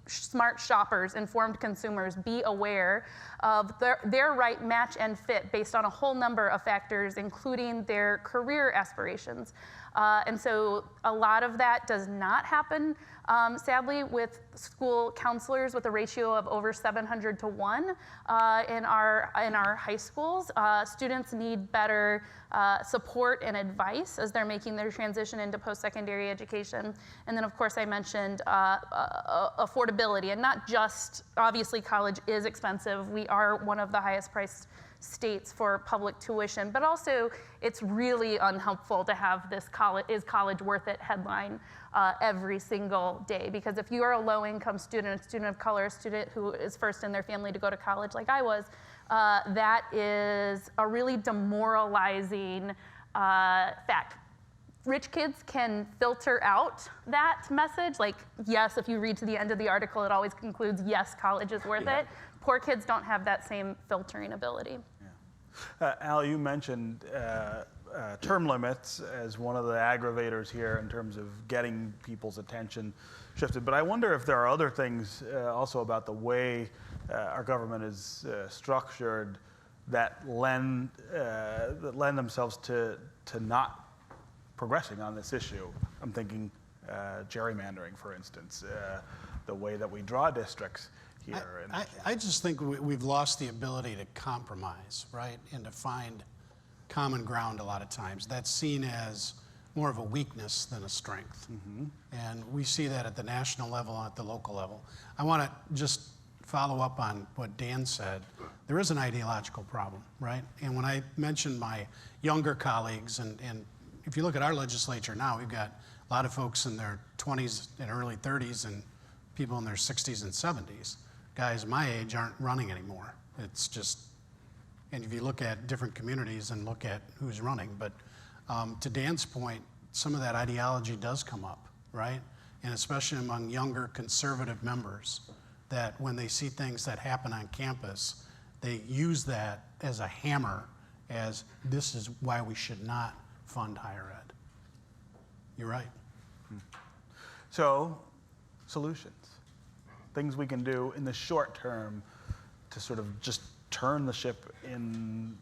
smart shoppers, informed consumers, be aware of their right match and fit based on a whole number of factors, including their career aspirations. And so a lot of that does not happen, sadly, with school counselors with a ratio of over 700 to 1 in our high schools. Students need better support and advice as they're making their transition into post-secondary education. And then, of course, I mentioned affordability, and not just, obviously, college is expensive. We are one of the highest priced states for public tuition, but also it's really unhelpful to have this is college worth it headline every single day. Because if you are a low-income student, a student of color, a student who is first in their family to go to college like I was, that is a really demoralizing fact. Rich kids can filter out that message, like, yes, if you read to the end of the article, it always concludes, yes, college is worth it. Poor kids don't have that same filtering ability. Al, you mentioned term limits as one of the aggravators here in terms of getting people's attention shifted. But I wonder if there are other things also about the way our government is structured that lend themselves to not progressing on this issue. I'm thinking gerrymandering, for instance, the way that we draw districts here. I just think we've lost the ability to compromise, right, and to find common ground a lot of times. That's seen as more of a weakness than a strength. Mm-hmm. And we see that at the national level and at the local level. I want to just follow up on what Dan said. There is an ideological problem, right? And when I mentioned my younger colleagues, and if you look at our legislature now, we've got a lot of folks in their 20s and early 30s and people in their 60s and 70s. Guys my age aren't running anymore. It's just, and if you look at different communities and look at who's running, but to Dan's point, some of that ideology does come up, right? And especially among younger conservative members, that when they see things that happen on campus, they use that as a hammer, as this is why we should not fund higher ed. You're right. So, solutions. Things we can do in the short term to sort of just turn the ship in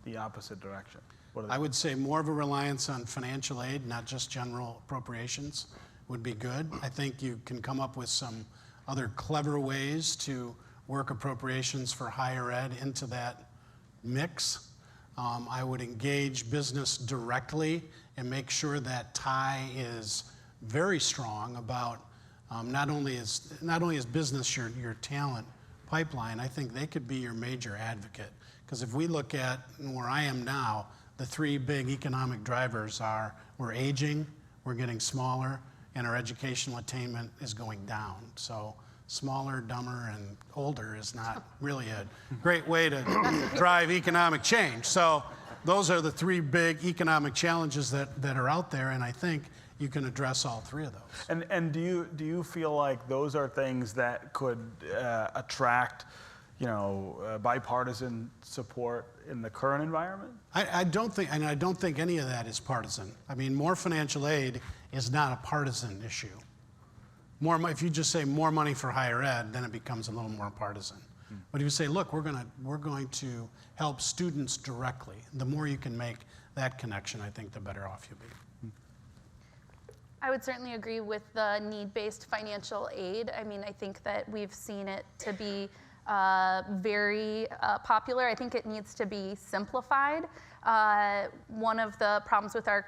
the opposite direction. I would say more of a reliance on financial aid, not just general appropriations, would be good. I think you can come up with some other clever ways to work appropriations for higher ed into that mix. I would engage business directly and make sure that tie is very strong about not only is business your talent pipeline, I think they could be your major advocate. Because if we look at where I am now, the three big economic drivers are we're aging, we're getting smaller, and our educational attainment is going down. So smaller, dumber, and older is not really a great way to drive economic change. So those are the three big economic challenges that are out there, and I think you can address all three of those. And do you feel like those are things that could attract, bipartisan support in the current environment? I don't think any of that is partisan. I mean, more financial aid is not a partisan issue. If you just say more money for higher ed, then it becomes a little more partisan. But if you say, look, we're going to help students directly, the more you can make that connection, I think the better off you'll be. I would certainly agree with the need-based financial aid. I mean, I think that we've seen it to be very popular. I think it needs to be simplified. One of the problems with our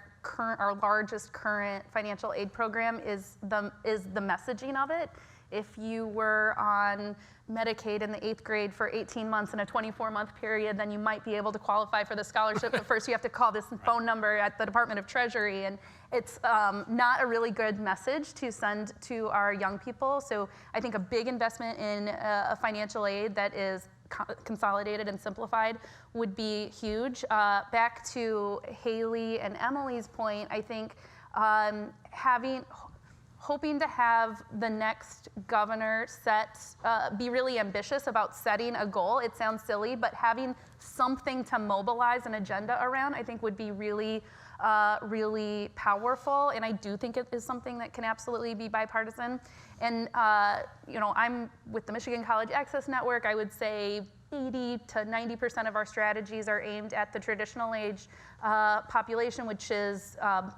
largest current financial aid program is the messaging of it. If you were on Medicaid in the 8th grade for 18 months in a 24-month period, then you might be able to qualify for the scholarship, but first you have to call this phone number at the Department of Treasury, and it's not a really good message to send to our young people. So I think a big investment in a financial aid that is consolidated and simplified would be huge. Back to Haley and Emily's point, I think hoping to have the next governor be really ambitious about setting a goal. It sounds silly, but having something to mobilize an agenda around, I think would be really, really powerful. And I do think it is something that can absolutely be bipartisan. And I'm with the Michigan College Access Network. I would say 80 to 90% of our strategies are aimed at the traditional age population, which is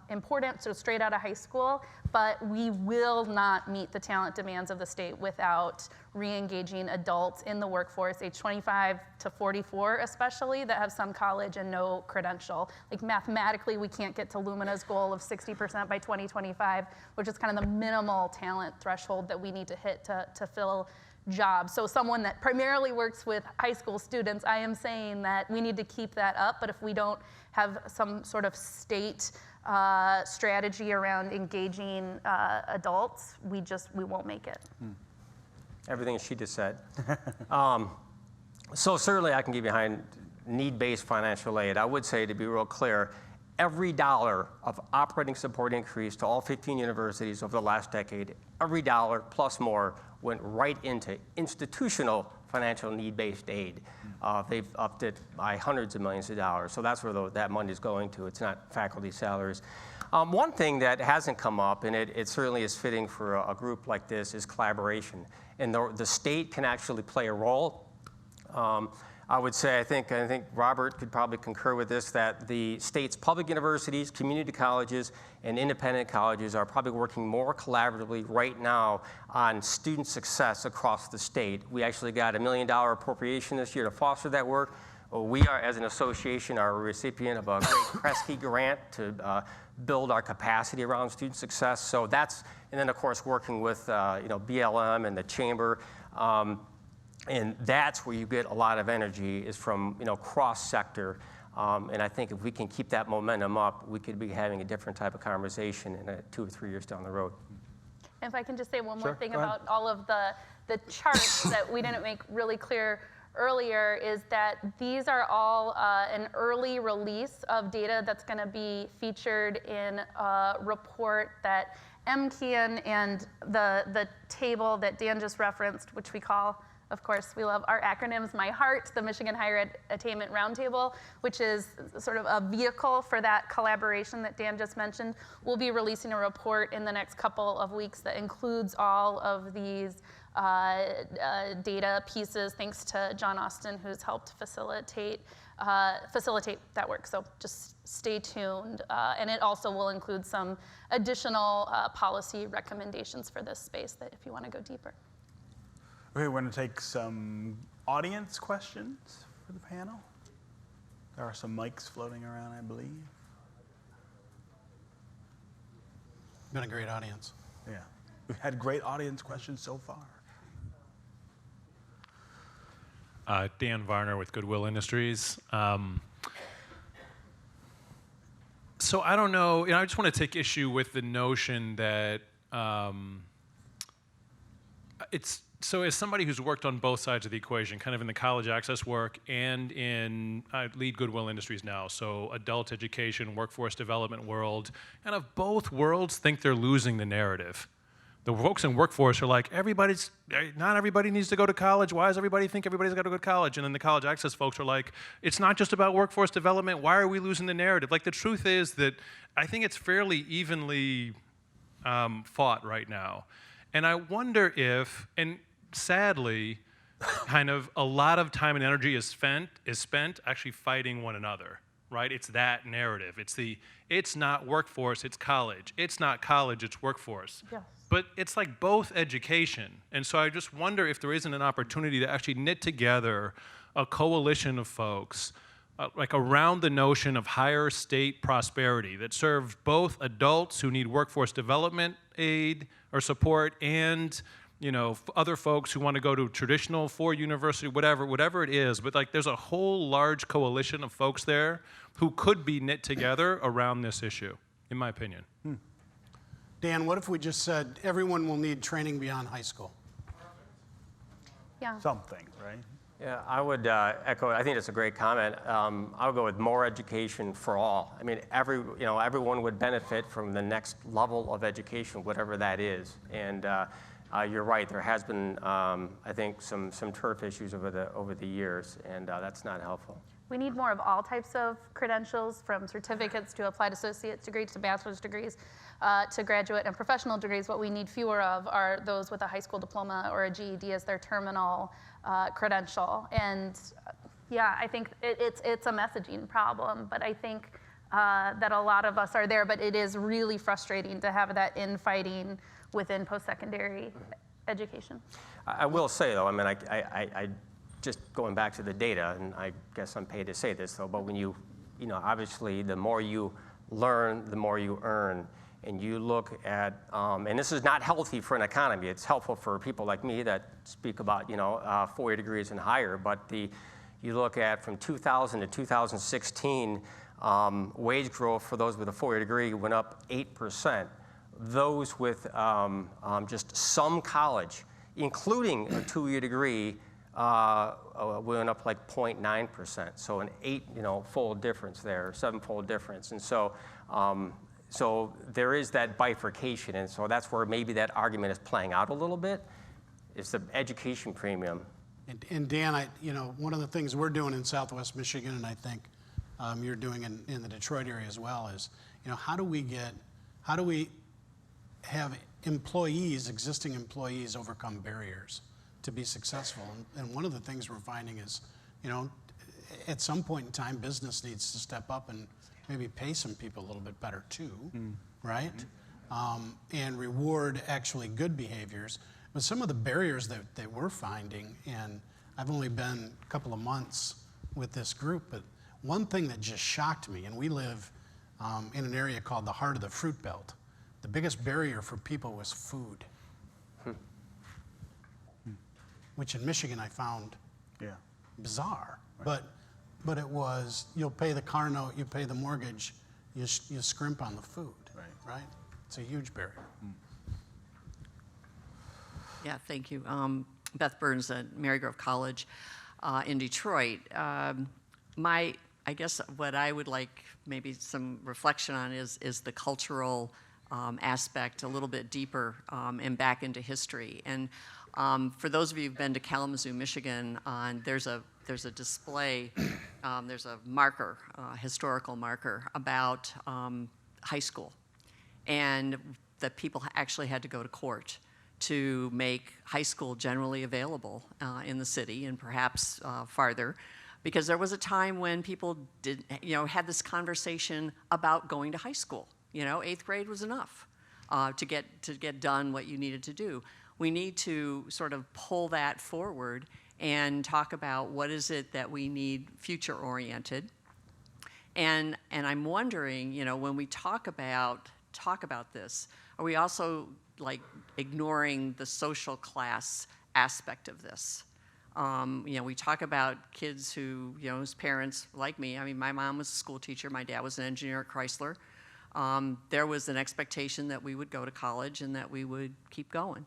important, so straight out of high school. But we will not meet the talent demands of the state without re-engaging adults in the workforce, age 25 to 44 especially, that have some college and no credential. Like mathematically, we can't get to Lumina's goal of 60% by 2025, which is kind of the minimal talent threshold that we need to hit to fill jobs. So someone that primarily works with high school students, I am saying that we need to keep that up, but if we don't have some sort of state strategy around engaging adults, we won't make it. Everything she just said. So certainly I can get behind need-based financial aid. I would say, to be real clear, every dollar of operating support increase to all 15 universities over the last decade, every dollar plus more went right into institutional financial need-based aid. They've upped it by hundreds of millions of dollars. So that's where that money is going to. It's not faculty salaries. One thing that hasn't come up, and it certainly is fitting for a group like this, is collaboration. And the state can actually play a role. I would say, I think Robert could probably concur with this, that the state's public universities, community colleges, and independent colleges are probably working more collaboratively right now on student success across the state. We actually got $1 million appropriation this year to foster that work. We are, as an association, are a recipient of a great Kresge grant to build our capacity around student success. So that's, and then of course working with BLM and the chamber. And that's where you get a lot of energy, is from cross-sector. And I think if we can keep that momentum up, we could be having a different type of conversation in 2 or 3 years down the road. If I can just say one more thing about all of the charts that we didn't make really clear earlier, is that these are all an early release of data that's going to be featured in a report that MKIAN and the table that Dan just referenced, which we call, of course, we love our acronyms, MyHeart, the Michigan Higher Ed Attainment Roundtable, which is sort of a vehicle for that collaboration that Dan just mentioned. We'll be releasing a report in the next couple of weeks that includes all of these data pieces, thanks to John Austin, who's helped facilitate facilitate that work. So just stay tuned. And it also will include some additional policy recommendations for this space that if you want to go deeper. Okay, we're going to take some audience questions for the panel. There are some mics floating around, I believe. Been a great audience. Yeah, we've had great audience questions so far. Dan Varner with Goodwill Industries. So I don't know, I just want to take issue with the notion that so as somebody who's worked on both sides of the equation, kind of in the college access work and I lead Goodwill Industries now, so adult education, workforce development world, and of both worlds think they're losing the narrative. The folks in workforce are like, not everybody needs to go to college. Why does everybody think everybody's got to go to college? And then the college access folks are like, it's not just about workforce development. Why are we losing the narrative? Like, the truth is that I think it's fairly evenly fought right now. And I wonder if, and sadly, kind of a lot of time and energy is spent actually fighting one another, right? It's that narrative. It's not workforce, it's college. It's not college, it's workforce. Yes. But it's like both education. And so I just wonder if there isn't an opportunity to actually knit together a coalition of folks like around the notion of higher state prosperity that serves both adults who need workforce development aid or support and other folks who want to go to traditional university, whatever it is. But like there's a whole large coalition of folks there who could be knit together around this issue, in my opinion. Dan, what if we just said everyone will need training beyond high school? Yeah. Something, right? Yeah, I would echo. I think that's a great comment. I would go with more education for all. I mean, everyone would benefit from the next level of education, whatever that is. And you're right. There has been, I think, some turf issues over the years, and that's not helpful. We need more of all types of credentials, from certificates to applied associate's degrees to bachelor's degrees to graduate and professional degrees. What we need fewer of are those with a high school diploma or a GED as their terminal credential. And yeah, I think it's a messaging problem, but I think that a lot of us are there, but it is really frustrating to have that infighting within post-secondary education. I will say, though, I mean, I just going back to the data, and I guess I'm paid to say this, though, but when obviously the more you learn, the more you earn. And you look at, and this is not healthy for an economy. It's helpful for people like me that speak about, 4-year degrees and higher. But you look at from 2000 to 2016, wage growth for those with a 4-year degree went up 8%. Those with just some college, including a 2-year degree, went up like 0.9%. So an 8-fold difference there, 7-fold difference. And so, so there is that bifurcation, and so that's where maybe that argument is playing out a little bit. It's the education premium. And Dan, one of the things we're doing in Southwest Michigan, and I think you're doing in the Detroit area as well, is how do we have existing employees overcome barriers to be successful? And one of the things we're finding is, at some point in time, business needs to step up and maybe pay some people a little bit better too, right? And reward actually good behaviors. But some of the barriers that we're finding, and I've only been a couple of months with this group, but one thing that just shocked me, and we live in an area called the heart of the fruit belt, the biggest barrier for people was food, which in Michigan I found bizarre. Right. But it was, you'll pay the car note, you pay the mortgage, you scrimp on the food, right? It's a huge barrier. Yeah, thank you. Beth Burns at Marygrove College in Detroit. I guess what I would like maybe some reflection on is the cultural aspect a little bit deeper and back into history. And for those of you who've been to Kalamazoo, Michigan, there's a display, there's a marker, historical marker about high school, and that people actually had to go to court to make high school generally available in the city and perhaps farther, Because there was a time when people did, had this conversation about going to high school. 8th grade was enough to get done what you needed to do. We need to sort of pull that forward and talk about what is it that we need future-oriented. And I'm wondering, when we talk about this, are we also like ignoring the social class aspect of this? We talk about kids whose parents, like me, I mean, my mom was a school teacher, my dad was an engineer at Chrysler. There was an expectation that we would go to college and that we would keep going.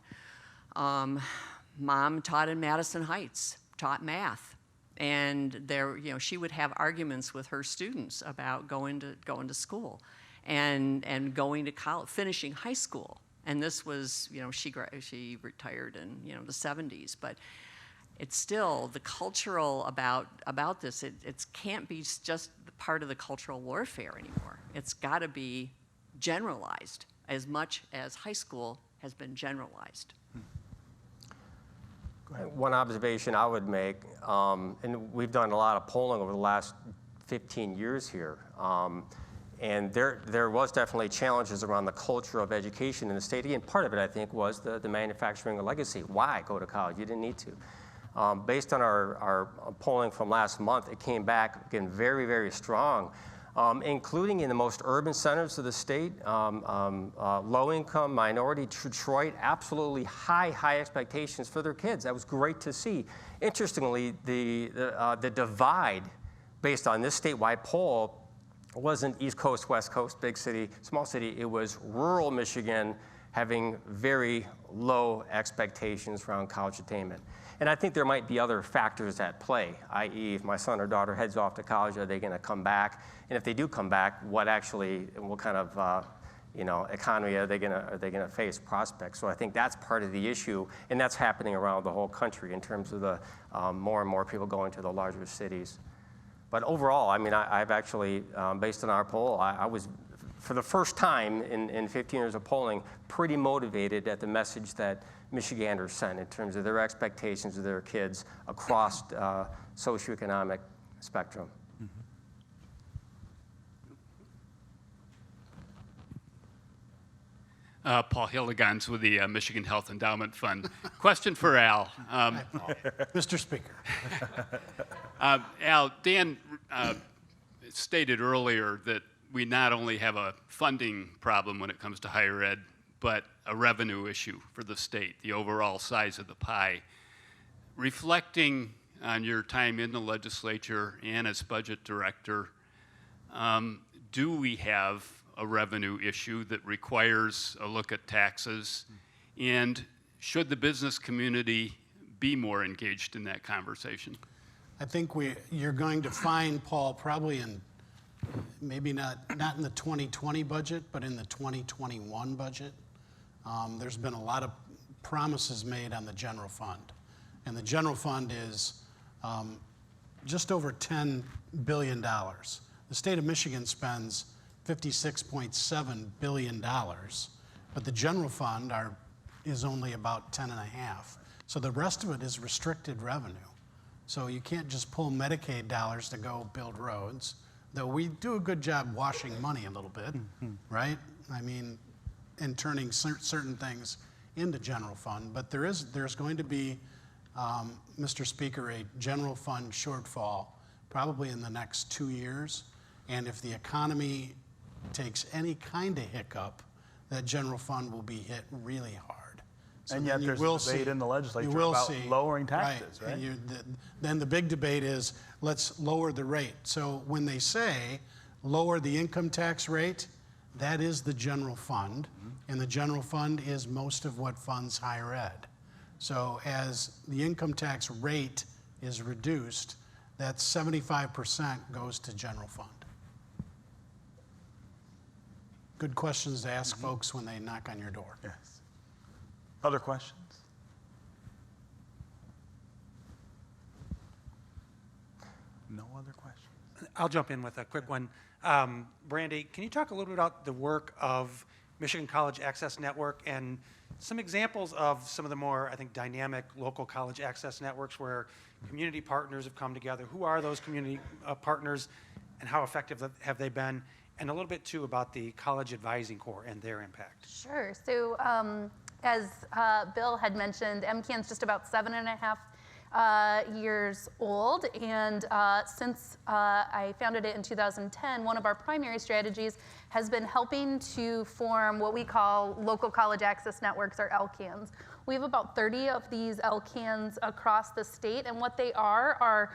Mom taught in Madison Heights, taught math. And she would have arguments with her students about going to school and going to college, finishing high school. And this was, she retired in the 70s. But it's still the cultural about this. It can't be just part of the cultural warfare anymore. It's got to be generalized as much as high school has been generalized. One observation I would make, and we've done a lot of polling over the last 15 years here, and there was definitely challenges around the culture of education in the state. Again, part of it, I think, was the manufacturing legacy. Why go to college? You didn't need to. Based on our polling from last month, it came back, again, very, very strong. Including in the most urban centers of the state, low-income, minority, Detroit, absolutely high expectations for their kids. That was great to see. Interestingly, the divide based on this statewide poll wasn't East Coast, West Coast, big city, small city. It was rural Michigan having very low expectations around college attainment. And I think there might be other factors at play, i.e., if my son or daughter heads off to college, are they going to come back? And if they do come back, what kind of economy are they going to face, prospects? So I think that's part of the issue, and that's happening around the whole country in terms of the more and more people going to the larger cities. But overall, I mean, I've actually, based on our poll, I was, for the first time in 15 years of polling, pretty motivated at the message that Michiganders sent in terms of their expectations of their kids across socioeconomic spectrum. Paul Hildegonds with the Michigan Health Endowment Fund. Question for Al. Hi, Paul. Mr. Speaker. Al, Dan stated earlier that we not only have a funding problem when it comes to higher ed, but a revenue issue for the state, the overall size of the pie. Reflecting on your time in the legislature and as budget director, do we have a revenue issue that requires a look at taxes? And should the business community be more engaged in that conversation? I think you're going to find, Paul, probably in maybe not in the 2020 budget, but in the 2021 budget. There's been a lot of promises made on the general fund. And the general fund is just over $10 billion. The state of Michigan spends $56.7 billion, but the general fund is only about 10.5. So the rest of it is restricted revenue. So you can't just pull Medicaid dollars to go build roads, though we do a good job washing money a little bit, right? I mean, and turning certain things into general fund. But there's going to be, Mr. Speaker, a general fund shortfall probably in the next 2 years. And if the economy takes any kind of hiccup, that general fund will be hit really hard. So and yet there's a debate in the legislature about lowering taxes, right? Then the big debate is, let's lower the rate. So when they say lower the income tax rate, that is the general fund, and the general fund is most of what funds higher ed. So as the income tax rate is reduced, that 75% goes to general fund. Good questions to ask folks when they knock on your door. Yes. Other questions? No other questions? I'll jump in with a quick one. Brandy, can you talk a little bit about the work of Michigan College Access Network and some examples of some of the more, I think, dynamic local college access networks where community partners have come together. Who are those community partners and how effective have they been? And a little bit too about the College Advising Corps and their impact. Sure. So as Bill had mentioned, MCAN's just about 7.5 years old, and since I founded it in 2010, one of our primary strategies has been helping to form what we call local college access networks, or LCANs. We have about 30 of these LCANs across the state, and what they are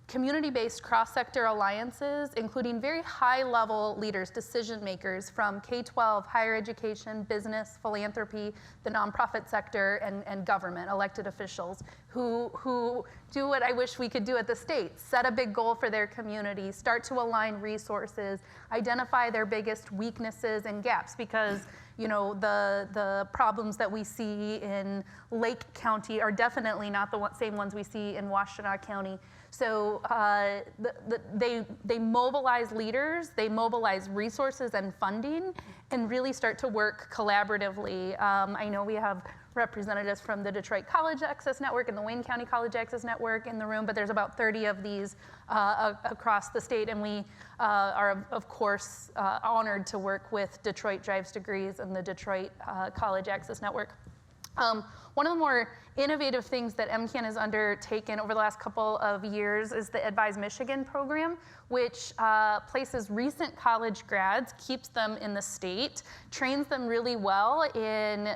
community-based cross-sector alliances, including very high-level leaders, decision makers from K-12, higher education, business, philanthropy, the nonprofit sector, and government, elected officials, who do what I wish we could do at the state: set a big goal for their community, start to align resources, identify their biggest weaknesses and gaps, because the problems that we see in Lake County are definitely not the same ones we see in Washtenaw County. So they mobilize leaders, they mobilize resources and funding, and really start to work collaboratively. I know we have representatives from the Detroit College Access Network and the Wayne County College Access Network in the room, but there's about 30 of these across the state, and we are, of course, honored to work with Detroit Drives Degrees and the Detroit College Access Network. One of the more innovative things that MCAN has undertaken over the last couple of years is the Advise Michigan program, which places recent college grads, keeps them in the state, trains them really well in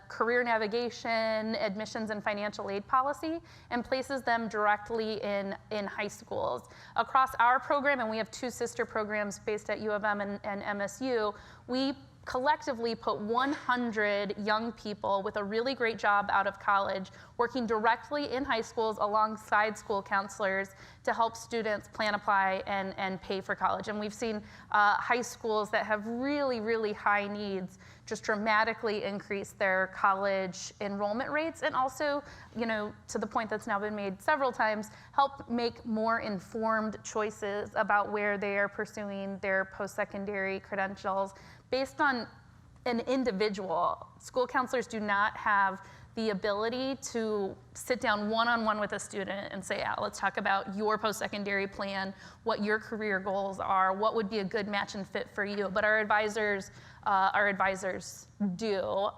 career navigation, admissions, and financial aid policy, and places them directly in high schools. Across our program, and we have 2 sister programs based at U of M and MSU, we collectively put 100 young people with a really great job out of college working directly in high schools alongside school counselors to help students plan, apply, and pay for college. And we've seen high schools that have really, really high needs just dramatically increase their college enrollment rates, and also, to the point that's now been made several times, help make more informed choices about where they are pursuing their post-secondary credentials based on an individual. School counselors do not have the ability to sit down one-on-one with a student and say, let's talk about your post-secondary plan, what your career goals are, what would be a good match and fit for you. But our advisors do.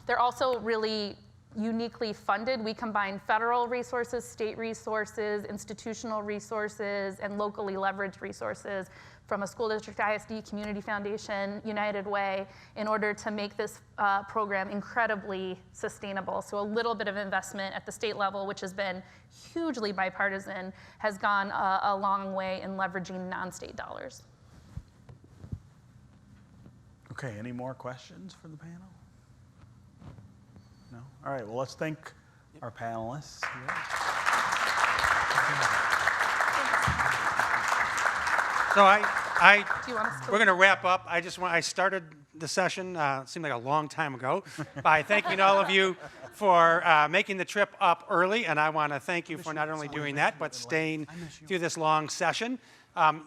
They're also really uniquely funded. We combine federal resources, state resources, institutional resources, and locally leveraged resources from a school district, ISD, community foundation, United Way, in order to make this program incredibly sustainable. So a little bit of investment at the state level, which has been hugely bipartisan, has gone a long way in leveraging non-state dollars. Okay, any more questions for the panel? No? All right, well, let's thank our panelists here. So we're going to wrap up. I started the session, it seemed like a long time ago, by thanking all of you for making the trip up early, and I want to thank you for not only doing that, but staying through this long session.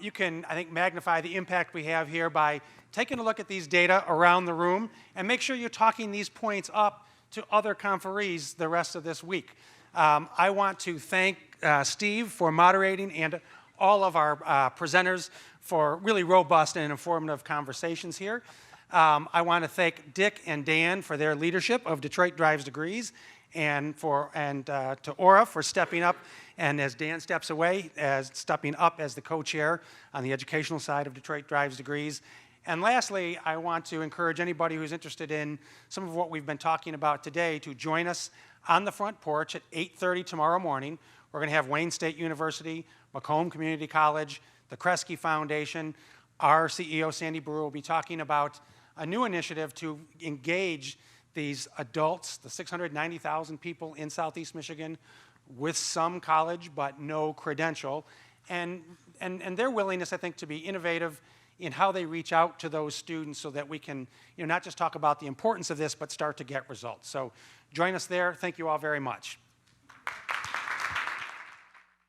You can, I think, magnify the impact we have here by taking a look at these data around the room, and make sure you're talking these points up to other conferees the rest of this week. I want to thank Steve for moderating, and all of our presenters for really robust and informative conversations here. I want to thank Dick and Dan for their leadership of Detroit Drives Degrees, and to Aura for stepping up, and as Dan steps away, as stepping up as the co-chair on the educational side of Detroit Drives Degrees. And lastly, I want to encourage anybody who's interested in some of what we've been talking about today to join us on the front porch at 8:30 tomorrow morning. We're going to have Wayne State University, Macomb Community College, the Kresge Foundation. Our CEO, Sandy Brewer, will be talking about a new initiative to engage these adults, the 690,000 people in Southeast Michigan with some college but no credential, and their willingness, I think, to be innovative in how they reach out to those students so that we can not just talk about the importance of this, but start to get results. So join us there. Thank you all very much.